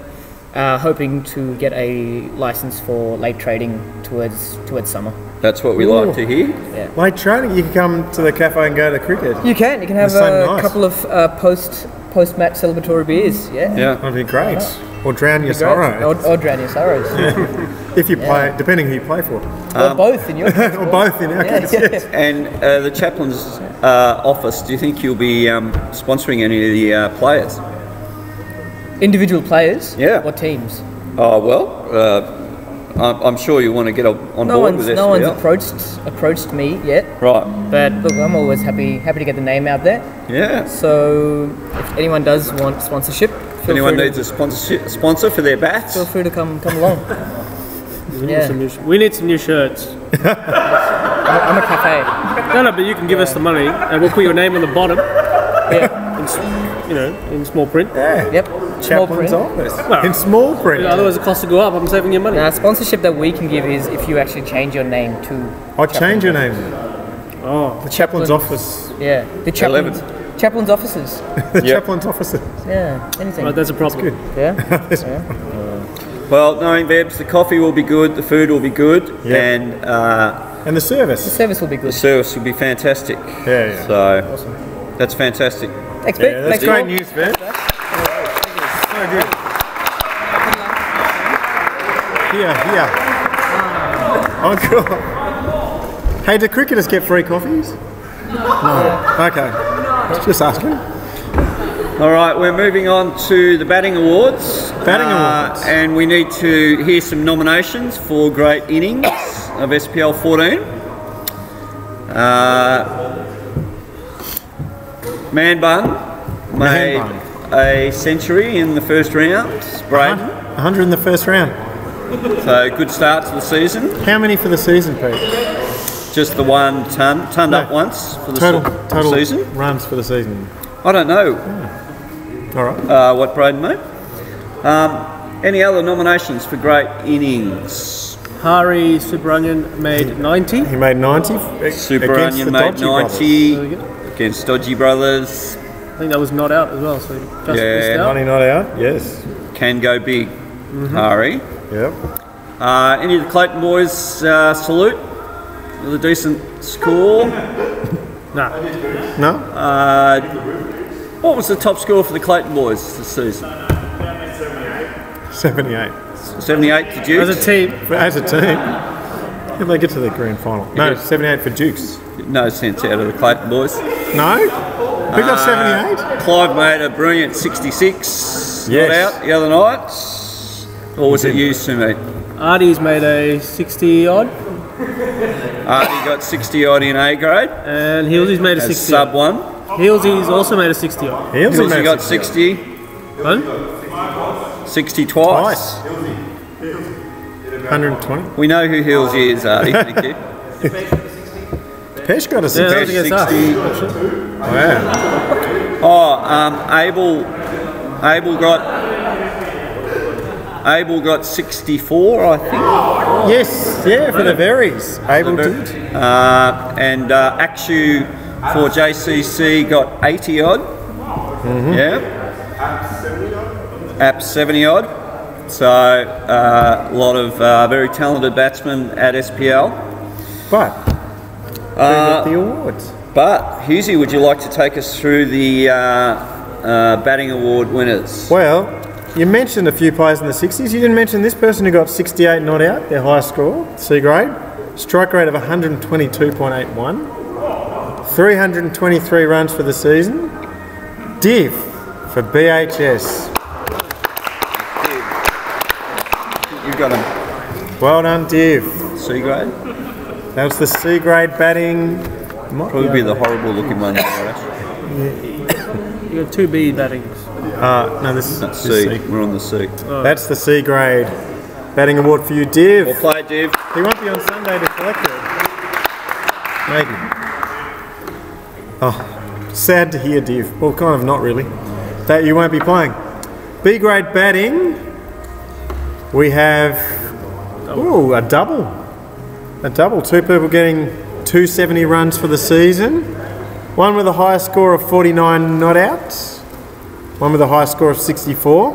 hoping to get a license for late trading towards summer. That's what we like to hear. Yeah. Late trading, you can come to the cafe and go to cricket. You can have a couple of post-match celebratory beers. Yeah. That'd be great. Or drown your sorrow. Or drown your sorrows. If you play, depending who you play for. Or both in your case. Or both in our case, yes. And the chaplain's office, do you think you'll be sponsoring any of the players? Individual players? Yeah. Or teams? Oh, well, I'm sure you want to get on board with this. No one's approached me yet. Right. But look, I'm always happy to get the name out there. Yeah. So if anyone does want sponsorship, anyone needs a sponsor for their bats, feel free to come along. We need some new shirts. I'm a cafe. No, but you can give us the money and we'll put your name on the bottom. Yeah. In small print. Yeah. Yep. Small print. Chaplain's office. In small print. Otherwise the cost will go up. I'm saving your money. Sponsorship that we can give is if you actually change your name to. I'll change your name. Oh. The chaplain's office. Yeah. The chaplain's offices. The chaplain's offices. Yeah. Anything. Right, that's a problem. Good. Yeah. Well, knowing Vebs, the coffee will be good, the food will be good, and the service. The service will be good. The service will be fantastic. Yeah. So awesome. That's fantastic. Thanks, Pete. Yeah, that's great news, Vebs. So good. Here. Oh, cool. Hey, do cricketers get free coffees? No. Okay. Just asking. All right, we're moving on to the batting awards. And we need to hear some nominations for great innings of SPL 14. Man Bun made a century in the first round. Braden. 100 in the first round. So good start to the season. How many for the season, Pete? Just the one turned up once for the total season. Runs for the season. I don't know. All right. What Braden made. Any other nominations for great innings? Hari Subramanian made 90. He made 90. Subramanian made 90 against Dodgy Brothers. I think that was not out as well, so just missed out. 90 not out, yes. Can go big, Hari. Yep. Any of the Clayton boys salute with a decent score? No? What was the top score for the Clayton boys this season? 78. 78 to Dukes? As a team. As a team. If they get to the grand final. No, 78 for Dukes. No sense out of the Clayton boys. No? Who got 78? Clive made a brilliant 66 Yes. not out the other night. Or was it you, Sumi? Artie's made a 60 odd. Artie got 60 odd in A grade. And Hilsey's made a 60 sub one. Hilsey's also made a 60 odd. Hilsey got 60. Pardon? 60 twice. 120. We know who Hilsey is, Artie. Thank you. Pesh got a 60. Yeah, that was against us. Wow. Abel got 64, I think. Yes, yeah, for the Berries. Abel did. And Akshu for JCC got 80 odd. Yeah. App 70 odd. So a lot of very talented batsmen at SPL. But the awards. But Husey, would you like to take us through the batting award winners? Well, you mentioned a few players in the 60s. You didn't mention this person who got 68 not out, their highest score, C grade. Strike rate of 122.81. 323 runs for the season. Div for BHS. You've got him. Well done, Div. C grade? That was the C grade batting. Probably be the horrible looking one. You got 2 B battings. No, this is C. We're on the C. Oh. That's the C grade batting award for you, Div. Well played, Div. He won't be on Sunday to collect it. Maybe. Oh, sad to hear, Div. Well, kind of not really. That you won't be playing. B grade batting. We have a double. A double. 2 people getting 270 runs for the season. One with a higher score of 49 not outs. One with a high score of 64.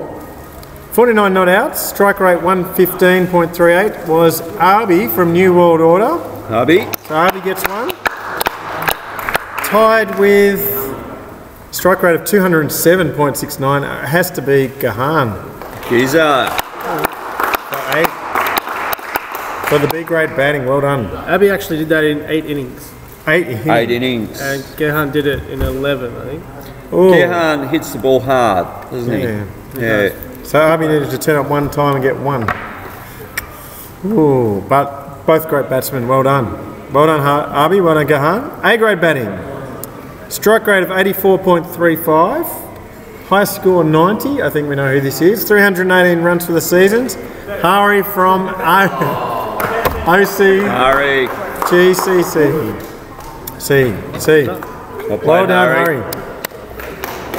49 not outs. Strike rate 115.38 was Arby from New World Order. Arby. So Arby gets one. Tied with strike rate of 207.69. It has to be Gahan. Giza. For the B grade batting, well done. Abby actually did that in 8 innings. 8 innings. 8 innings. And Gehan did it in 11, I think. Gehan hits the ball hard, doesn't he? Yeah. So Arby needed to turn up one time and get one. Ooh, but both great batsmen, well done. Well done, Arby, well done, Gahan. A grade batting. Strike rate of 84.35. High score 90, I think we know who this is. 318 runs for the seasons. Hari from OC. Hari. GCC. C. Well done, Hari.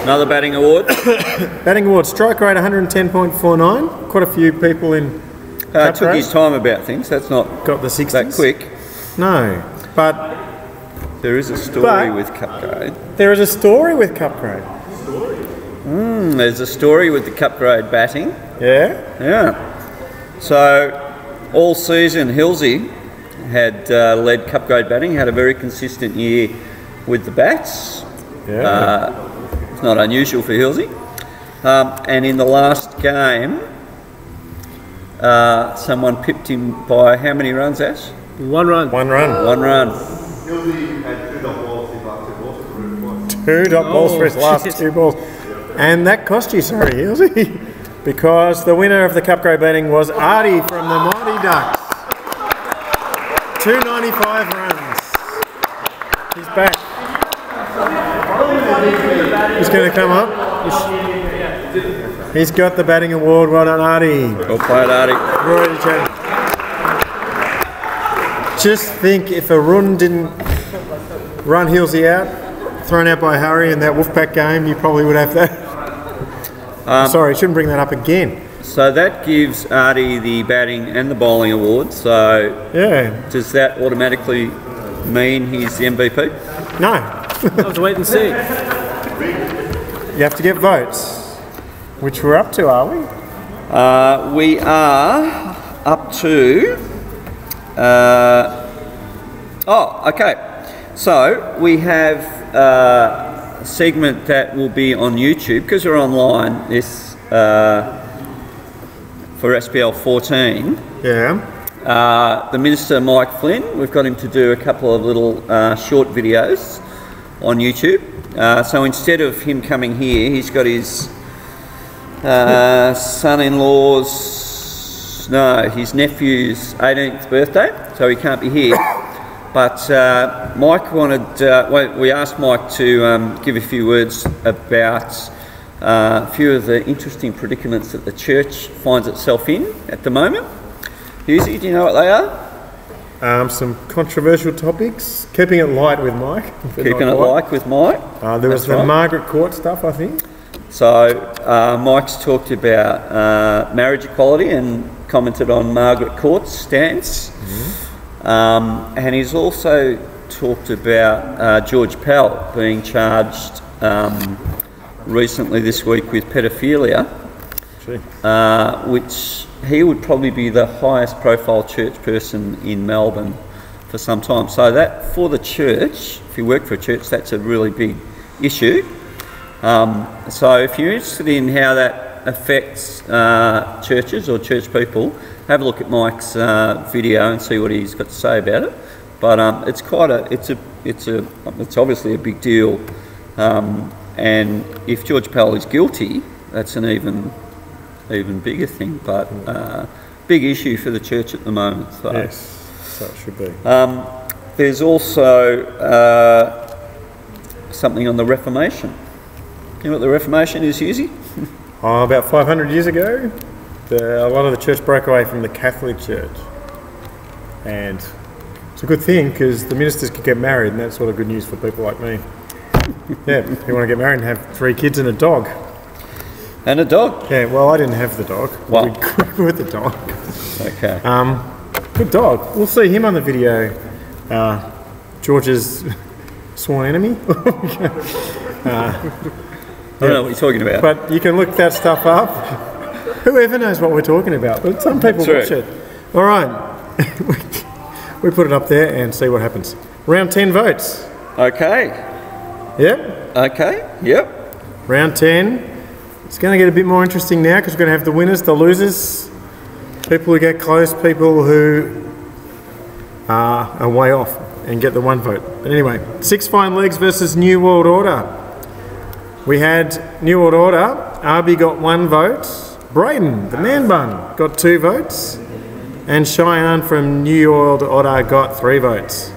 Another batting award. Batting award, strike rate 110.49. Quite a few people in. Took his time about things. That's not got the 60s. that quick. No, but there is a story with cup grade. There is a story with cup grade. There's a story with the cup grade batting. Yeah. Yeah. So all season, Hilsey had led cup grade batting. Had a very consistent year with the bats. Yeah. It's not unusual for Hilsey. And in the last game, someone pipped him by how many runs, Ash? 1 run. 1 run. 1 run. Hilsey had 2 dot balls, his last 2 balls. 2 dot balls for his last 2 balls. And that cost you, sorry, Hilsey, because the winner of the Cup Grade betting was Artie from the Mighty Ducks. 295 runs. He's back. He's going to come up. He's got the batting award. Well done, Artie. Well played, Artie. Rory Chen. Just think if a run didn't run Hilsey out, thrown out by Harry in that Wolfpack game, you probably would have that. Sorry, shouldn't bring that up again. So that gives Artie the batting and the bowling award. So Yeah. does that automatically mean he's the MVP? No. We'll have to wait and see. You have to get votes. Which we're up to, are we? We are up to. Okay. So we have a segment that will be on YouTube because we're online. This for SPL14. Yeah. The Minister Mike Flynn. We've got him to do a couple of little short videos on YouTube. So instead of him coming here, he's got his his nephew's 18th birthday, so he can't be here. But Mike wanted, we asked Mike to give a few words about a few of the interesting predicaments that the church finds itself in at the moment. Husey, do you know what they are? Some controversial topics. Keeping it light with Mike. Keeping it light with Mike. There was the Margaret Court stuff, I think. So Mike's talked about marriage equality and commented on Margaret Court's stance. And he's also talked about George Pell being charged recently this week with pedophilia, which he would probably be the highest profile church person in Melbourne for some time. So that, for the church, if you work for a church, that's a really big issue. So if you're interested in how that affects churches or church people, have a look at Mike's video and see what he's got to say about it. But it's obviously a big deal. And if George Pell is guilty, that's an even bigger thing. But big issue for the church at the moment. So. Yes, so it should be. There's also something on the Reformation. You know what the Reformation is, Husey? About 500 years ago, a lot of the church broke away from the Catholic Church. And it's a good thing because the ministers could get married, and that's sort of good news for people like me. Yeah, you want to get married and have 3 kids and a dog. And a dog? Yeah, well, I didn't have the dog. What? We grew with the dog. Okay. Good dog. We'll see him on the video. George's sworn enemy. I don't know what you're talking about. But you can look that stuff up. Whoever knows what we're talking about, but some people watch it. All right. We put it up there and see what happens. Round 10 votes. Okay. Yep. Okay. Yep. Round 10. It's going to get a bit more interesting now because we're going to have the winners, the losers, people who get close, people who are way off and get the 1 vote. But anyway, 6 Fine Legs versus New World Order. We had New World Order. Arby got 1 vote. Brayden, the man bun, got 2 votes. And Cheyenne from New World Order got 3 votes.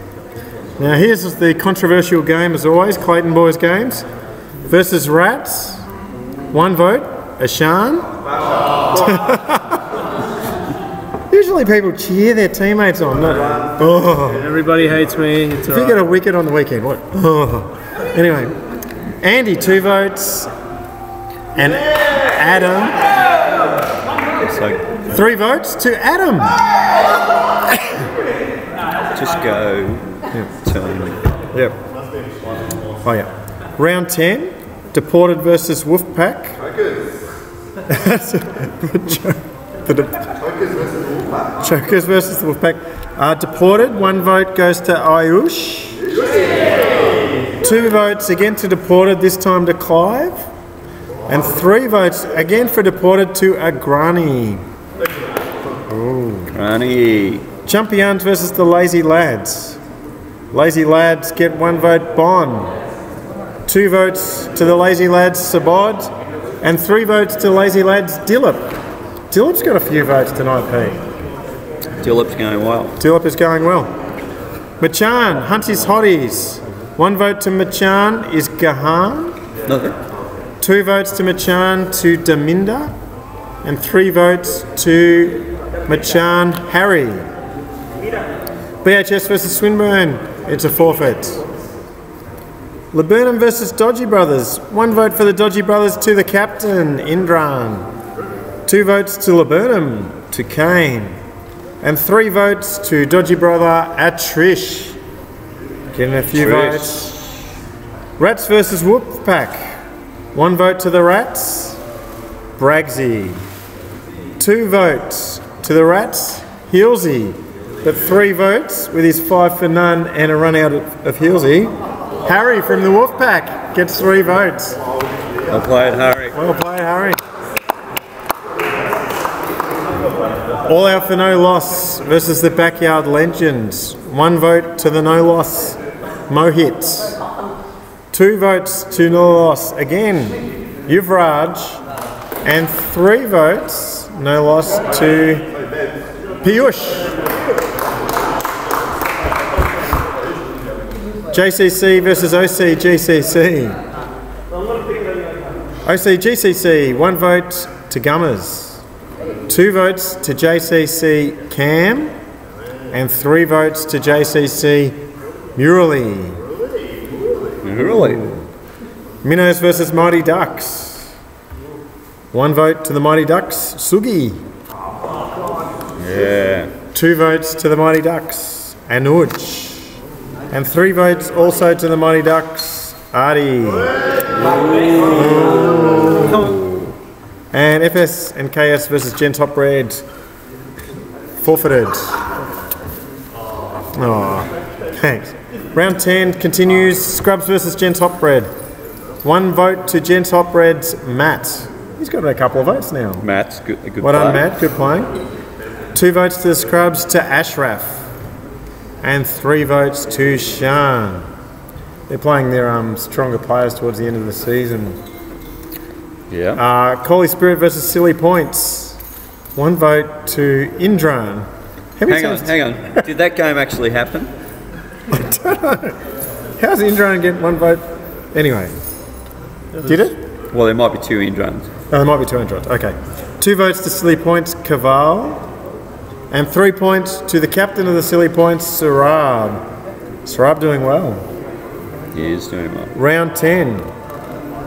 Now here's the controversial game as always, Clayton Boys Games versus Rats. 1 vote, Ashan. Usually people cheer their teammates on, don't they? Oh. Everybody hates me. It's If you get a wicket on the weekend, what? Oh. Anyway, Andy 2 votes, and Adam 3 votes to Adam. Just go. Yep. Oh yeah. Round 10, Deported versus Wolfpack. Chokers versus the Wolfpack. Deported, 1 vote goes to Ayush. 2 votes again to Deported, this time to Clive. And 3 votes again for Deported to Agrani. Granny. Champions versus the Lazy Lads. Lazy Lads get 1 vote, Bon. 2 votes to the Lazy Lads, Sabod. And 3 votes to Lazy Lads Dillip. Dillip's got a few votes tonight, Pete. Dillip's going well. Dillip is going well. Machan, Hunties Hotties. 1 vote to Machan is Gahan. Nothing. 2 votes to Machan to Daminda. And 3 votes to Machan Harry. BHS versus Swinburne. It's a forfeit. Laburnum versus Dodgy Brothers. 1 vote for the Dodgy Brothers to the captain, Indran. 2 votes to Laburnum, to Kane. And 3 votes to Dodgy Brother Atrish. Getting a few votes. Rats versus Wolfpack. 1 vote to the Rats, Bragsy. 2 votes to the Rats, Heelsey. But 3 votes with his 5 for none and a run out of Heelsey. Harry from the Wolfpack gets 3 votes. Well played, Harry. Well played, Harry. All Out for No Loss versus the Backyard Legends. 1 vote to the No Loss, Mohit. 2 votes to No Loss again, Yuvraj. And 3 votes, No Loss, to Piyush. JCC versus OCGCC. OCGCC, 1 vote to Gummers. 2 votes to JCC Cam. And 3 votes to JCC Murali. Murali. Minnows versus Mighty Ducks. 1 vote to the Mighty Ducks, Sugi. Yeah. 2 votes to the Mighty Ducks, Anuj. And 3 votes also to the Mighty Ducks, Artie. And FS and KS versus Gen Top Red, forfeited. Oh, thanks. Round 10 continues, Scrubs versus Gen Top Red. 1 vote to Gen Top Red's Matt. He's got a couple of votes now. Matt's good. A good Well done, player. Matt. Good playing. 2 votes to the Scrubs to Ashraf. And 3 votes to Shan. They're playing their stronger players towards the end of the season. Yeah. Collie Spirit versus Silly Points. 1 vote to Indran. Hang on. Did that game actually happen? How's Indran get 1 vote? Anyway. Did it? Well, there might be 2 Indrans. Oh, there might be 2 Indrans. Okay. 2 votes to Silly Points, Kaval. And 3 points to the captain of the Silly Points, Sarab. Sarab doing well. He is doing well. Round 10.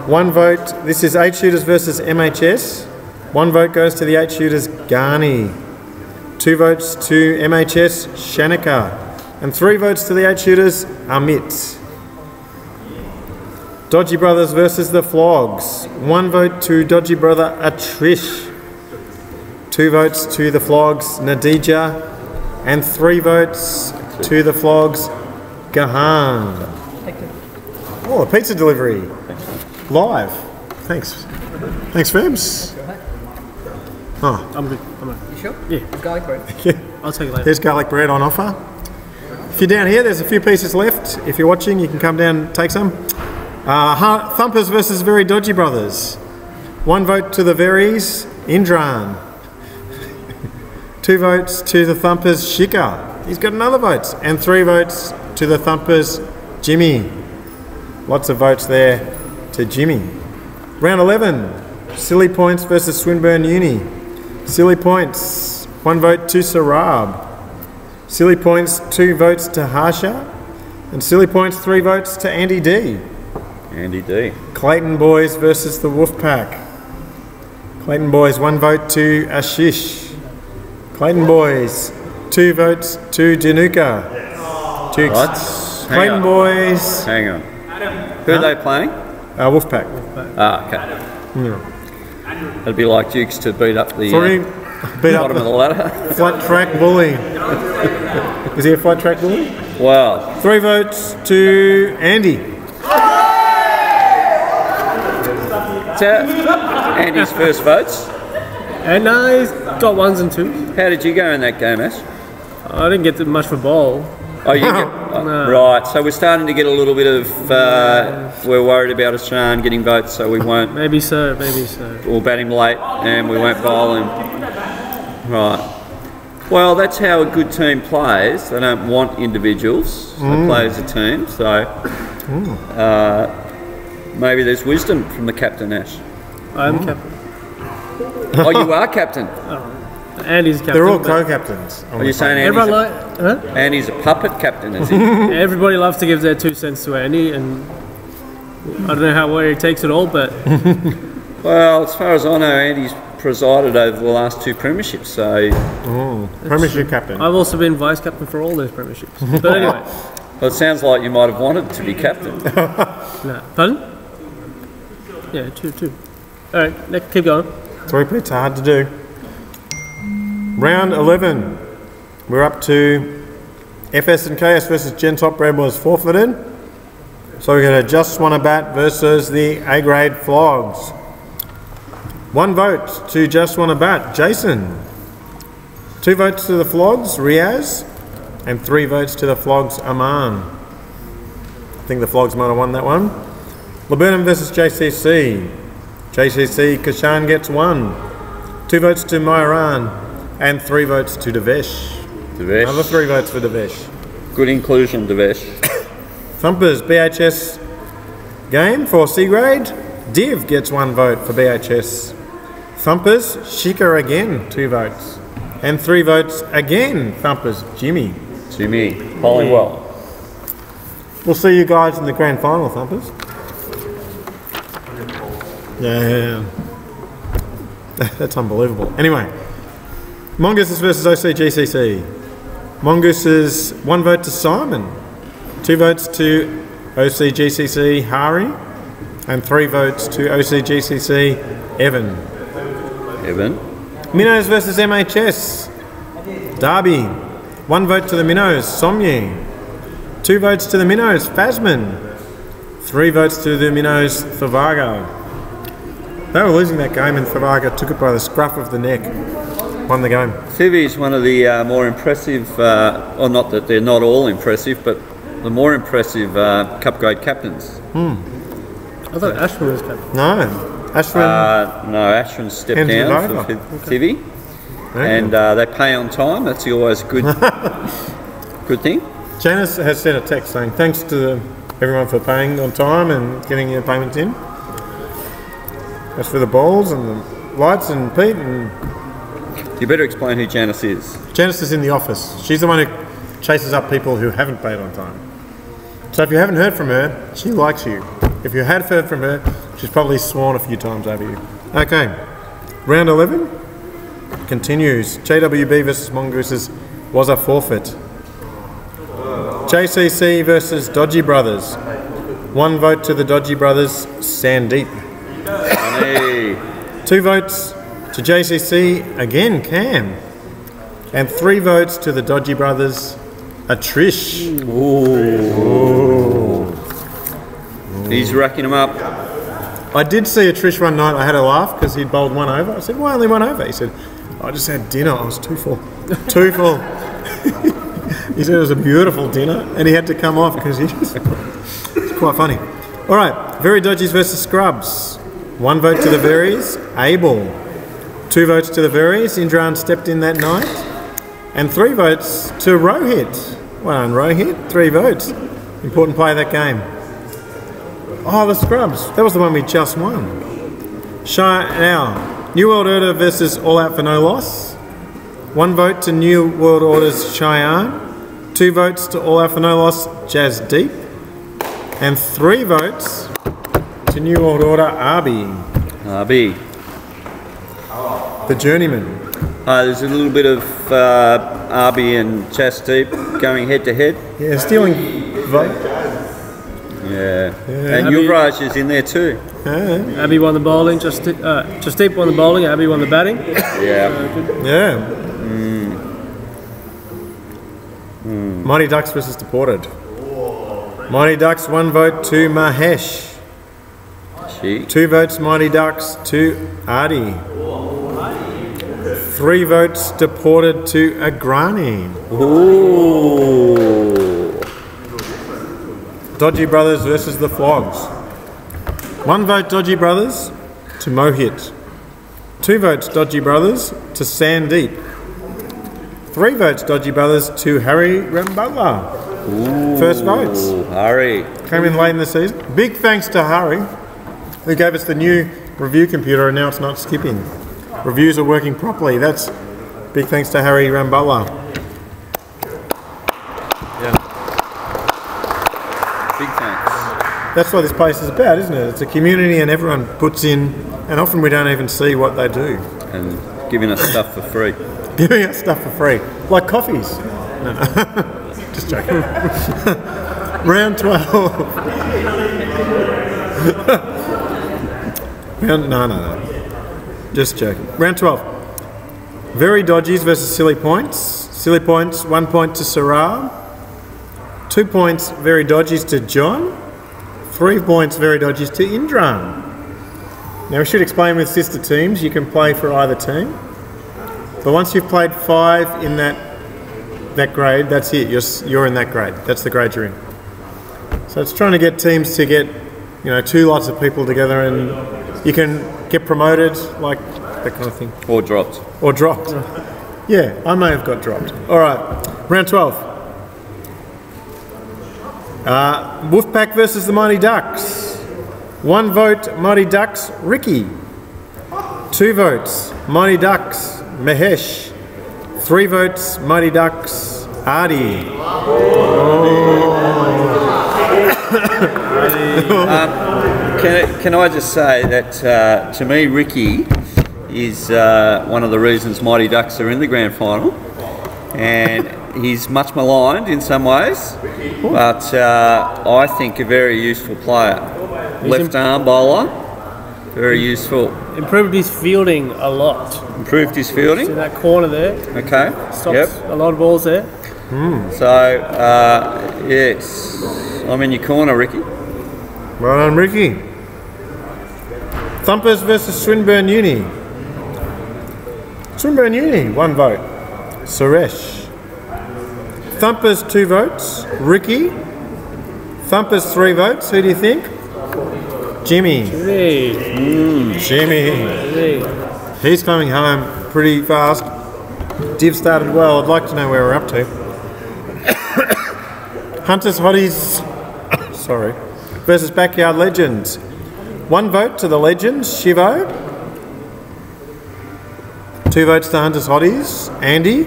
1 vote. This is 8 shooters versus MHS. 1 vote goes to the 8 shooters, Ghani. 2 votes to MHS, Shanika. And 3 votes to the 8 shooters, Amit. Dodgy Brothers versus the Flogs. 1 vote to Dodgy Brother, Atrish. 2 votes to the Flogs, Nadija. And 3 votes to the Flogs, Gahan. Oh, a pizza delivery. Live. Thanks. Thanks, Fabs. Oh. I'm good. I'm good. You sure? Yeah. Garlic bread. Yeah. I'll take it later. There's garlic bread on offer. If you're down here, there's a few pieces left. If you're watching, you can come down and take some. Thumpers versus Very Dodgy Brothers. 1 vote to the Verys, Indran. 2 votes to the Thumpers, Shika. He's got another vote. And 3 votes to the Thumpers, Jimmy. Lots of votes there to Jimmy. Round 11, Silly Points versus Swinburne Uni. Silly Points, 1 vote to Sarab. Silly Points, 2 votes to Harsha. And Silly Points, 3 votes to Andy D. Andy D. Clayton Boys versus the Wolfpack. Clayton Boys, 1 vote to Ashish. Clayton Boys, 2 votes to Danuka. Jukes. What? Clayton Boys. Hang on. Who are they playing? Wolfpack. Ah, okay. Yeah. It'd be like Dukes to beat up the Sorry, beat up bottom of the ladder. flat track bully. Is he a flat track bully? Wow. 3 votes to Andy. So, Andy's first votes. And he's got 1s and 2s. How did you go in that game, Ash? I didn't get much for ball. Oh, you get, right. So we're starting to get a little bit of. We're worried about Ashan getting votes, so we won't. Maybe so. Maybe so. We'll bat him late, and we won't bowl him. Right. Well, that's how a good team plays. They don't want individuals. They play as a team. So maybe there's wisdom from the captain, Ash. I'm captain. Oh, you are captain. Andy's captain. They're all co-captains. Are you saying Andy's a puppet captain, is he? Everybody loves to give their 2 cents to Andy, and I don't know where he takes it all, but Well, as far as I know, Andy's presided over the last 2 premierships, so... Premiership captain. I've also been vice captain for all those premierships. But anyway. Well, it sounds like you might have wanted to be captain. No. Pardon? Yeah, 2. Alright, keep going. 3 pits are hard to do. Round 11. We're up to FS and KS versus Gen Top Red was forfeited. So we're going to Just Wanna Bat versus the A-grade Flogs. 1 vote to Just Wanna Bat, Jason. 2 votes to the Flogs, Riaz. And 3 votes to the Flogs, Aman. I think the Flogs might have won that one. Laburnum versus JCC. JCC, Kashan gets 1. 2 votes to Myran. And 3 votes to Devesh. Another 3 votes for Devesh. Good inclusion, Devesh. Thumpers, BHS game for C grade. Div gets 1 vote for BHS. Thumpers, Shika again, 2 votes. And 3 votes again, Thumpers, Jimmy. Bowling well. We'll see you guys in the grand final, Thumpers. Yeah. That's unbelievable. Anyway, Mongooses versus OCGCC. Mongooses, 1 vote to Simon. 2 votes to OCGCC Hari, and 3 votes to OCGCC Evan. Minnows versus MHS. Derby. 1 vote to the Minnows, Somyi. 2 votes to the Minnows, Fasman. 3 votes to the Minnows, Thavaga. They were losing that game and Thavaga took it by the scruff of the neck. Won the game. Civi is one of the more impressive, or not that they're not all impressive, but the more impressive cup grade captains. I thought Ashwin was captain. No, Ashwin. No, Ashwin stepped down for Civi, and they pay on time. That's always a good thing. Janice has sent a text saying thanks to everyone for paying on time and getting your payments in. That's for the balls and the lights and Pete and. You better explain who Janice is. Janice is in the office. She's the one who chases up people who haven't paid on time. So if you haven't heard from her, she likes you. If you had heard from her, she's probably sworn a few times over you. Okay, round 11 continues. JWB versus Mongooses was a forfeit. JCC versus Dodgy Brothers. 1 vote to the Dodgy Brothers, Sandeep. 2 votes to JCC, again Cam. And 3 votes to the Dodgy Brothers, Atrish. Ooh. He's racking them up. I did see Atrish one night. I had a laugh because he'd bowled 1 over. I said, why only 1 over? He said, I just had dinner. I was too full. Too full. He said it was a beautiful dinner and he had to come off because it's quite funny. All right, Very Dodgies versus Scrubs. 1 vote to the Veries, Abel. 2 votes to the Veries, Indran stepped in that night. And 3 votes to Rohit. Well done, Rohit. 3 votes. Important play of that game. Oh, the Scrubs. That was the one we just won. Now, New World Order versus All Out for No Loss. 1 vote to New World Order's Cheyenne. 2 votes to All Out for No Loss, Jazz Deep. And 3 votes to New World Order, Arby. The Journeyman. There's a little bit of Arby and Jazz Deep going head to head. Yeah, stealing vote. Yeah. And Yuvraj is in there too. Abby won the bowling, Just Deep won the bowling, Abby won the batting. Yeah. Mighty Ducks versus Deported. Mighty Ducks, 1 vote to Mahesh. 2 votes Mighty Ducks to Adi. 3 votes Deported to Agrani. Ooh. Dodgy Brothers versus the Flogs. 1 vote Dodgy Brothers to Mohit. 2 votes Dodgy Brothers to Sandeep. 3 votes Dodgy Brothers to Harry Rambala. First votes. Harry. Came in late in the season. Big thanks to Harry, who gave us the new review computer, and now it's not skipping. Reviews are working properly. That's big thanks to Harry Rambala. Big thanks. That's what this place is about, isn't it? It's a community and everyone puts in, and often we don't even see what they do. And giving us stuff for free. Giving us stuff for free. Like coffees. No. Just joking. Round 12. No. Just joking. Round 12. Very Dodgies versus Silly Points. Silly Points, 1 point to Sarah. 2 points, Very Dodgies to John. 3 points, Very Dodgies to Indran. Now we should explain with sister teams, you can play for either team. But once you've played 5 in that grade, that's it. You're in that grade. That's the grade you're in. So it's trying to get teams to get, 2 lots of people together, and you can get promoted, like that kind of thing. Or dropped. Or dropped. Yeah, I may have got dropped. All right, round 12. Wolfpack versus the Mighty Ducks. 1 vote, Mighty Ducks, Ricky. 2 votes, Mighty Ducks, Mahesh. 3 votes, Mighty Ducks, Artie. Can I just say that to me, Ricky is one of the reasons Mighty Ducks are in the grand final, and he's much maligned in some ways, but I think a very useful player. Left arm bowler, very useful. Improved his fielding a lot. Improved his fielding? In that corner there. Okay. Stops a lot of balls there. So, yes, I'm in your corner, Ricky. Well done, Ricky. Thumpers versus Swinburne Uni. Swinburne Uni, 1 vote. Suresh. Thumpers, 2 votes. Ricky. Thumpers, 3 votes. Who do you think? Jimmy. Jimmy. He's coming home pretty fast. Div started well. I'd like to know where we're up to. Hunters Hotties versus Backyard Legends. 1 vote to the Legends, Shivo. 2 votes to Hunters Hotties, Andy.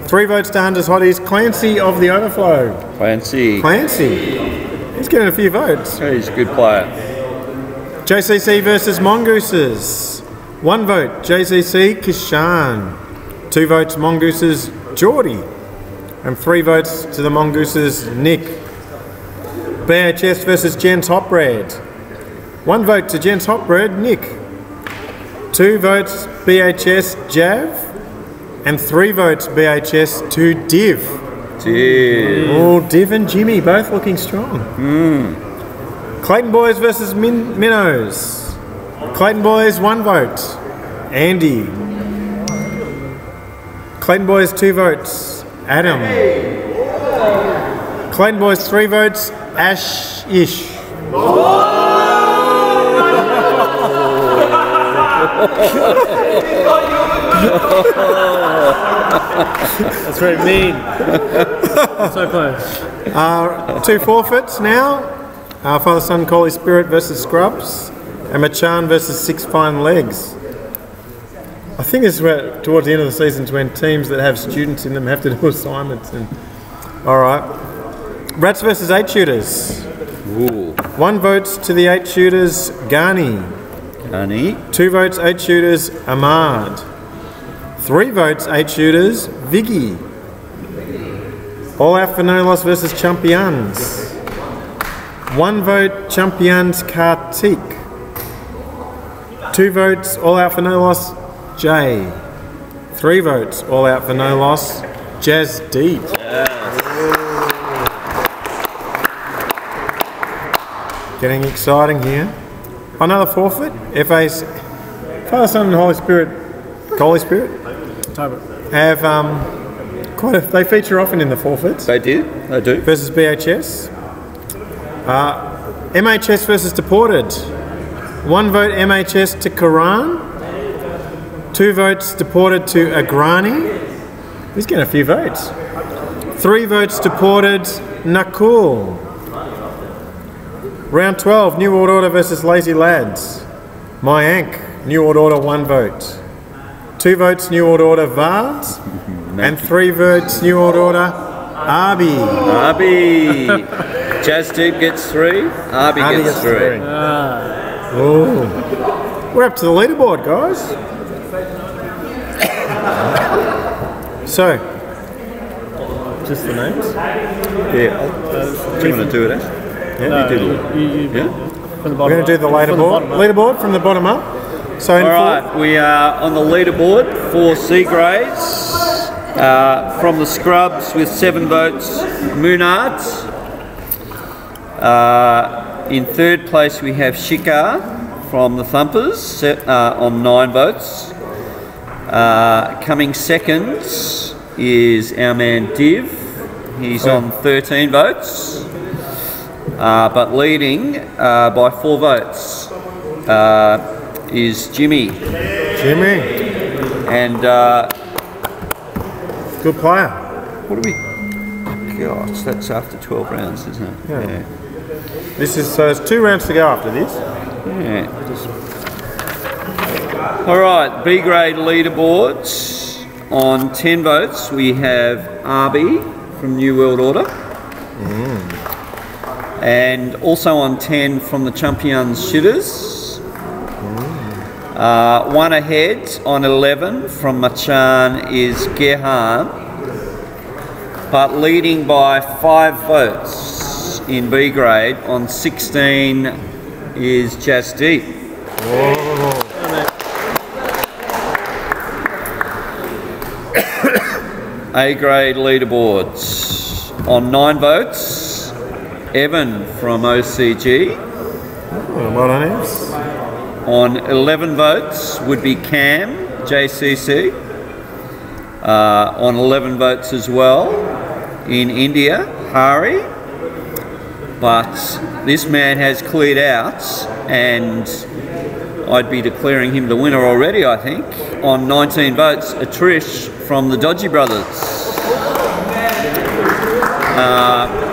3 votes to Hunters Hotties, Clancy of the Overflow. Clancy. He's getting a few votes. He's a good player. JCC versus Mongooses. 1 vote, JCC, Kishan. 2 votes, Mongooses, Geordie. And 3 votes to the Mongooses, Nick. BHS versus Jens Hopbread. 1 vote to Jens Hopbread, Nick. 2 votes, BHS, Jav. And 3 votes, BHS, to Div. Oh, Div and Jimmy, both looking strong. Clayton Boys versus Minnows. Clayton Boys, 1 vote. Andy. Clayton Boys, 2 votes. Adam. Clayton Boys, 3 votes. Ash-ish. That's very mean. So close. 2 forfeits now. Father Son Holy Spirit versus Scrubs. And Machan versus 6 Fine Legs. I think this is where, towards the end of the season, when teams that have students in them have to do assignments. Alright. Rats versus 8 shooters. 1 votes to the 8 shooters, Ghani. 2 votes, 8 shooters, Ahmad. 3 votes, 8 shooters, Viggy. All out for no loss versus Champions. 1 vote, Champions, Kartik. 2 votes, all out for no loss, Jay. 3 votes, all out for no loss, Jazz Deep. Getting exciting here. Another forfeit. FA's Father, Son, and Holy Spirit. Have quite a. They feature often in the forfeits. They do. Versus BHS. MHS versus Deported. 1 vote MHS to Quran. 2 votes Deported to Agrani. He's getting a few votes. 3 votes Deported Nakul. Round 12, New World Order versus Lazy Lads. Mayank, New World Order, 1 vote. 2 votes New World Order Vards. And 3 votes New World Order Arby. Arby. Jazz Deep gets 3. Arby gets 3. Oh. We're up to the leaderboard, guys. So, Just the names? Yeah. Do you want to do it, Ash? Yeah, you do it. Yeah? From the we're going to do the leaderboard from the bottom up. So, in Alright, we are on the leaderboard for C grades. From the Scrubs with 7 votes, Moonard. In 3rd place we have Shikar from the Thumpers on 9 votes. Coming 2nd is our man Div. He's on 13 votes. But leading by 4 votes is Jimmy. And good player. what do we... Gosh, that's after 12 rounds, isn't it? Yeah. This is, so there's 2 rounds to go after this. Yeah. Alright, B grade leaderboards. On 10 votes we have RB from New World Order. And also on 10 from the Champions Shooters. 1 ahead on 11 from Machan is Gehan. But leading by 5 votes in B grade on 16 is Jazz Deep. A grade leaderboards. On 9 votes, Evan from OCG. Well done, Evs. On 11 votes would be Cam, JCC. On 11 votes as well in India, Hari. But this man has cleared out and I'd be declaring him the winner already, I think. On 19 votes, Atrish from the Dodgy Brothers.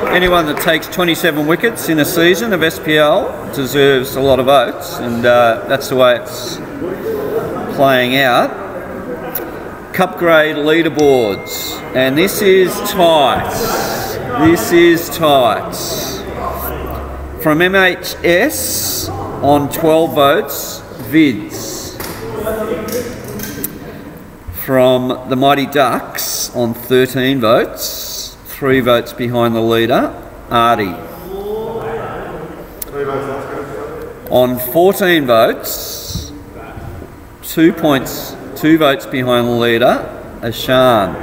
Anyone that takes 27 wickets in a season of SPL deserves a lot of votes, and that's the way it's playing out. Cup grade leaderboards, and this is tight. This is tight. From MHS on 12 votes, Vids. From the Mighty Ducks on 13 votes, 3 votes behind the leader, Artie. On 14 votes, 2 votes behind the leader, Ashan.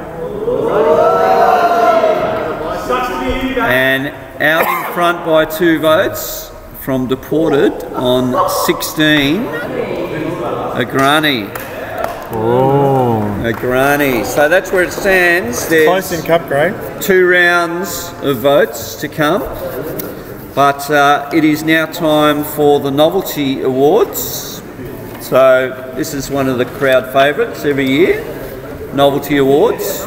And out in front by 2 votes from Deported on 16, Agrani. Agrani. So that's where it stands. There's close in cup grade. 2 rounds of votes to come. But it is now time for the Novelty Awards. So this is one of the crowd favourites every year, Novelty Awards.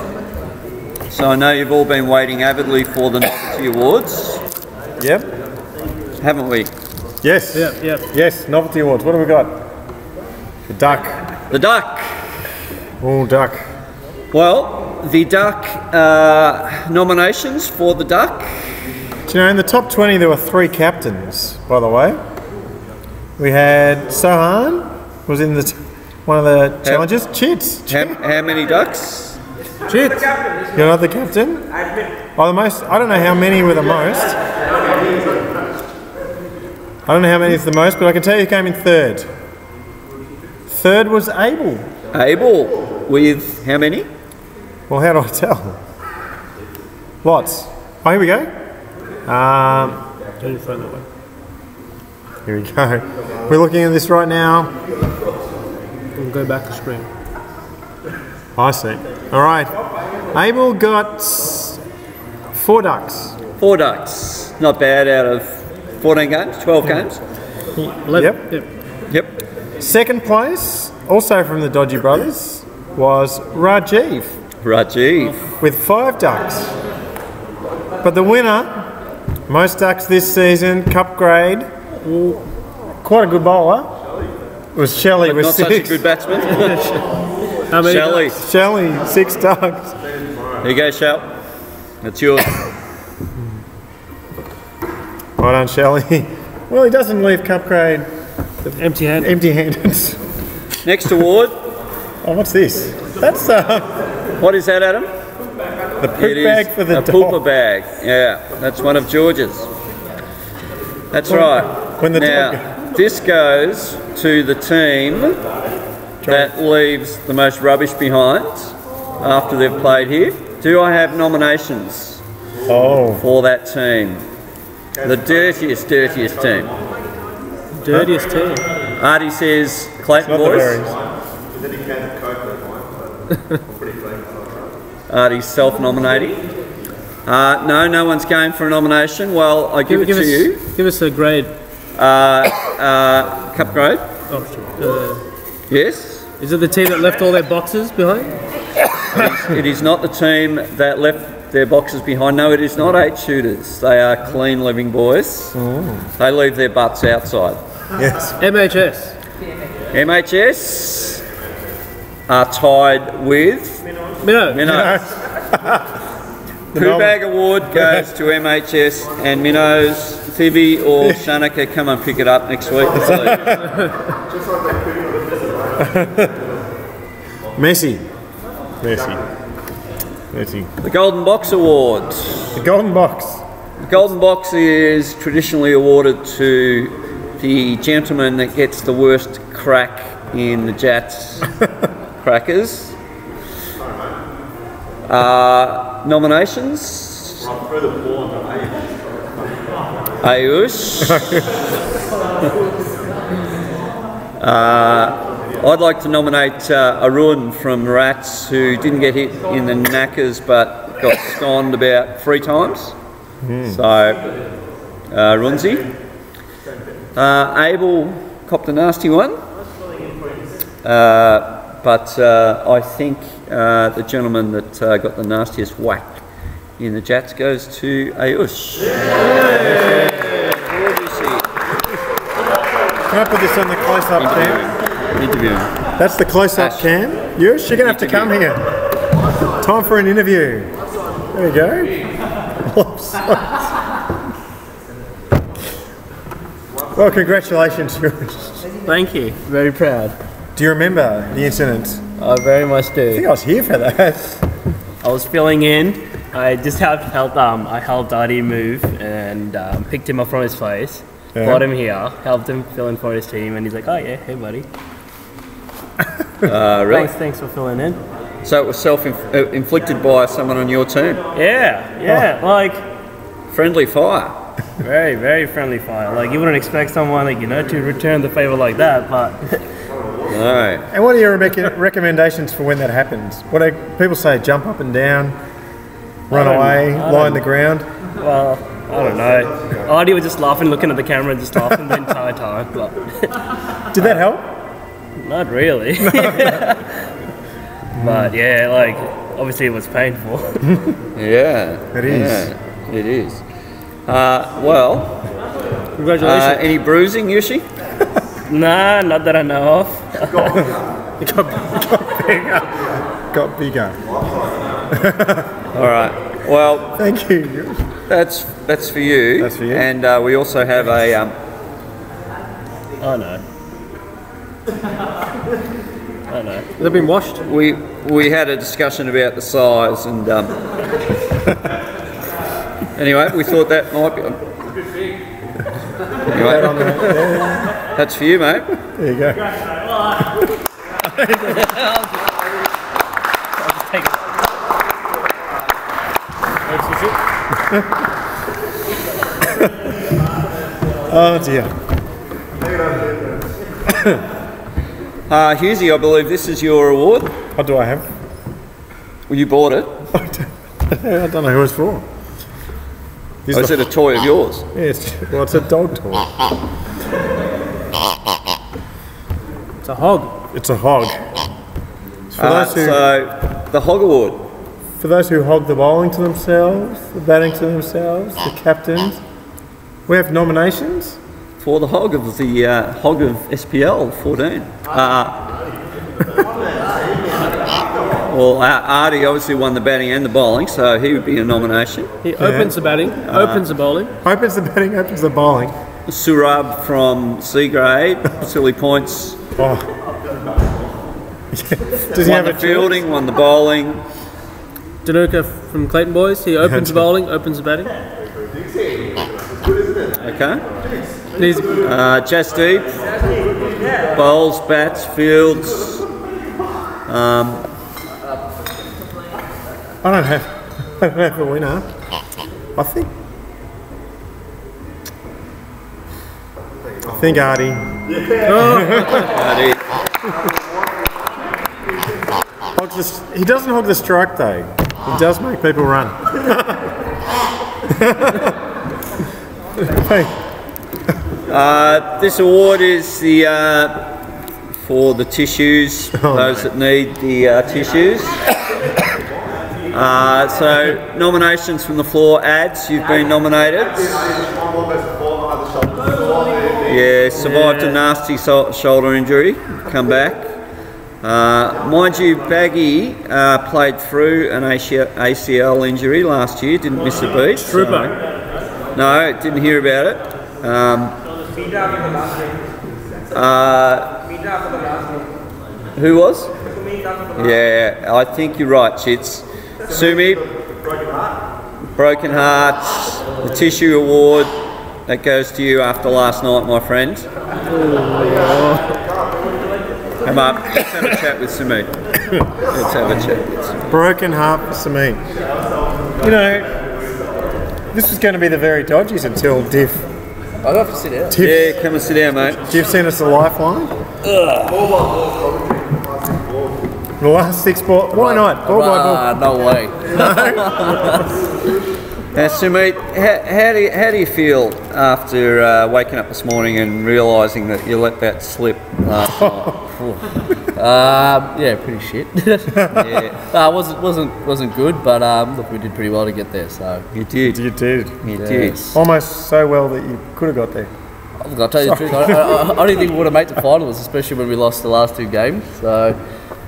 So I know you've all been waiting avidly for the Novelty Awards. Yep. Haven't we? Yes. Yep. Yes, Novelty Awards. What have we got? The duck. The duck. Oh, duck. Well, the duck nominations for the duck. Do you know, in the top 20 there were 3 captains, by the way. We had Sohan, was in one of the challenges. Chits. How many ducks? Chits. You're not the captain? Oh, the most. I don't know how many were the most. I don't know how many is the most, but I can tell you who came in 3rd. 3rd was Abel. Abel, with how many? Well, how do I tell? Lots. Oh, here we go. Turn your phone that way. Here we go. We're looking at this right now. We'll go back to screen. I see. All right. Abel got 4 ducks. 4 ducks. Not bad out of 14 games, 12 games. Yep. Second place, also from the Dodgy Brothers, was Rajiv with 5 ducks. But the winner, most ducks this season, cup grade, quite a good bowler, was Shelley with Not 6. such a good batsman. How many? Shelley, 6 ducks. There you go, Shell. That's yours. Well done, Shelley. Well, he doesn't leave cup grade Empty-handed. Next award. Oh, what's this? That's What is that, Adam? the poop bag for the a dog. pooper bag. Yeah, that's one of George's. That's right. when the now, dog- this goes to the team that leaves the most rubbish behind after they've played here. Do I have nominations for that team? The dirtiest team. Dirtiest team. Artie says Clayton Not the boys. berries. Artie's self-nominating. No one's going for a nomination. Well, I give it to you. Give us a grade. Cup grade. Yes. Is it the team that left all their boxes behind? It is not the team that left their boxes behind. No, it is not 8 shooters. They are clean living boys. They leave their butts outside. Yes. MHS are tied with Minnows. Poo Bag Award goes to MHS and Minnows. Phoebe or Shanaka, come and pick it up next week. Messi. The Golden Box Award. The Golden Box. The Golden Box is traditionally awarded to the gentleman that gets the worst crack in the Jats crackers. Nominations? Ayush. I'd like to nominate Arun from Rats, who didn't get hit in the knackers but got sconed about 3 times. So, Runzi. Abel copped a nasty one. But I think the gentleman that got the nastiest whack in the Jats goes to Ayush. Can I put this on the close-up cam? Interview. That's the close-up cam. Yush, you're going to have to come here. Time for an interview. There you go. Well, congratulations, Yush. Thank you. Very proud. Do you remember the incident? I very much I do. think I was here for that. I was filling in. I just helped Artie move and picked him up from his place. Yeah. Brought him here, helped him fill in for his team, and he's like, "Oh yeah, hey buddy." Right. Thanks for filling in. So it was self-inflicted by someone on your team. Yeah, like Friendly fire. very, very friendly fire. Like you wouldn't expect someone to return the favor like that, but No. And what are your recommendations for when that happens? What do people say? Jump up and down, run away, lie on the ground? well, I don't know. Artie was just laughing, looking at the camera, and just laughing the entire time. But Did that help? not really. But yeah, like obviously it was painful. Yeah. It is. Yeah, it is. Well, Congratulations. any bruising, Yushi? Nah, not that I know of. Got bigger. All right. Well, Thank you. that's for you. That's for you. And we also have a Oh no. Oh no. They've been washed. we had a discussion about the size and anyway, we thought that might be. Anyway, that's for you, mate. There you go. Oh dear. Husey, I believe this is your award. What do I have? Well, you bought it. I don't know who it's for. This Or is it a toy of yours? Yeah, well, it's a dog toy. It's a hog. It's a hog. For those who, So, the Hog Award. for those who hog the bowling to themselves, the batting to themselves, the captains, we have nominations. For the Hog of the Hog of SPL 14. Well, Artie obviously won the batting and the bowling, so he would be a nomination. He opens the batting, opens the bowling. Opens the batting, opens the bowling. Surab from C grade, silly points. Oh. Does he Won have the a fielding, won the bowling. Danuka from Clayton Boys, he opens the bowling, opens the batting. Okay. He's Jasdeep, bowls, bats, fields. I don't have a winner. I think Artie. Artie. He doesn't hog the strike though. He does make people run. Hey. This award is the for the tissues, those that need the tissues. So nominations from the floor. Ads, you've been nominated. Yeah, survived a nasty shoulder injury. Come back. Mind you, Baggy played through an ACL injury last year. Didn't miss a beat. Trooper. No, didn't hear about it. Who was? Yeah, I think you're right, Chits. Sumi, Broken Hearts, the Tissue Award, that goes to you after last night, my friend. Come up, let's have a chat with Sumi. Let's have a chat with Sumi. Broken heart for Samin. You know, this was going to be the very dodgies until Diff. I'd have to sit down. Yeah, come and sit down, mate. Diff sent us a lifeline. The last 6 balls. Why not? Ball by ball. No way. Now, Sumi, how do you feel after waking up this morning and realising that you let that slip last night? Yeah, pretty shit. Yeah. Wasn't good, but look, we did pretty well to get there. So You did. You did. You did. Almost so well that you could have got there. look, I'll tell you the truth. I don't think we would have made the finals, especially when we lost the last 2 games. So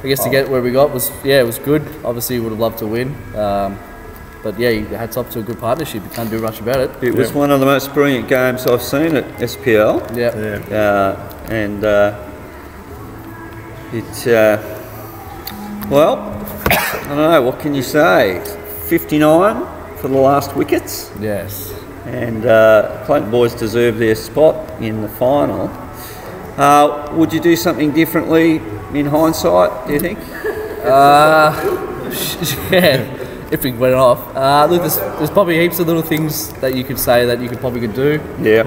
I guess to get where we got was it was good. Obviously, we would have loved to win. But yeah, hats off to a good partnership. You can't do much about it. It was one of the most brilliant games I've seen at SPL. Yeah. And well, I don't know, what can you say? 59 for the last wickets. Yes. And Clayton Boys deserve their spot in the final. Would you do something differently in hindsight, do you think? Yeah. If we went off, look, there's probably heaps of little things that you could say that you probably could do. Yeah.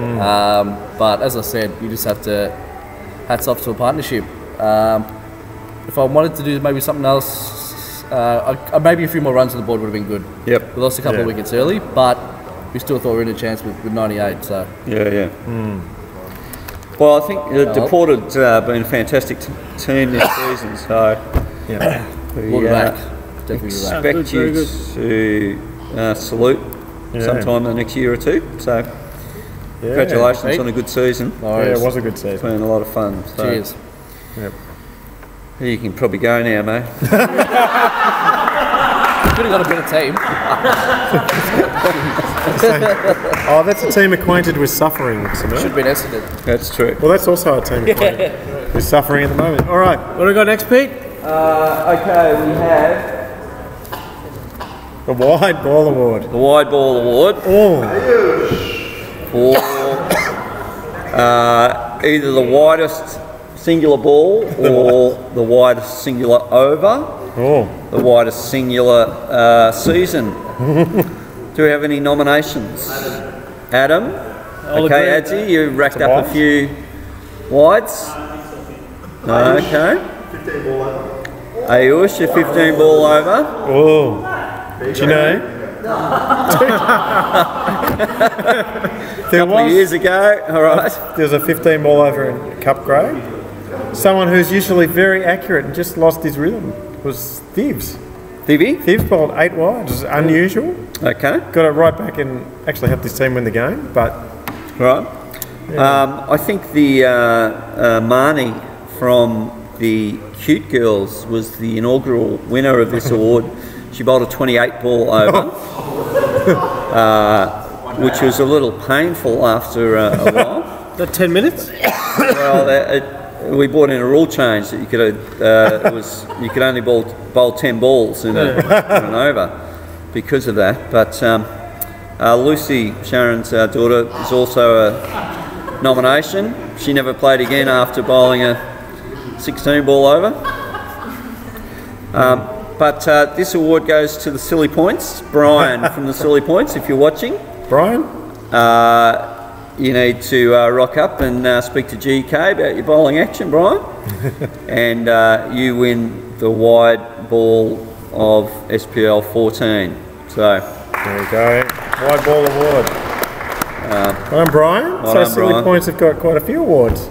But as I said, you just have to hats off to a partnership. If I wanted to do maybe something else, maybe a few more runs on the board would have been good. Yep. We lost a couple of wickets early, but we still thought we were in a chance with 98. So Yeah. Well, I think Deported been a fantastic team this season, so we'll be back. Definitely expect you to salute sometime in the next year or two. So congratulations on a good season. Yeah, it was a good It's season. been a lot of fun. So Cheers. Yep. You can probably go now, mate. Could have got a better team. Oh, that's a team acquainted with suffering. Samir. Should have been Essendon. That's true. Well, that's also a team acquainted with suffering at the moment. All right, What do we got next, Pete? Okay, we have the Wide Ball Award. the Wide Ball Award Oh, for either the widest singular ball or the widest singular over, the widest singular season. Do we have any nominations? Adam? Okay, Adzi, you racked up a few wides. Okay. Ayush, a 15 ball over. oh. Do you know? There couple of years ago, all right. There was a 15 ball over in cup grade. Someone who's usually very accurate and just lost his rhythm was Thibs. Thibby? Thibs bowled 8 wide, which is unusual. Okay. Got it right back and actually helped his team win the game, but... Right. I think the Marnie from the Cute Girls was the inaugural winner of this award. She bowled a 28 ball over, which was a little painful after a while. That 10 minutes? Well, we brought in a rule change that you could you could only bowl 10 balls in an over because of that. But Lucy, Sharon's daughter, is also a nomination. She never played again after bowling a 16 ball over. But this award goes to the Silly Points. Brian from the Silly Points, if you're watching. Brian? You need to rock up and speak to GK about your bowling action, Brian. And you win the wide ball of SPL 14. So there you go. Wide ball award. Well done, Brian. Well So done, Silly Brian. Points have got quite a few awards.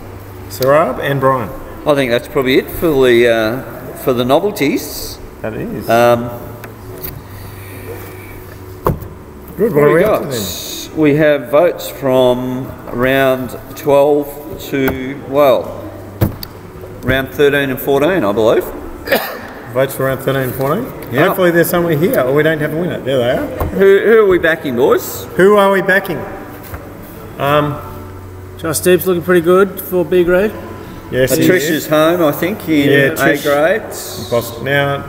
Sarab and Brian. I think that's probably it for the novelties. That is. What Good. What do are we we up got? to then? We have votes from round 12 to, well, round 13 and 14, I believe. Votes for round 13 and 14? Yeah. Hopefully there's someone here, or we don't have a winner. There they are. Who are we backing, boys? Who are we backing? Josh Deep's looking pretty good for B grade. Yes, he Patricia's is. home, I think, in A Trish. grade. Now,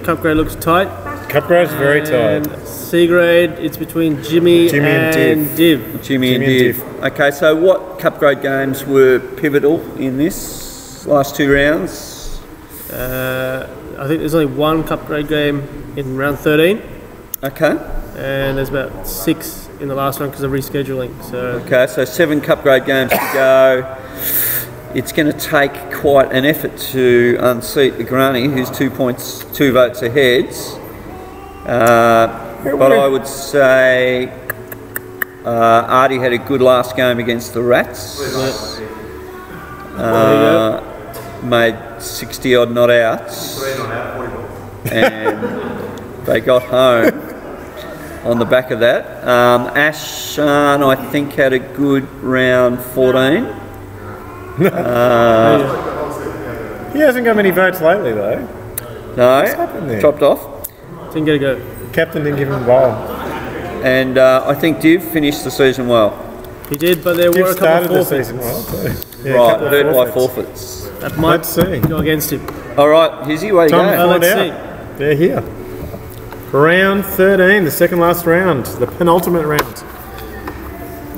Cup grade looks tight. cup grade's very tight. And C grade, it's between Jimmy and Div. Jimmy and Jimmy and Div. Okay, so what cup grade games were pivotal in this last 2 rounds? I think there's only one cup grade game in round 13, Okay. and there's about 6 in the last one because of rescheduling. So Okay, so 7 cup grade games to go. It's going to take quite an effort to unseat the Granny, who's 2 votes ahead. But I would say Artie had a good last game against the Rats. Made 60 odd not outs, and they got home on the back of that. Ashan, I think, had a good round 14. He hasn't got many votes lately, though. happened No, there? dropped off. didn't get a go. Captain didn't give him a bowl. And I think Div finished the season well. He did, but there Div were a couple started of the forfeits season well, so... yeah, a Right, couple of hurt by forfeits. forfeits. that might Let's see. go against him. All right, Hizzy, way you Time to go. find let's out. They're here. Round 13, the second last round, the penultimate round.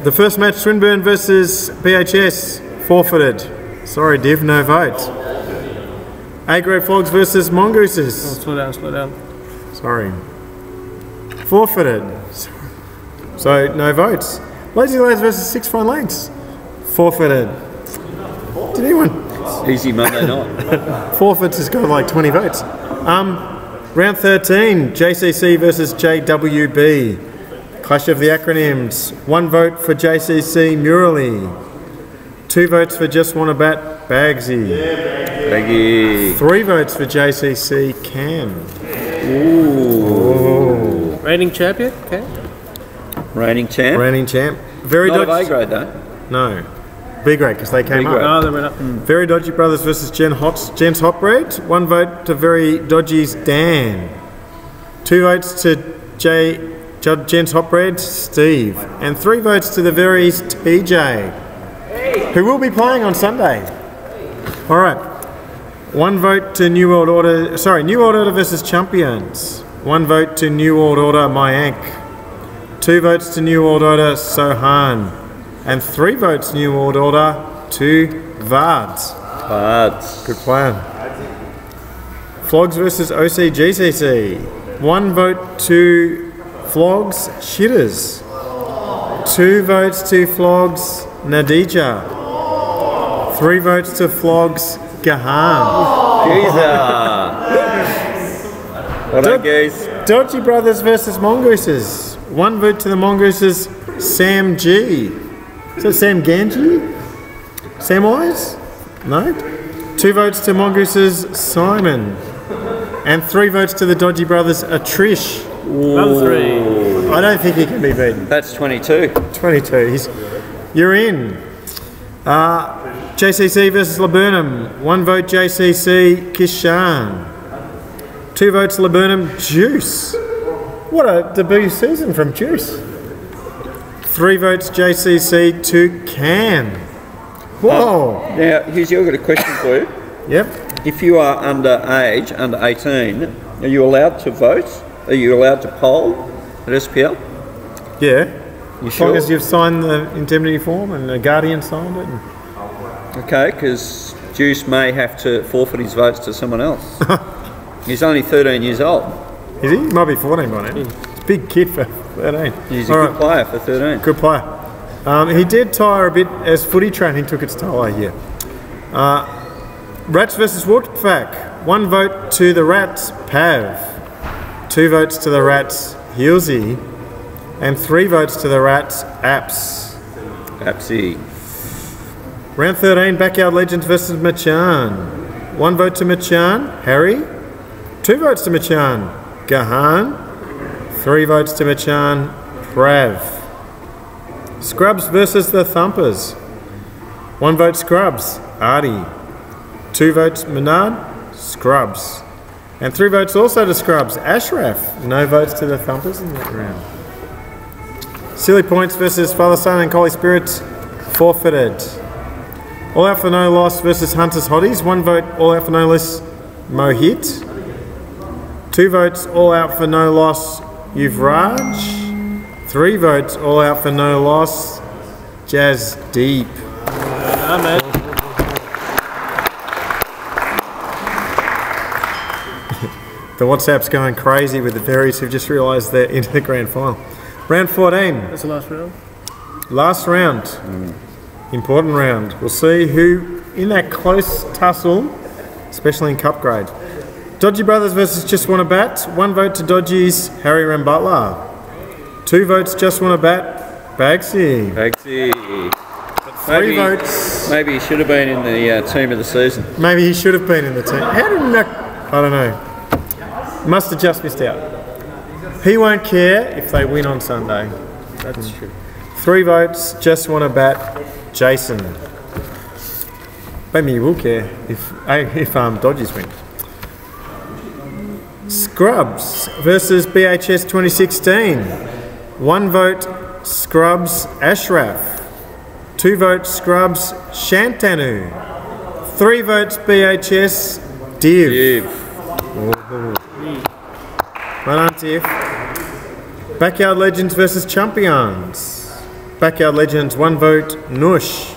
The first match, Swinburne versus BHS, forfeited. Sorry, Div, no vote. A-grade Flogs versus Mongooses. Slow down. Sorry. Forfeited. So, no votes. Lazy Lads versus Six Fine Legs. Forfeited. Did anyone? Easy Monday night. Forfeits has got like 20 votes. Round 13, JCC versus JWB. Clash of the acronyms. 1 vote for JCC, Murali. 2 votes for Just Wanna Bat, Bagsy. Baggy. 3 votes for JCC, Cam. Reigning champion, okay. Reigning champ. Reigning champ. Very Not of dodgy. A grade though. No. B grade, because they came B grade. up. Oh, they went up. Very Dodgy Brothers versus Gents Hotbread. 1 vote to Very Dodgy's Dan. 2 votes to Gents Hotbread, Steve. And 3 votes to the Very's TJ, who will be playing on Sunday. All right. 1 vote to New World Order. Sorry, New World Order versus Champions. 1 vote to New World Order Mayank. 2 votes to New World Order Sohan. And 3 votes New World Order to Vards. But Good plan. Flogs versus OCGCC. 1 vote to Flogs Shitters. 2 votes to Flogs Nadija. 3 votes to Flogs Gahan. Geezer. Well done, guys. Dodgy Brothers versus Mongooses. 1 vote to the Mongooses, Sam G. Is that Sam Ganji? Samwise? No? 2 votes to Mongooses, Simon. And 3 votes to the Dodgy Brothers, Atrish. Number 3. I don't think he can be beaten. That's 22. 22. You're in. JCC versus Laburnum. 1 vote JCC, Kishan. 2 votes Laburnum, Juice. What a debut season from Juice. 3 votes JCC to Cam. Whoa. Now, here's I've got a question for you. Yep. If you are under 18, are you allowed to vote? Are you allowed to poll at SPL? Yeah. You As sure? long as you've signed the indemnity form and the guardian signed it. And Okay, because Juice may have to forfeit his votes to someone else. He's only 13 years old. is he? He might be 14 by now. He's a big kid for 13. He's a good player for 13. Good player. He did tire a bit as footy training took its toll, I hear. Rats versus Wolfpack. 1 vote to the Rats, Pav. 2 votes to the Rats, Heelsey. And 3 votes to the Rats, Apps. Apsy. Round 13, Backyard Legends versus Machan. 1 vote to Machan, Harry. 2 votes to Machan, Gahan. 3 votes to Machan, Prav. Scrubs versus the Thumpers. 1 vote Scrubs, Artie. 2 votes Menard, Scrubs. And 3 votes also to Scrubs, Ashraf. No votes to the Thumpers in that round. Silly Points versus Father, Son and Holy Spirits, forfeited. All Out for No Loss versus Hunters Hotties. 1 vote, All Out for No Loss, Mohit. 2 votes, All Out for No Loss, Yuvraj. 3 votes, All Out for No Loss, Jazz Deep. Amen. The WhatsApp's going crazy with the fairies who've just realised they're into the grand final. Round 14. That's the last round. Last round. Important round. We'll see who, in that close tussle, especially in cup grade. Dodgy Brothers versus Just Wanna Bat. 1 vote to Dodgy's Harry Ram Butler. 2 votes Just Wanna Bat, Bagsy. 3 votes. Maybe he should have been in the team of the season. Maybe he should have been in the team. How did that? I don't know. Must have just missed out. He won't care if they win on Sunday. That's true. 3 votes, Just Wanna Bat, Jason. Maybe he will care if Dodgers win. Scrubs versus BHS 2016. 1 vote, Scrubs, Ashraf. 2 votes, Scrubs, Shantanu. 3 votes, BHS, Div. Well done, Div. Backyard Legends versus Champions. Backyard Legends, 1 vote, Nush.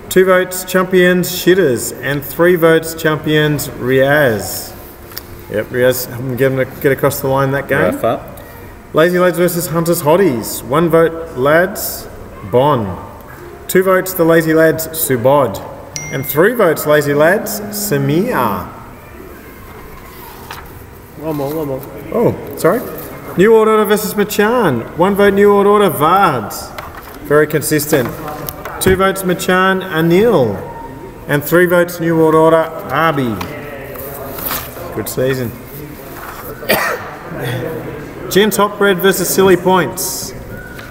2 votes, Champions, Shitters. And 3 votes, Champions, Riaz. Yep, Riaz, get across the line that game. Rough up. Lazy Lads versus Hunters Hotties. 1 vote, Lads, Bon. 2 votes, the Lazy Lads, Subod. And 3 votes, Lazy Lads, Samir. One more. Oh, sorry. New World Order versus Machan. 1 vote, New World Order, Vards. Very consistent. 2 votes, Machan, Anil. And 3 votes, New World Order, Arby. Good season. Gents Hotbread versus Silly Points.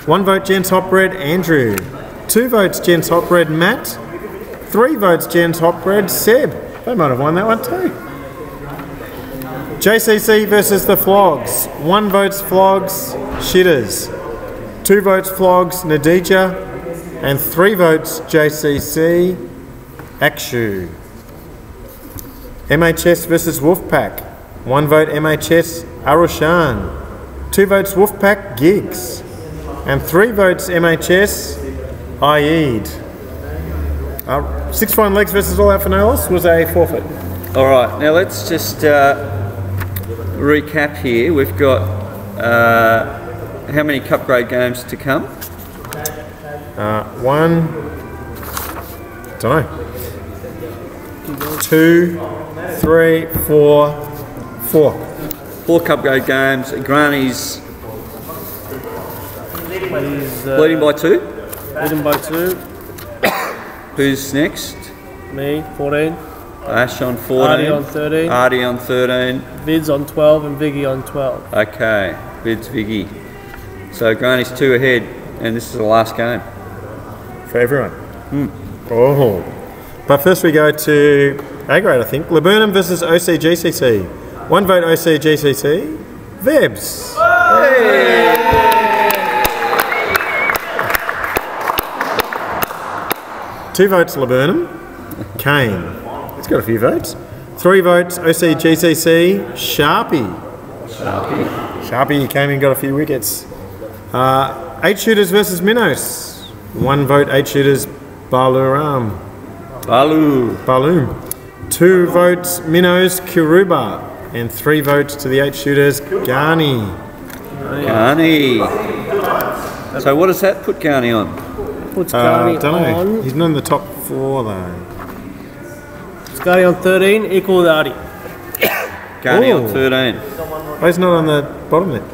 1 vote, Gents Hotbread, Andrew. 2 votes, Gents Hotbread, Matt. 3 votes, Gents Hotbread, Seb. They might have won that one too. JCC versus the Flogs. 1 votes Flogs, Shitters. 2 votes Flogs, Nadija. And 3 votes JCC, Akshu. MHS versus Wolfpack. 1 vote MHS, Arushan. 2 votes Wolfpack, Giggs. And 3 votes MHS, Aid. 6 fine legs versus All Out for No Loss was a forfeit. All right, now let's just recap here. We've got how many cup grade games to come? 1, don't know. 2, 3, 4, 4. 4 cup grade games. Granny's He's leading by 2. leading by 2. Who's next? Me, 14. Ash on 14. Artie on 13. Artie on 13. Vids on 12 and Viggy on 12. Okay, Vids Viggy. So Granny's 2 ahead, and this is the last game. For everyone. Oh. But first we go to A grade, I think. Laburnum versus OCGCC. 1 vote OCGCC. Vebs. 2 votes Laburnum. Kane. He's got a few votes. 3 votes OCGCC. Sharpie. Sharpie came in, got a few wickets. 8 shooters versus Minos. 1 vote 8 shooters. Baluram. Balloon. 2 votes Minos Kiruba. And 3 votes to the 8 shooters. Garni. So what does that put Garni on? Puts Garni Don't know. on. He's not in the top 4 though. It's Garni on 13, equal with Artie. Garni on Ooh. 13. Oh, he's not on the bottom there.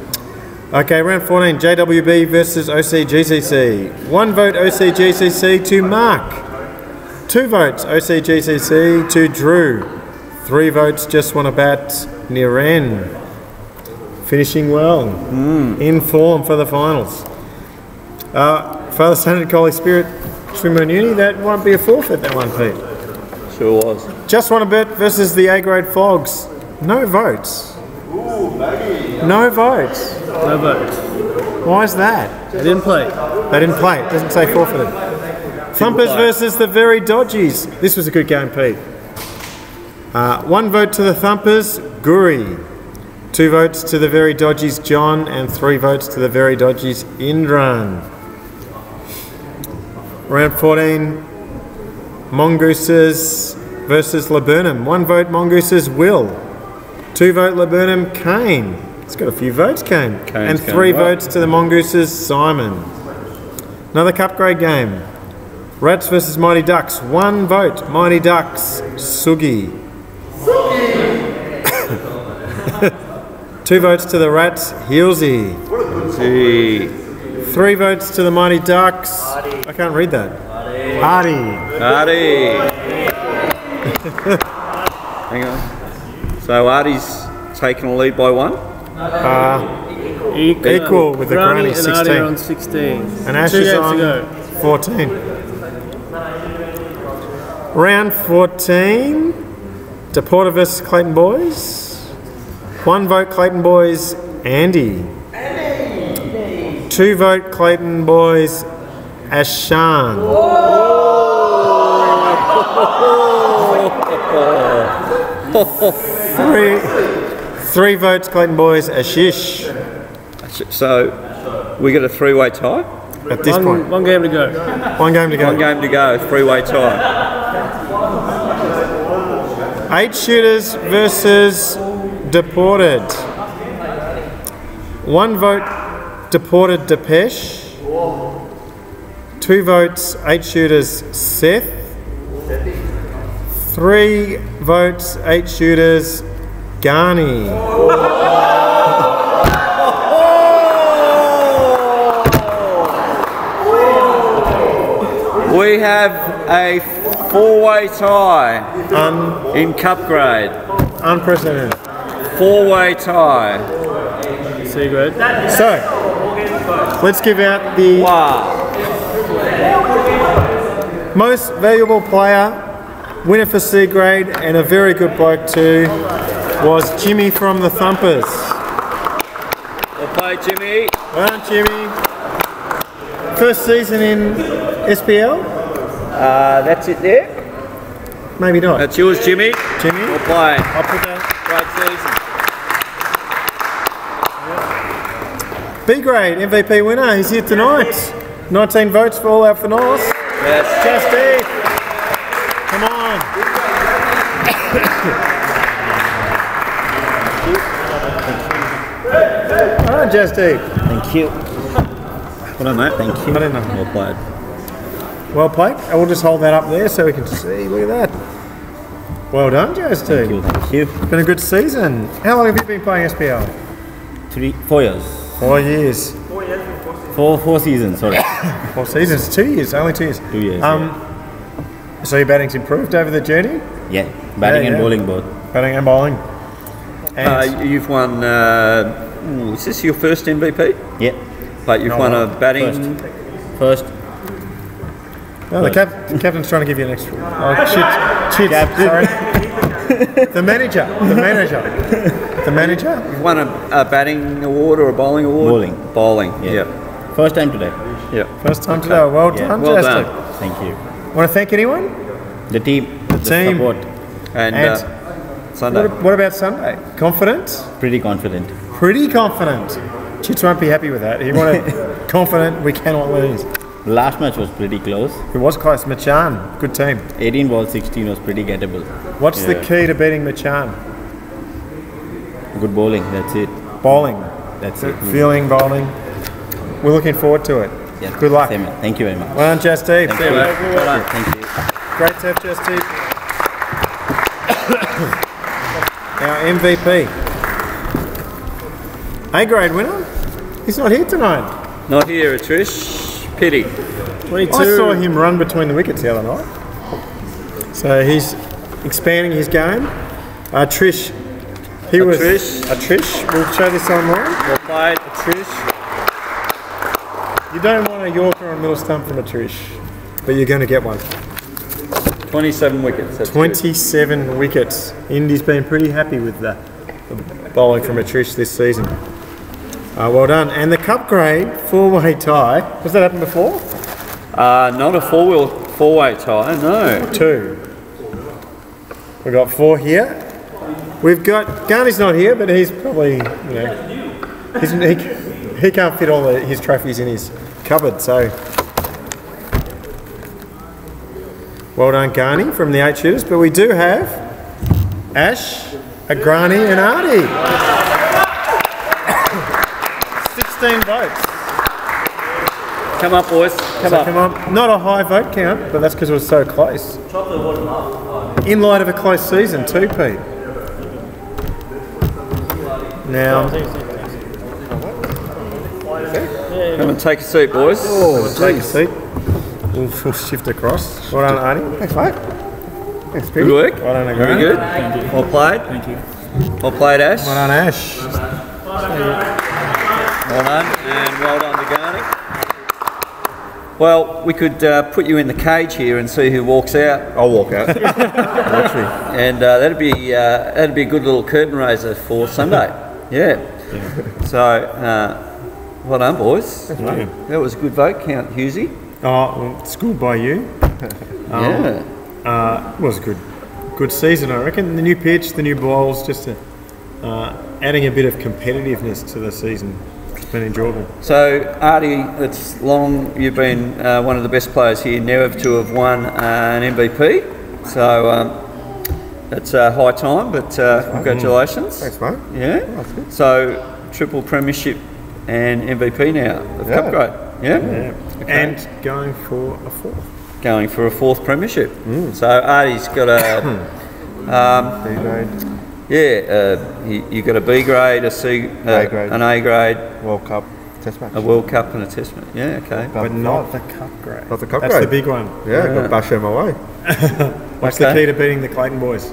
Okay, round 14, JWB versus OCGCC. 1 vote OCGCC to Mark. 2 votes OCGCC to Drew. 3 votes just want to bat Niren. Finishing well. In form for the finals. Father Son and Collie Spirit Swimmer Uni, that won't be a forfeit, that one, Pete. Sure was. Just Want to Bet versus the A grade Fogs. No votes. No votes. No votes. Why is that? They didn't play. They didn't play. It doesn't say forfeited. Thumpers versus the Very Dodgies. This was a good game, Pete. 1 vote to the Thumpers, Guri. 2 votes to the Very Dodgies, John, and 3 votes to the Very Dodgies, Indran. Round 14, Mongooses versus Laburnum. 1 vote Mongooses, Will. 2 vote Laburnum, Kane. It's got a few votes, Kane. And 3 votes to the Mongooses, Simon. Another cup grade game. Rats versus Mighty Ducks. 1 vote, Mighty Ducks, Sugi. 2 votes to the Rats, Heelsey. 3 votes to the Mighty Ducks. I can't read that. Artie. Hang on. So Artie's taken a lead by 1. Equal with the Granny, and Artie 16. on 16. And Ash 2 is games on to go. 14. Round 14, Deporter versus Clayton Boys. 1 vote Clayton Boys, Andy. 2 vote Clayton Boys, Ashan. 3 votes Clayton Boys, Ashish. So we get a 3-way tie. At this point, 1 game to go. 1 game to go. 1 game to go, 3-way tie. 8 shooters versus Deported. 1 vote Deported Depeche. 2 votes 8 shooters Seth. 3 votes 8 shooters Garni. We have a 4-way tie in cup grade. Unprecedented. 4-way tie. C grade. So, let's give out the most valuable player, winner for C grade, and a very good bloke too, was Jimmy from the Thumpers. Well played, Jimmy. Well done, Jimmy. First season in SPL? That's it there. Maybe not. That's yours, Jimmy. Jimmy? Well played. I'll put that. Great season. B grade MVP winner. He's here tonight. 19 votes for all our finals. Yes. Justy. Come on. All right, Justy. Thank you. Well done, mate. Thank you. I don't know. Well played. Well played. And we'll just hold that up there so we can see. Look at that. Well done, Jazz team. Thank you. It's been a good season. How long have you been playing SPL? 4 years. 4 years. 4 seasons, sorry. 4 seasons, 2 years, only 2 years. 2 years, So your batting's improved over the journey? Yeah, batting and bowling both. Batting and bowling. And You've won, is this your first MVP? Yeah. But you've won a batting... First. no, the captain's trying to give you an extra. Oh, shit. Sorry. The manager. You've won a batting award or a bowling award? Bowling. Bowling, yeah. First time today. Yeah. First time today. Well done, Well Jazz done. team. Thank you. Want to thank anyone? The team. The team. support. And Sunday. What about Sunday? Confident? Pretty confident. Pretty confident. Chits won't be happy with that. He wanted confident, we cannot lose. The last match was pretty close. It was close. Machan, good team. 18 balls, 16 was pretty gettable. What's the key to beating Machan? Good bowling, that's it. Bowling. That's it. Feeling, bowling. We're looking forward to it. Yeah. Good luck. Same. Thank you very much. Well done, Jazz team. Thank you. Well done. Thank you. Great to have Jazz team. Our MVP. A-grade winner? He's not here tonight. Not here, Trish. Pity. 22. I saw him run between the wickets the other night. So he's expanding his game. Trish. Trish. A Trish. We'll show this online. Well played. A Trish. You don't want a Yorker on middle stump from a Trish, but you're going to get one. 27 wickets. That's 27 wickets. Indy's been pretty happy with the bowling from a Trish this season. Well done. And the cup grade, 4-way tie. Has that happened before? Not a four-way tie, no. 2. We've got 4 here. We've got, Garney's not here, but he's probably, he can't fit all his trophies in his cupboard, so. Well done, Garney, from the 8 shooters. But we do have Ash, Agrani and Artie. 16 votes. Come up, boys. Come up. Not a high vote count, but that's because it was so close. In light of a close season too, Pete. Now, come and take a seat, boys. take a seat. We'll shift across. Well done, Arnie. Thanks, mate. Thanks, Pete. Good work. Well done, Very Agrani. good. Well played. Thank you. Well played, Ash. Well done, Ash. Well done, and well done to Garney. Well, we could put you in the cage here and see who walks out. I'll walk out. Watch me. And that'd be a good little curtain raiser for Sunday. Yeah. So, well done, boys. That was a good vote count, Husey. Schooled by you. Yeah. It was a good season, I reckon. The new pitch, the new balls, just adding a bit of competitiveness to the season. It's been enjoyable. So, Artie, it's long you've been one of the best players here, never to have won an MVP. So, that's high time, but congratulations. Thanks, mate. Yeah. Oh, that's good. So, triple premiership and MVP now of Cup grade. Yeah. Okay. And going for a 4th. Going for a 4th premiership. So, Artie's got a... B grade. you got a B grade, a C, A grade. an A grade, World Cup test match. a World Cup and a Test match. Yeah, okay. But not the cup grade. Not the cup That's grade. the big one. Yeah, got Basho my way. What's the key to beating the Clayton boys?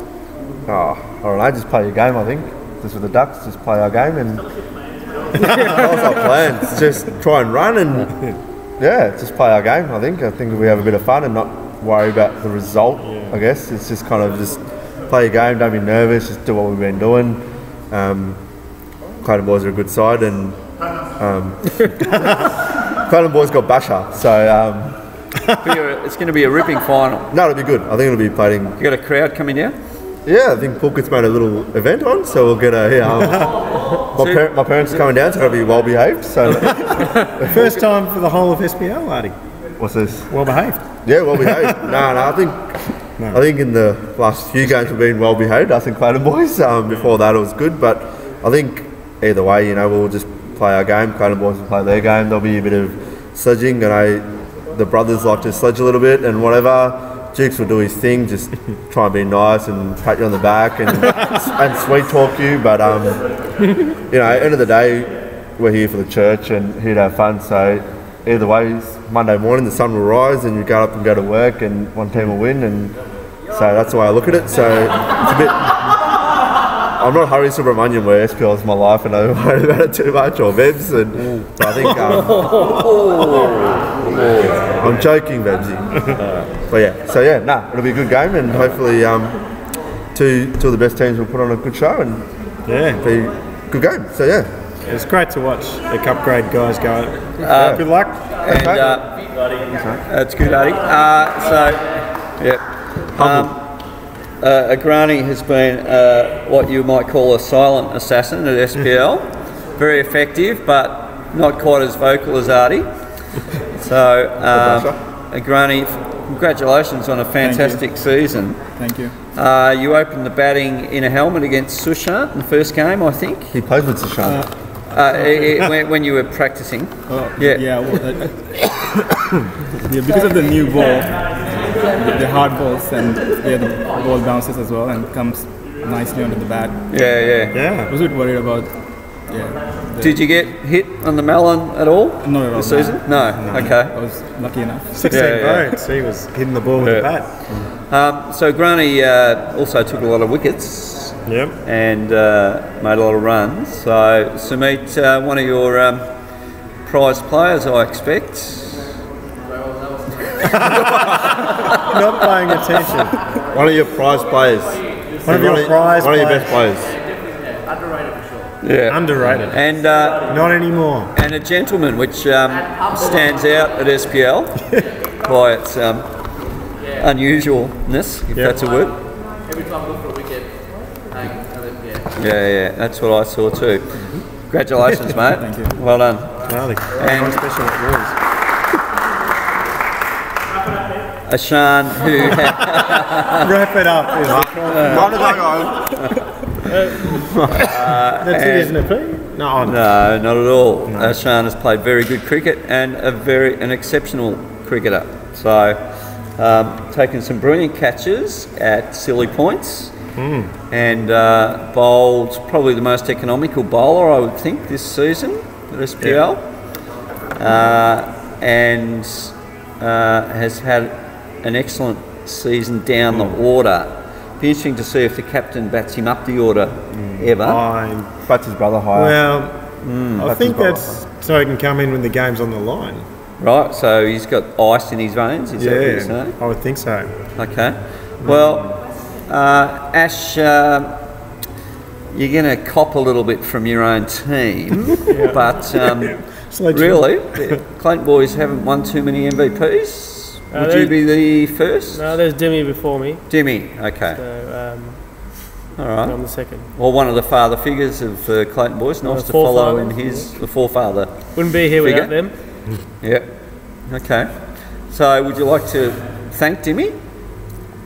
Oh, I don't know, just play your game, I think. Just with the Ducks, just play our game and... that was our plan. Just try and run and... Yeah, just play our game, I think. I think we have a bit of fun and not worry about the result, I guess. It's just kind of just play your game, don't be nervous, just do what we've been doing. Clayton boys are a good side and... Clayton boys got Basha, so... It's going to be a ripping final. No, it'll be good. I think it'll be played in... You got a crowd coming down? Yeah, I think Pulkit's made a little event on, so we'll get a... my parents are coming down, so it'll be well behaved, so... First time for the whole of SPL, Artie. What's this? Well behaved. Yeah, well behaved. I think in the last few games we've been well behaved. I think Clayton boys. Before that it was good, but I think either way, we'll just play our game. Clayton boys will play their game. There'll be a bit of sledging, and the brothers like to sledge a little bit and whatever. Jukes will do his thing, just try and be nice and pat you on the back and sweet talk you. But you know, end of the day, we're here for the church and here to have fun. So either way, Monday morning the sun will rise and you go up and go to work and one team will win, and so that's the way I look at it. So it's a bit. I'm not Hari Subramanian where SPL is my life and I don't worry about it too much, or Vebs, but I think I'm joking, Vebsy. But yeah, so yeah, it'll be a good game, and hopefully two of the best teams will put on a good show and be a good game. So yeah, it's great to watch the cup grade guys go. Good luck. And that's good, Addy. Agrani has been what you might call a silent assassin at SPL. Very effective, but not quite as vocal as Artie. So, Agrani, congratulations on a fantastic season. Thank you. You opened the batting in a helmet against Sushant in the first game, I think. He played with Sushant. When you were practicing. Because of the new ball. The hard balls and the ball bounces as well and comes nicely onto the bat. Yeah. I was a bit worried about. Did you get hit on the melon at all? Not at all. This season? No. Okay. I was lucky enough. 16 votes. He was hitting the ball with the bat. So Granny also took a lot of wickets. Yep. And made a lot of runs. So Sumit, one of your prize players, I expect. Not paying attention. One of your prize players. One of your best players. Underrated for sure. Yeah. Underrated. And not anymore. And a gentleman, which stands out at SPL by its unusualness, if that's a word. Every time I look for a wicket, yeah, that's what I saw too. Congratulations, mate. Thank you. Well done. And special at yours. Ashan, who wrap it up. That's it, isn't it, Pete? No, not at all. No. Ashan has played very good cricket and an exceptional cricketer. So, taken some brilliant catches at silly points and bowled probably the most economical bowler, I would think, this season at SPL, and has had an excellent season down the order. Be interesting to see if the captain bats him up the order ever. Bats his brother higher. Well, I think that's so he can come in when the game's on the line. Right, so he's got ice in his veins, is that what you're saying? I would think so. Okay. Well, Ash, you're going to cop a little bit from your own team, but really, the Clayton boys haven't won too many MVPs. Would you be the first? No, there's Dimmy before me. Dimmy, okay. So, all right. I'm the second. Well, one of the father figures of Clayton boys. Nice to follow in the forefather. Wouldn't be here without them. Yeah. Okay. So, would you like to thank Dimmy?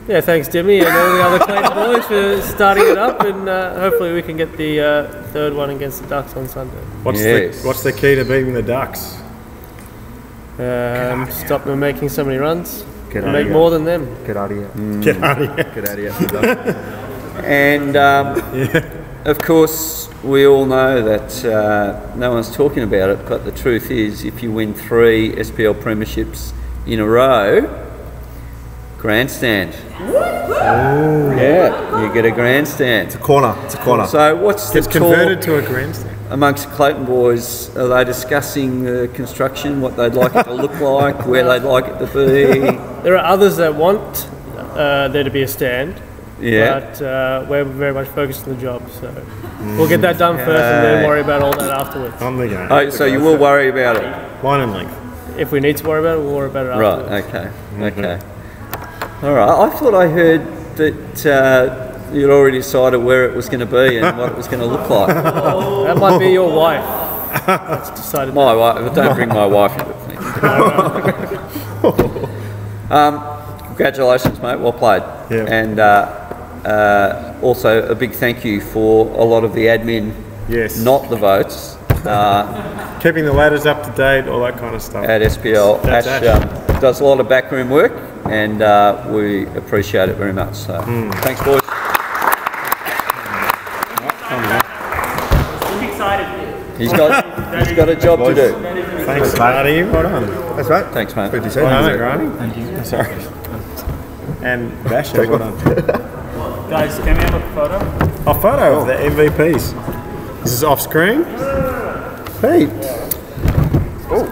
Yeah, thanks, Dimmy, and all the other Clayton boys for starting it up, and hopefully we can get the third one against the Ducks on Sunday. What's the key to beating the Ducks? Stop them making so many runs. Make more than them. Get out of here. Get out of here. Get out of here. And of course, we all know that no one's talking about it, but the truth is, if you win 3 SPL premierships in a row, grandstand. Yeah, you get a grandstand. It's a corner. So what's the It's converted to a grandstand. Amongst Clayton boys? Are they discussing the construction, what they'd like it to look like, where they'd like it to be? There are others that want there to be a stand. Yeah. But we're very much focused on the job, so we'll get that done first and then worry about all that afterwards. On the game. Oh, so you will worry about it? Line and length. If we need to worry about it, we'll worry about it afterwards. Right, okay. All right, I thought I heard that you'd already decided where it was going to be and what it was going to look like. That might be your wife. That's decided. My wife, don't bring my wife into it. Congratulations, mate. Well played. Yeah. And also a big thank you for a lot of the admin, not the votes. Keeping the ladders up to date, all that kind of stuff. At SPL. Ash does a lot of backroom work and we appreciate it very much. So thanks, boys. I'm excited. He's got a job to do. Thanks, Marty. Well done. That's right. Thanks, mate. Good to see you. Well done, Granny. Thank you. Sorry. And Basher, well done. Guys, can we have a photo? A photo of the MVPs. This is off screen. Pete.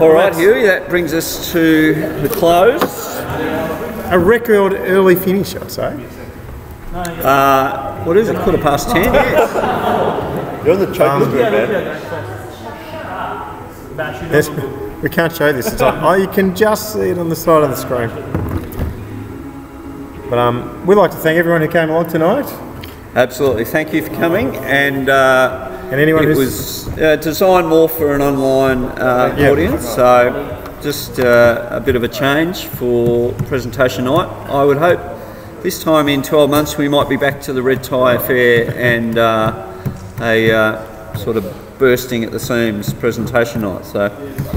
All right, Huey, that brings us to the close. A record early finish, I'd say. What is it? 10:15. Yes. You're on the chocolate group, man. Yes, we can't show this. It's like, oh, you can just see it on the side of the screen. But we'd like to thank everyone who came along tonight. Absolutely. Thank you for coming. And anyone it was designed more for an online audience. So just a bit of a change for presentation night. I would hope this time in 12 months we might be back to the red tie affair and a sort of bursting at the seams presentation night. So,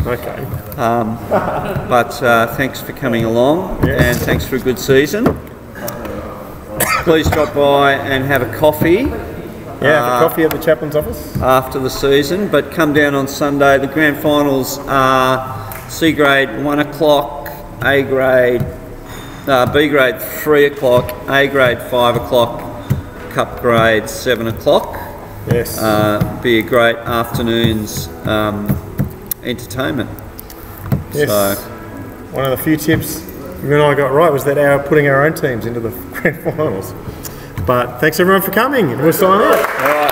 okay. But thanks for coming along, and thanks for a good season. Please drop by and have a coffee. Yeah, have a coffee at the chaplain's office after the season. But come down on Sunday. The grand finals are C grade 1 o'clock, A grade, B grade 3 o'clock, A grade 5 o'clock, Cup grade 7 o'clock. Yes. Be a great afternoon's entertainment. Yes. So, one of the few tips you and I got right was that putting our own teams into the grand finals. But thanks everyone for coming, and we'll sign out. all right.